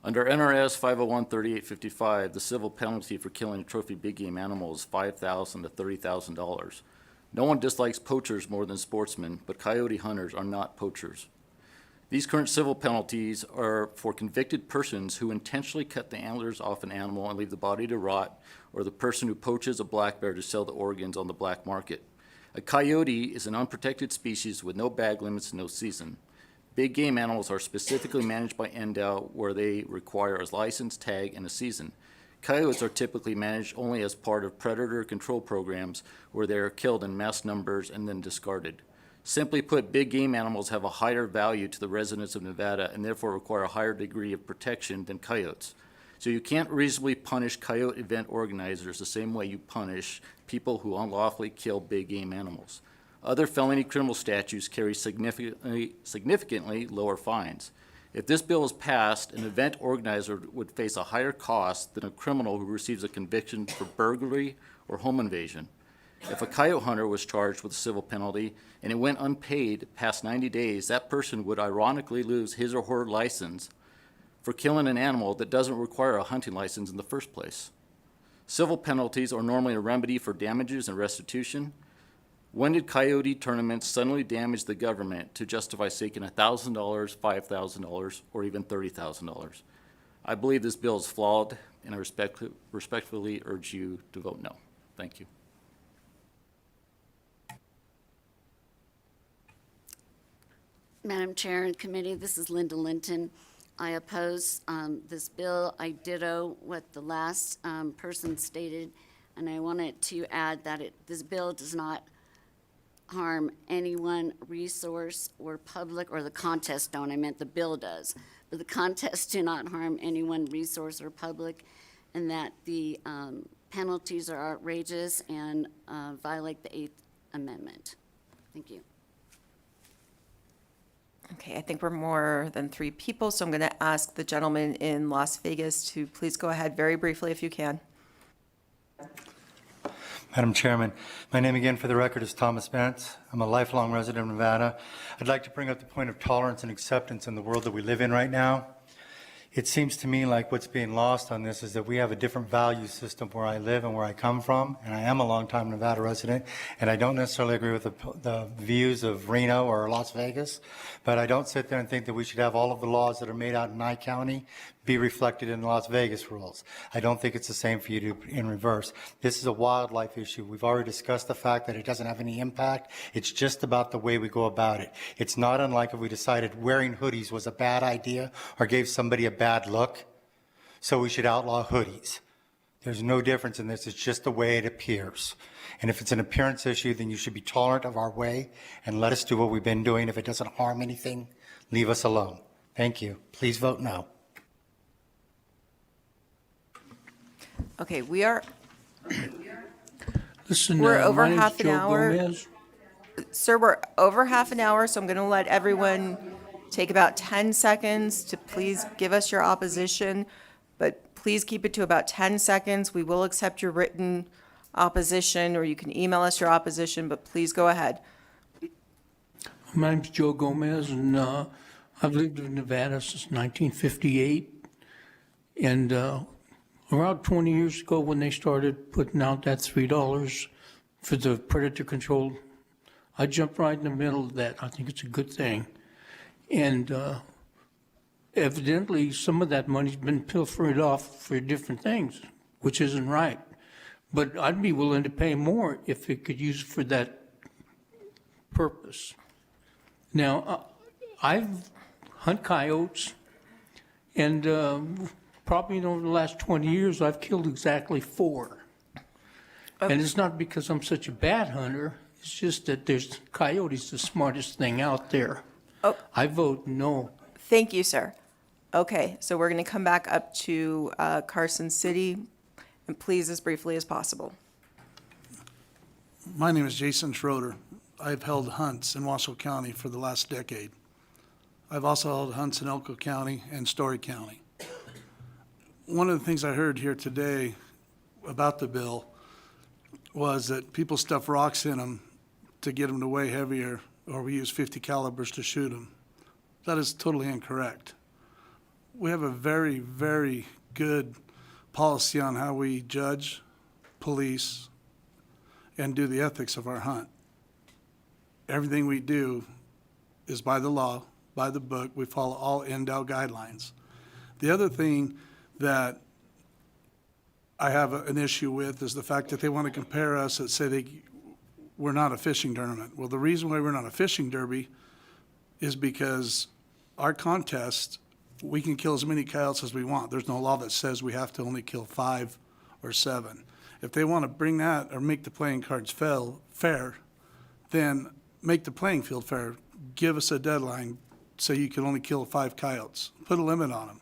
Under NRS 501-3855, the civil penalty for killing a trophy big game animal is $5,000 to $30,000. No one dislikes poachers more than sportsmen, but coyote hunters are not poachers. These current civil penalties are for convicted persons who intentionally cut the antlers off an animal and leave the body to rot, or the person who poaches a black bear to sell the organs on the black market. A coyote is an unprotected species with no bag limits and no season. Big game animals are specifically managed by NDOW, where they require a license, tag, and a season. Coyotes are typically managed only as part of predator control programs, where they are killed in mass numbers and then discarded. Simply put, big game animals have a higher value to the residents of Nevada and therefore require a higher degree of protection than coyotes. So you can't reasonably punish coyote event organizers the same way you punish people who unlawfully kill big game animals. Other felony criminal statutes carry significantly lower fines. If this bill is passed, an event organizer would face a higher cost than a criminal who receives a conviction for burglary or home invasion. If a coyote hunter was charged with a civil penalty and it went unpaid past 90 days, that person would ironically lose his or her license for killing an animal that doesn't require a hunting license in the first place. Civil penalties are normally a remedy for damages and restitution. When did coyote tournaments suddenly damage the government to justify seeking $1,000, $5,000, or even $30,000? I believe this bill is flawed, and I respectfully urge you to vote no. Thank you. Madam Chair and Committee, this is Linda Linton. I oppose this bill. I ditto what the last person stated, and I wanted to add that this bill does not harm anyone, resource, or public, or the contests don't. I meant the bill does. But the contests do not harm anyone, resource, or public, and that the penalties are outrageous and violate the 8th Amendment. Thank you. Okay, I think we're more than 3 people, so I'm going to ask the gentleman in Las Vegas to please go ahead very briefly if you can. Madam Chairman, my name again for the record is Thomas Bentz. I'm a lifelong resident of Nevada. I'd like to bring up the point of tolerance and acceptance in the world that we live in right now. It seems to me like what's being lost on this is that we have a different value system where I live and where I come from, and I am a longtime Nevada resident, and I don't necessarily agree with the views of Reno or Las Vegas, but I don't sit there and think that we should have all of the laws that are made out in Nye County be reflected in Las Vegas rules. I don't think it's the same for you to in reverse. This is a wildlife issue. We've already discussed the fact that it doesn't have any impact. It's just about the way we go about it. It's not unlike if we decided wearing hoodies was a bad idea or gave somebody a bad look, so we should outlaw hoodies. There's no difference in this. It's just the way it appears. And if it's an appearance issue, then you should be tolerant of our way and let us do what we've been doing. If it doesn't harm anything, leave us alone. Thank you. Please vote no. Okay, we're Listen, over my name's half an Joe hour. Gomez. Sir, we're over half an hour, so I'm going to let everyone take about 10 seconds to please give us your opposition, but please keep it to about 10 seconds. We will accept your written opposition, or you can email us your opposition, but please go ahead. My name's Joe Gomez, and I've lived in Nevada since 1958. And around 20 years ago, when they started putting out that $3 for the predator control, I jumped right in the middle of that. I think it's a good thing. And evidently, some of that money's been pilfered off for different things, which isn't right. But I'd be willing to pay more if it could use for that purpose. Now, I've hunt coyotes, and probably over the last 20 years, I've killed exactly 4. And it's not because I'm such a bad hunter. It's just that there's coyotes the smartest thing out there. Oh. I vote no. Thank you, sir. Okay, so we're going to come back up to Carson City, and please, as briefly as possible. My name is Jason Schroeder. I've held hunts in Washoe County for the last decade. I've also held hunts in Elko County and Story County. One of the things I heard here today about the bill was that people stuff rocks in them to get them to weigh heavier, or we use 50 calibers to shoot them. That is totally incorrect. We have a very, very good policy on how we judge, police, and do the ethics of our hunt. Everything we do is by the law, by the book. We follow all NDOW guidelines. The other thing that I have an issue with is the fact that they want to compare us and say we're not a fishing tournament. Well, the reason why we're not a fishing derby is because our contest, we can kill as many coyotes as we want. There's no law that says we have to only kill 5 or 7. If they want to bring that or make the playing cards fair, then make the playing field fair. Give us a deadline so you can only kill 5 coyotes. Put a limit on them.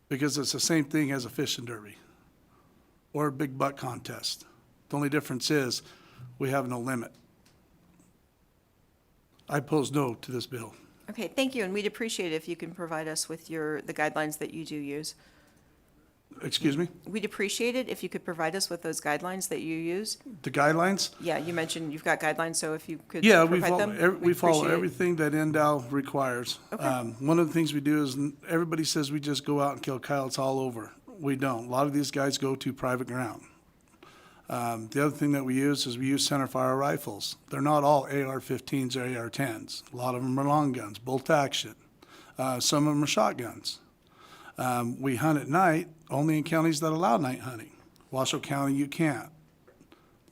Because it's the same thing as a fishing derby or a big buck contest. The only difference is we have no limit. I oppose no to this bill. Okay, thank you, and we'd appreciate it if you can provide us with the guidelines that you do use. Excuse me? We'd appreciate it if you could provide us with those guidelines that you use. The guidelines? Yeah, you mentioned you've got guidelines, so if you could Yeah, provide them, we follow appreciate it. everything that NDOW requires. Okay. One of the things we do is everybody says we just go out and kill coyotes all over. We don't. A lot of these guys go to private ground. The other thing that we use is we use centerfire rifles. They're not all AR-15s or AR-10s. A lot of them are long guns, bolt action. Some of them are shotguns. We hunt at night only in counties that allow night hunting. Washoe County, you can't.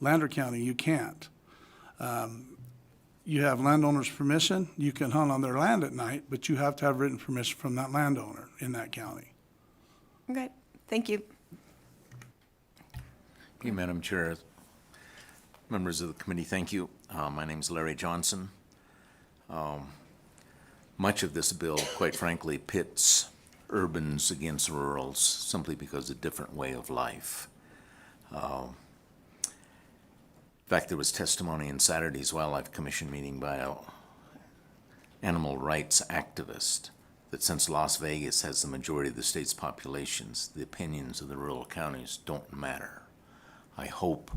Lander County, you can't. You have landowners' permission. You can hunt on their land at night, but you have to have written permission from that landowner in that county. Okay, thank you. Hey, Madam Chair, members of the committee, thank you. My name is Larry Johnson. Much of this bill, quite frankly, pits urbans against rurals simply because of a different way of life. In fact, there was testimony in Saturday's Wildlife Commission meeting by an animal rights activist that since Las Vegas has the majority of the state's populations, the opinions of the rural counties don't matter. I hope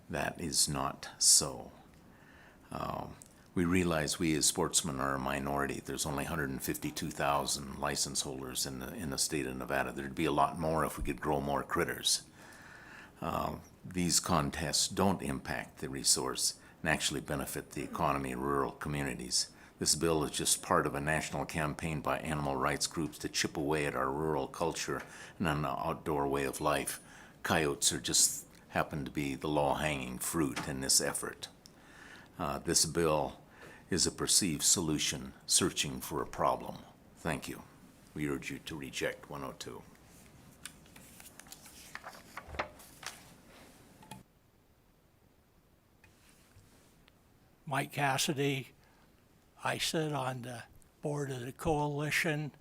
that is not so. We realize we as sportsmen are a minority. There's only 152,000 license holders in the state of Nevada. There'd be a lot more if we could grow more critters. These contests don't impact the resource and actually benefit the economy in rural communities. This bill is just part of a national campaign by animal rights groups to chip away at our rural culture and an outdoor way of life. Coyotes are just happen to be the low-hanging fruit in this effort. This bill is a perceived solution searching for a problem. Thank you. We urge you to reject 102. Mike Cassidy. I sit on the board of the coalition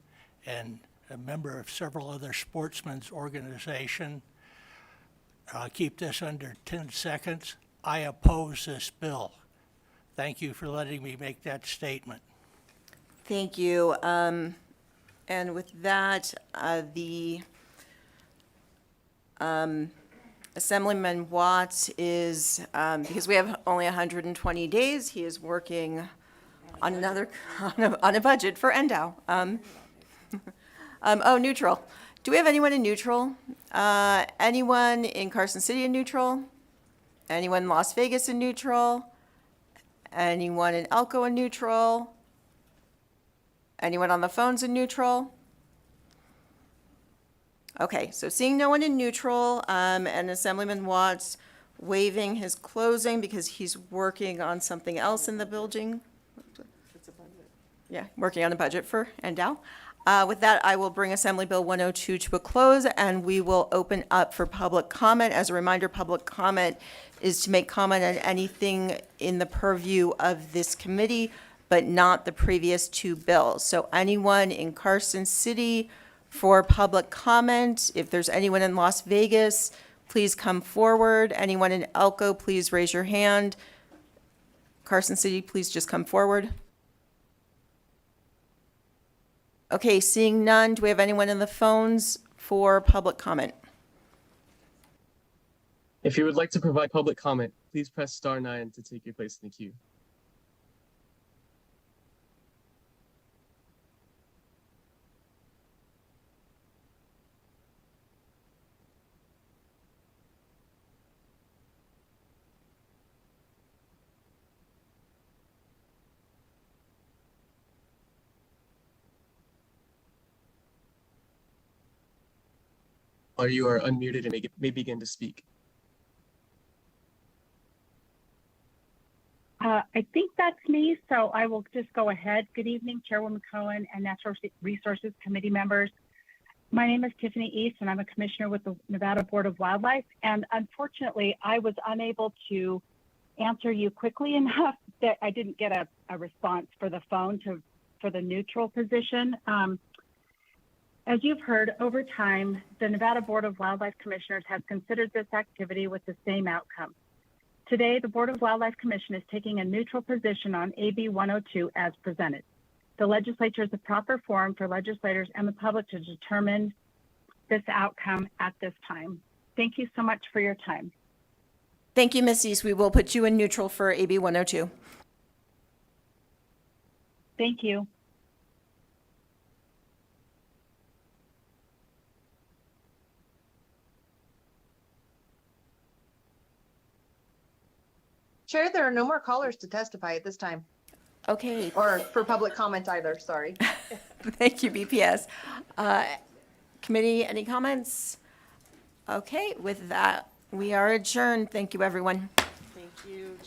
and a member of several other sportsmen's organizations. I'll keep this under 10 seconds. I oppose this bill. Thank you for letting me make that statement. Thank you. And with that, the Assemblyman Watts is, because we have only 120 days, he is working on on a budget for NDOW. Neutral. Do we have anyone in neutral? Anyone in Carson City in neutral? Anyone in Las Vegas in neutral? Anyone in Elko in neutral? Anyone on the phones in neutral? Okay, so seeing no one in neutral, and Assemblyman Watts waiving his closing because he's working on something else in the building. Yeah, working on a budget for NDOW. With that, I will bring Assembly Bill 102 to a close, and we will open up for public comment. As a reminder, public comment is to make comment on anything in the purview of this committee, but not the previous two bills. So anyone in Carson City for public comment, if there's anyone in Las Vegas, please come forward. Anyone in Elko, please raise your hand. Carson City, please just come forward. Okay, seeing none, do we have anyone in the phones for public comment? If you would like to provide public comment, please press star 9 to take your place in the queue. Or you are unmuted and may begin to speak. I think that's me, so I will just go ahead. Good evening, Chairwoman Cohen and Natural Resources Committee members. My name is Tiffany East, and I'm a commissioner with the Nevada Board of Wildlife. And unfortunately, I was unable to answer you quickly enough that I didn't get a response for the phone for the neutral position. As you've heard, over time, the Nevada Board of Wildlife Commissioners has considered this activity with the same outcome. Today, the Board of Wildlife Commission is taking a neutral position on AB 102 as presented. The legislature is the proper forum for legislators and the public to determine this outcome at this time. Thank you so much for your time. Thank you, Ms. East. We will put you in neutral for AB 102. Thank you. Chair, there are no more callers to testify at this time. Okay. Or for public comment either, sorry. Thank you, BPS. Committee, any comments? Okay, with that, we are adjourned. Thank you, everyone. Thank you.